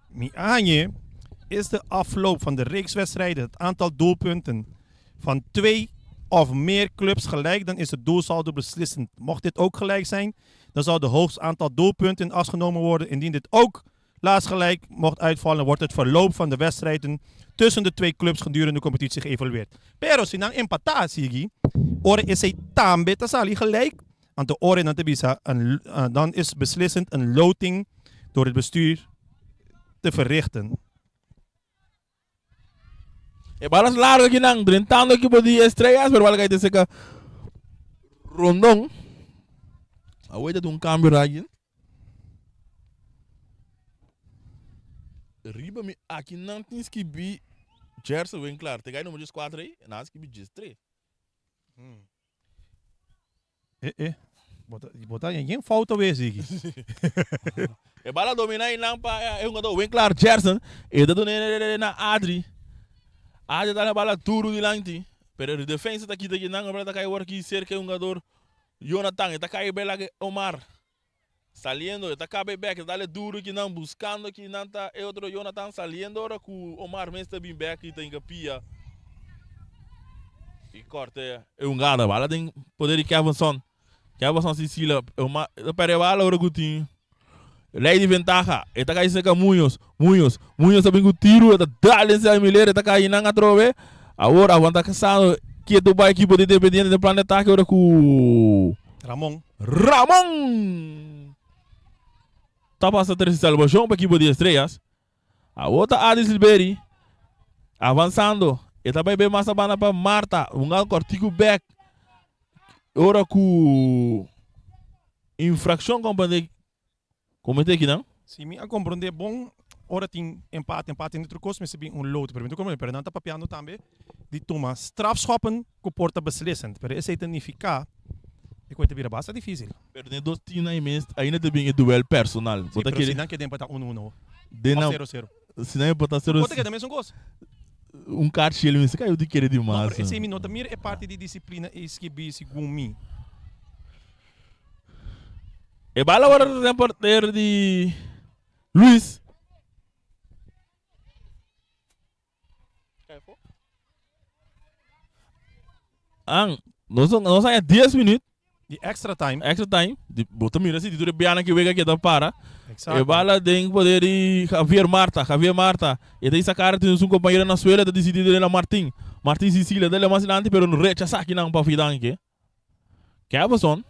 Mianje is de afloop van de reekswedstrijden het aantal doelpunten van 2 of meer clubs gelijk, dan is het doelsaldo beslissend. Mocht dit ook gelijk zijn, dan zal de hoogste aantal doelpunten in acht genomen worden. Indien dit ook laatst gelijk mocht uitvallen, wordt het verloop van de wedstrijden tussen de 2 clubs gedurende de competitie geëvalueerd. Pero sinang empatasi, ore is hij tambe tasali gelijk. Want de ore na tebisa, dan is beslissend een loting door het bestuur te verrichten. Balas largo que nang, drentando que podia estrellas, pero valga de seca rondón. Ahorita de cambio alguien. Riba me aqui não tens que be Gerson bem claro, te ganha número 4 aí, nós que be 3. Botar geen foto wezen. E bala dominar não pa é jogador bem claro Gerson, e da na Adri. Adri tá na bala duro de lanti, pero a defesa tá aqui não, para tá cair aqui cerca jogador Jonathan, tá cair bela Omar. Saliendo, está cabe back, dale duro que não buscando que não tá é outro Jonathan saliendo ora com Omar mesmo está bem back e tem capia. E corte é gada, bala tem poder de Kevinson Sicilia, Omar, para bala ora gutinho. Lei de ventaja, está caindo seca Munhoz tá bem com tiro, está dale essa milheira, está caindo na trove. Agora aguenta caçando que do vai equipe de Independiente do planeta que ora com Ramon. Tá passando a terceira salvação para a equipe de estrelas. A outra Adi Silberi avançando. E também bem mais abana para Marta. Cortico back. Ora com infração companhia. Como é que não? Sim, me compreender bom. Ora tem empate in de trucos, mas bem lood. Pero como per nanta papiano também. Die toma strafschoppen comporta beslissend. Pero esse significa ik weet het weer basta difícil. Pero de 2 times aí mesmo, ainda tem bem duelo personal. Sí, pero se não que empata 1-1. De não 0-0. Se não empata 0-0. Bota que também são gols. Carte ele mesmo caiu de querer demais. Não, esse minuto mir é parte de disciplina esquibi segumi. E bala agora o repórter de Luiz. Nós saímos 10 minutos. Die extra time. Bota mira se tu biana que vega que dá para. Exacto. E bala tem poder de Javier Marta. E daí essa cara tem um companheiro na suela da decidido de Martin Sicilia dele mais lante pero no rechaça aqui não para fidan que. Que é bom.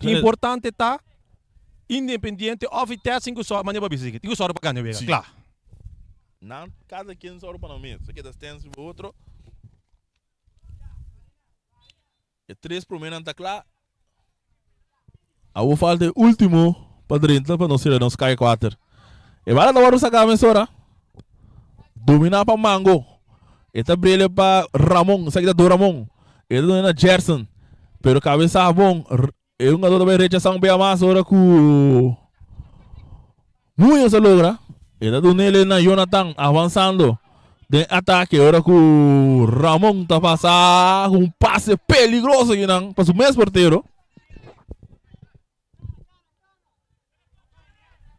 Importante tá Independiente of testing só maneira para bisig. Tigo só para ganhar vega. Claro. Não, cada quem só para não mesmo. Isso aqui das tens o outro. E 3 por menos está claro. A falta último para dentro para não ser nos cai 4. E vai lá agora sacar a mensora. Dominar para Mango. E tá brilha para Ramon, saída do Ramon. E tá dando Gerson. Pero cabeça bom. E um jogador vai rechaçar bem mais agora com Munhoz se logra. E tá dando ele na Jonathan avançando. De ataque, agora com Ramon está passando um passe peligroso aqui não, para o mesmo porteiro.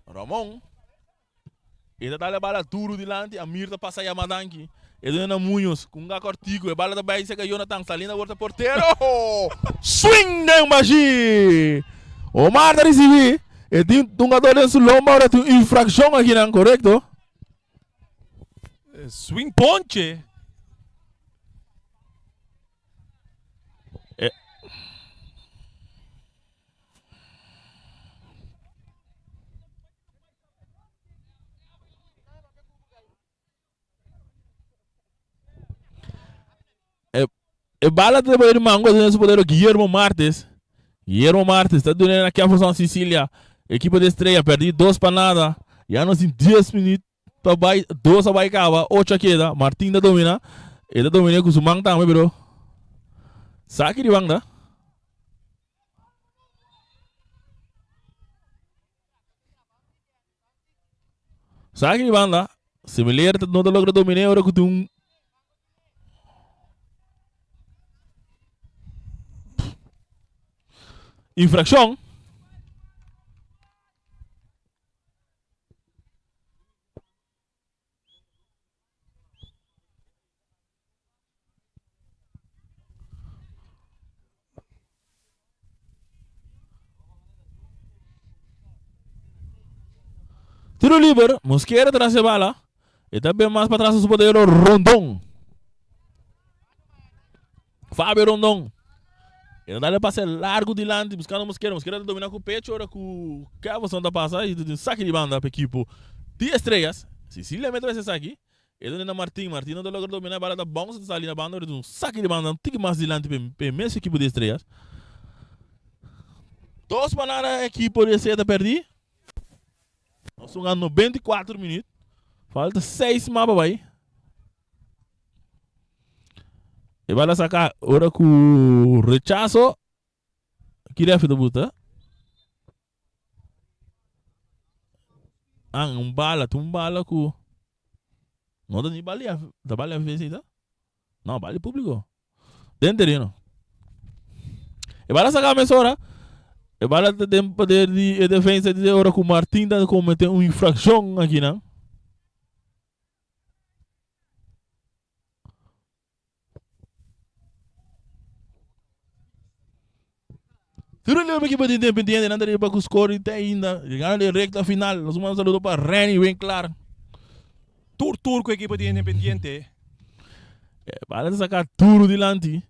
Ramon, ele está levando a duro delante, a Mirta passa a Madanki. Ele é na Munhoz, com um cortico, e bala da Bahia que Jonathan salindo a volta porteiro. Swing de magia! O Marta recebeu, e tem um jogador em sua lomba, agora tem infração aqui não, correto? Swing ponche. Bala de poder mango de poder Guillermo Martes está dando aqui a função Sicília. Equipe de estreia, perdi 2 para nada. Já nos em 10 minutos. 2 a Baicaba, 8 queda, Martin da domina. Ele domina com o Sumang também, bro. Saque de banda. Saque de banda. Similar, não logra dominar, agora com um. Infração. Tiro livre, Mosquera traz a bala. E também mais para trás o poder Rondon. Fábio Rondon. Ele dá passe largo de lante, buscando Mosquera. Mosquera domina com o pecho, ora com o Keverson da passa e um saque de banda para a equipe de estrelas. Sicília mete esse saque. Ele na Martin não logra dominar a bala da bounce de sair na banda, ora um saque de banda, um tique mais de lante para a mesma equipe de estrelas. 2 para a equipe de estrelas perdi. Nós estamos ganhando 94 minutos. Falta 6 mapas aí. E vai sacar ora com o rechazo. Que refe da buta? bala com... Não dá nem bala. Da bala vencida? Não, bala público. Dentro terreno. E vai sacar a mesora. E vai ter poder de defesa de ora com o Martin da cometer uma infração aqui, não? Tiro a equipe de Independiente, não daria para o score até ainda. Chegando de recta final, nós vamos saludar para Reni, bem claro. Tur com a equipe de Independiente. Para sacar tudo de lante.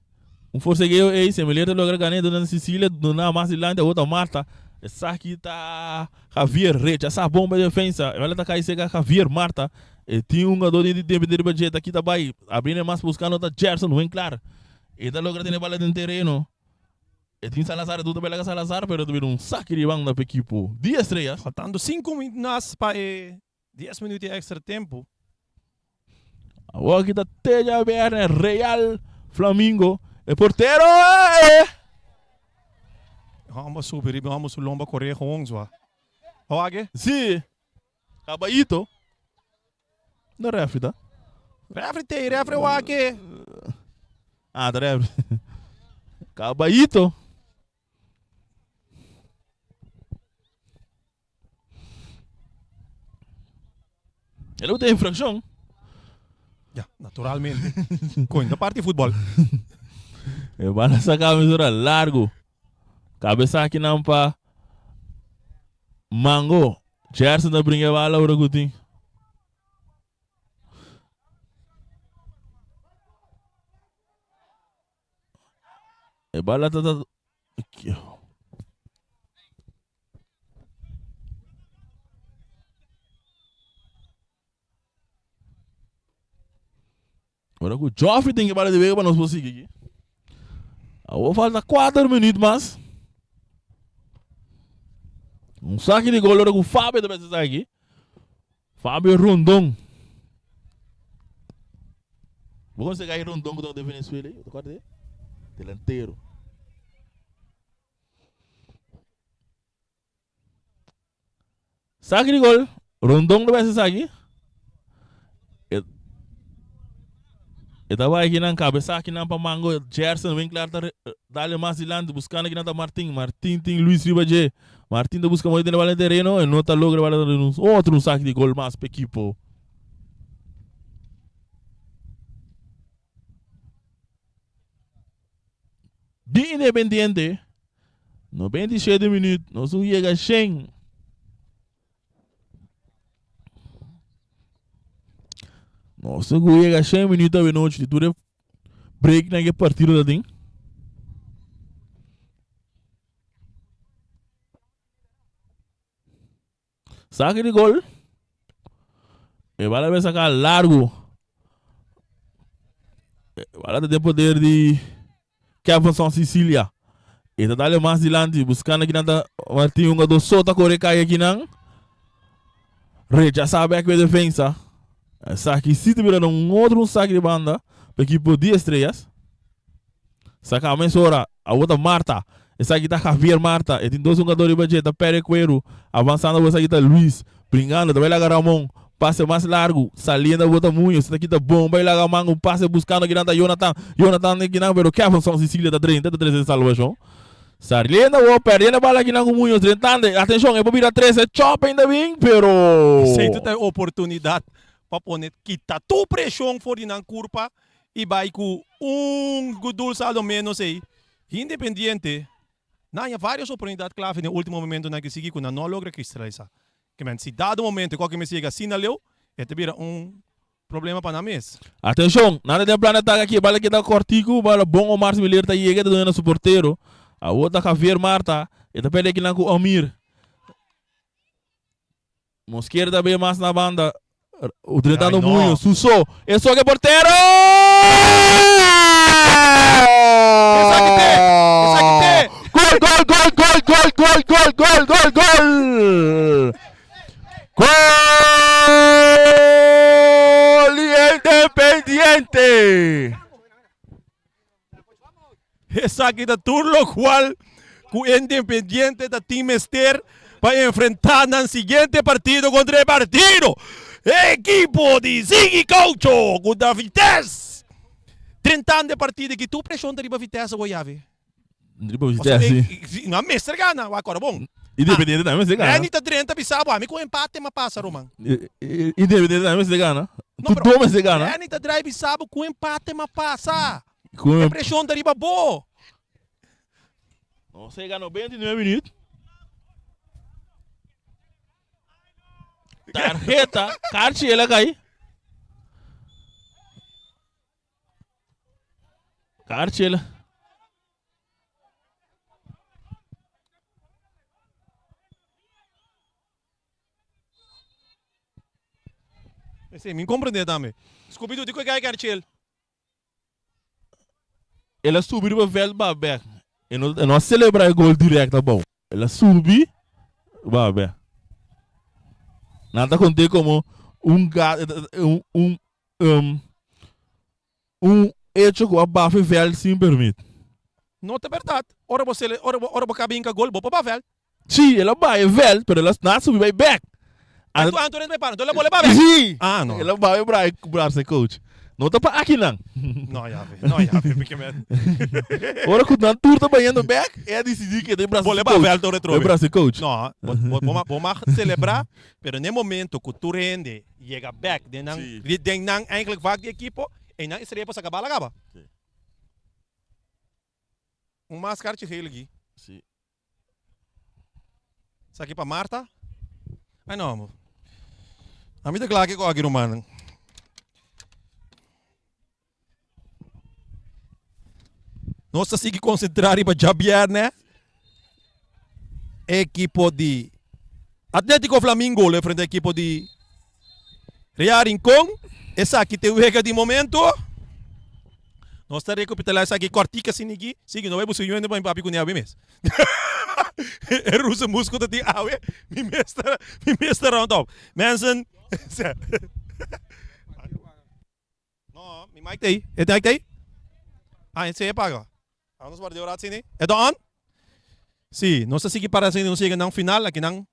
Forcegueio aí, semelhante logra ganhar dona Sicília, dona mais de lante, a outra Marta. Essa aqui tá Javier Recha, essa bomba de defesa. Ela tá caindo Javier Marta. E tinha um jogador de Independiente budget aqui também. Abrindo mais buscando outra Gerson, bem claro. E tá logra ter bola dentro do terreno. E tinha Salazar, tudo bem Salazar, pero teve um saque de banda para a equipe. 10 estrelas. Faltando 5 minutos para 10 minutos de extra tempo. Agora aqui tá Teja Verne, Real Flamengo. E porteiro! Vamos subir, vamos lomba correr com ons, wa? Oage? Sim. Caballito. Não é refri, tá? Refri oage. Ah, tá refri. Caballito. Ele não tem infração. Já, naturalmente. Coisa da parte de futebol. E vai sacar a mesura largo. Cabeça aqui não para Mango. Gerson da brinca bala o Ragutin. E bala tá aqui. Agora o Joffrey tem que bala de vega para nós conseguir aqui. Agora falta 4 minutos mais. Um saque de gol agora com o Fábio também está aqui. Fábio Rondon. Vou conseguir Rondon com o Venezuela aí. Cadê? Delanteiro. Saque de gol. Rondon também está aqui. Estava aqui na cabeça, aqui na Pamango, Gerson, bem claro, dá-lhe mais de lado, buscando aqui na Martin. Martin tem Luiz Ribadje. Martin está buscando muito no terreno e não está logrando outro saque de gol mais para a equipe. De Independiente, 97 minutos, nós chegamos a 100. Nossa, chega a 100 minutos da noite de tudo break na partida da tem. Saque de gol. E vai sacar largo. Vai ter poder de Keverson Sicília. E tá dando mais adiante, buscando aqui na Martin, um do solta corre cai aqui não. Já sabe que a defesa. Saque se tiver outro saque de banda para a equipe de estrelas. Saca a mesora, a outra Marta. Essa aqui tá Javier Marta. E tem 2 jogadores de budget, Pere Cuero. Avançando, essa aqui tá Luiz. Brincando, também lá Ramon. Passe mais largo, saliendo a outra Munho. Essa aqui tá bom, vai lá Mango. Passe buscando aqui na Jonathan. Jonathan aqui não, pero Keverson Sicília tá 30 de salvação. Saliendo, perdendo a bola aqui na Munho. Atenção, é para virar 3, é chop ainda bem, pero... Sei tu tem oportunidade. Paponet kita tu pressão fora na curva e vai com gudul saldo menos aí. Independiente, há várias oportunidades clave no último momento na que seguir quando não logra cristalizar. Que men, se dado momento qualquer me chega assim na leu, vira problema para nós. Atenção, nada de planeta aqui, bala que dá cortico, bala bom o Márcio Milheiro tá chega do suporteiro. A outra Javier Marta, e tá pede aqui na com Amir. Mosqueira bem mais na banda. O tretando muito, Sussou. É só que é porteiro! Gol! Gol Independiente! Essa aqui da turno qual o Independiente da time Ester para enfrentar no seguinte partido contra o partido. Equipo de Ziggy Caucho contra Vitesse. 30 anos de partida que tu pressiona riba Vitesse Goiave. Riba Vitesse. Não mestre gana, agora bom. Independente da mestre gana. É nita 30 bisabo, a mim com empate mas passa, Roman. Independente da mestre gana. Tu dou mestre gana. É nita drive bisabo com empate mas passa. Com pressiona riba boa. Você ganhou 29 minutos. Tarjeta, carte ele cai. Carte ele. Esse me compreende também. Scooby-Doo, de que é carte ele? Ela subiu para o velho babé. E não celebrar o gol direto, tá bom. Ela subiu, babé. Nada contei como hecho que o abafe velho sim permite. Não é verdade. Ora você cabe em gol, vou para velho. Sim, ela vai velho, mas ela não subiu vai back. Antônio vai para, então ela vai para velho. Sim. Ah, não. Ela vai para ser coach. Não tá para aqui não. Não, já vi, porque mesmo. Ora que o Nantur tá banhando back, é decidir que tem para ser coach. Vou levar velho do retro. É para ser coach. Não, vamos celebrar, mas no momento que tu rende, chega back, den não eigenlijk vaak die equipo, e não estreia para sacar bala acaba. Mais carte heel aqui. Sim. Isso aqui para Marta. Ai não, amor. A mim tá claro que aqui, Romano. Nós temos que concentrar para Javier, né? Equipo de Atlético Flamingo, le frente à equipo de Real Rincón. Essa aqui tem o rega de momento. Nós estamos recapitulando essa aqui, cortica assim aqui. Sigue, não é possível, ainda vai papi com o mesmo. É russo músculo de awe. Me mestra round up. Mensen. Não, me mic aí. É mic aí? Ah, esse é pago. Vamos para orar assim, é on? Sim, nós seguimos para assim, nós chegamos no final, aqui não.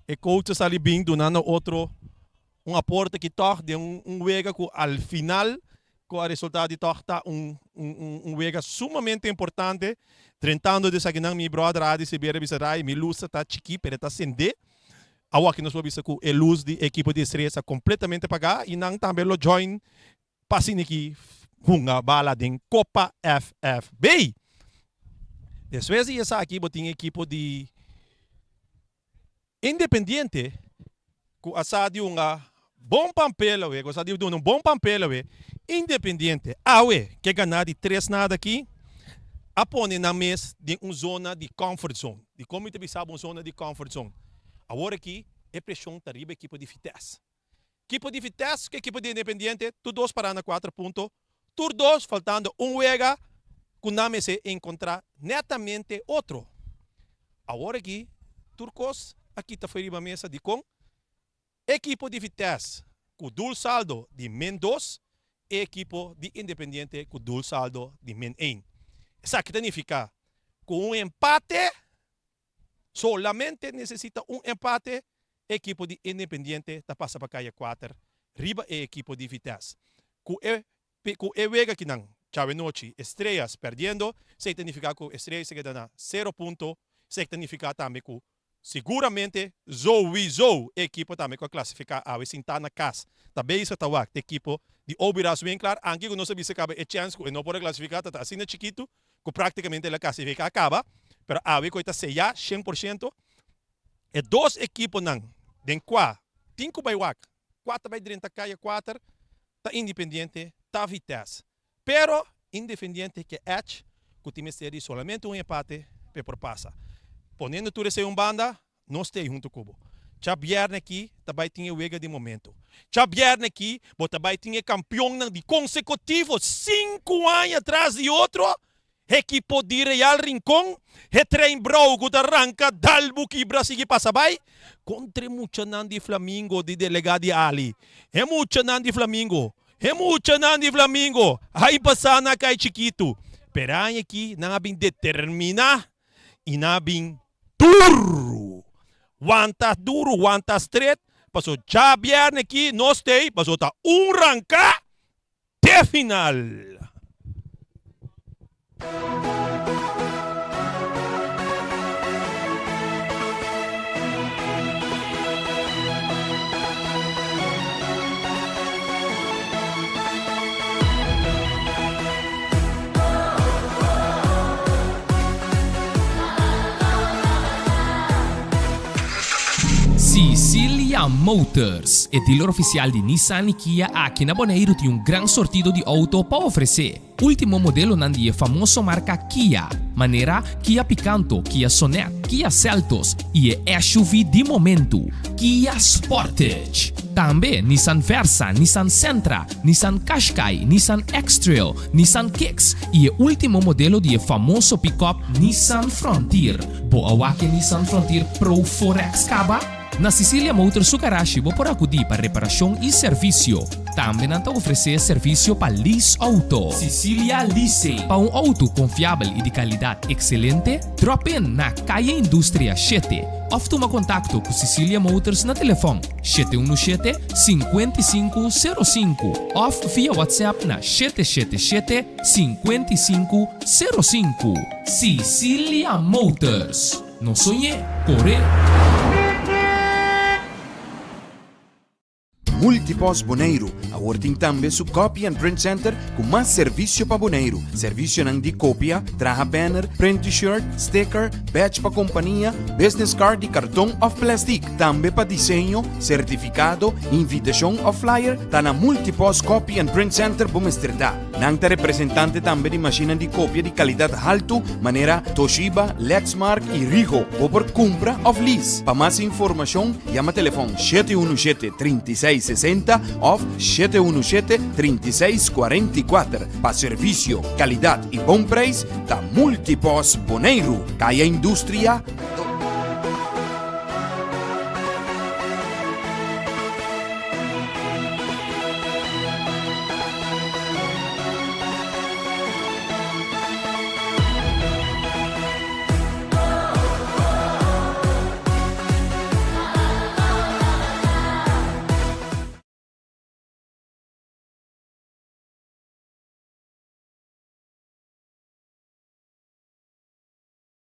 E coach está ali bem, donando outro aporte que toca de wega que ao final, com o resultado de toca wega sumamente importante, tentando de sair meu brother a receber a minha luz está chiqui, para está acender. Agora que nós vamos ver que a luz da equipe de estrela completamente apagada e não também lo join passando aqui uma bala de Copa FFB. Depois de essa aqui, tem equipe de Independiente, que asa de bom papel, que asa de bom papel, Independiente, que ganhar de 3-0 aqui, apone na mesa de uma zona de comfort zone. De como te sabe uma zona de comfort zone. Agora aqui, é pressão terrible equipe de Vitesse. Equipe de Vitesse, que equipe de Independiente, tu dois parando 4 pontos. Tur 2, faltando wega, que não se encontrar netamente outro. Agora aqui, Turcos, aqui está ferindo a mesa de com equipo de Vitesse, com dul saldo de -2, e equipo de Independiente, com dul saldo de -1. Isso aqui significa com empate, solamente necessita empate, equipo de Independiente está passando para caia 4, riba e equipo de Vitesse. Com wega que não, chave noite, estrelas perdendo, significa que estrelas se quedam 0 pontos, significa também que seguramente Zou, equipo também que classificar a Vicentana na casa. Também isso está a equipo de Obiras bem claro, antes que não sabia se acaba a chance que não pode classificar, está assim chiquito, que praticamente a classifica acaba, mas a ver que está sellar 100%, e dois equipos não, Den qua, 5 by wak, 4 by 30 kaya 4, ta Independiente, ta Vitesse. Pero, Independiente que Edge, que time seria solamente empate, por passa. Ponendo tudo isso em banda, não estei junto com o Cubo. Viernes aqui, também tinha o Ega de momento. Viernes aqui, também tinha campeão de consecutivo, 5 anos atrás de outro. Equipo de Real Rincón, trem brogo da arranca, dalbo que Brasil passa vai. Contra mucha nandi Flamingo de delegado Ali. É mucha nandi Flamingo. É mucha nandi Flamingo. Aí passa na cai chiquito. Peranha aqui, não bem determinar e não bem duro. Wantas duro, wantas straight. Passou já viernes aqui, nós tem, passou tá ranca de final. Sicilia Motors, o dealer oficial de Nissan e Kia aqui na Bonaire tem um grande sortido de auto para oferecer. Último modelo nandi famoso marca Kia, maneira Kia Picanto, Kia Sonet, Kia Seltos e SUV de momento, Kia Sportage. Também Nissan Versa, Nissan Sentra, Nissan Qashqai, Nissan X-Trail, Nissan Kicks e o último modelo de famoso pick-up Nissan Frontier. Boa que Nissan Frontier Pro 4X Caba? Na Sicilia Motors Sugarashi vou por acudir para reparação e serviço. Também não oferecer serviço para lease auto. Sicilia Lease. Para um auto confiável e de qualidade excelente, drop in na Calle Indústria 7. Ou toma contato com Sicilia Motors na telefone 717-5505 ou via WhatsApp na 777-5505. Sicilia Motors. Não sonhe, corre. Multipos Bonaire, awarting tambe su Copy and Print Center com mais serviço para Bonaire. Serviço nang di copia, traha banner, print t-shirt, sticker, badge para companhia, business card de cartão ou plastic. Tambe para desenho, certificado, invitação ou flyer, tá na Multipos Copy and Print Center Bumesterdá. Nang ta representante tambe de máquina de cópia de qualidade alto, maneira Toshiba, Lexmark e Ricoh, ou por compra ou lease. Para mais informação, chama telefone 717-3660 ou 717-3644. Para serviço, qualidade e bom preço, da Multipos Bonaire. Caia Indústria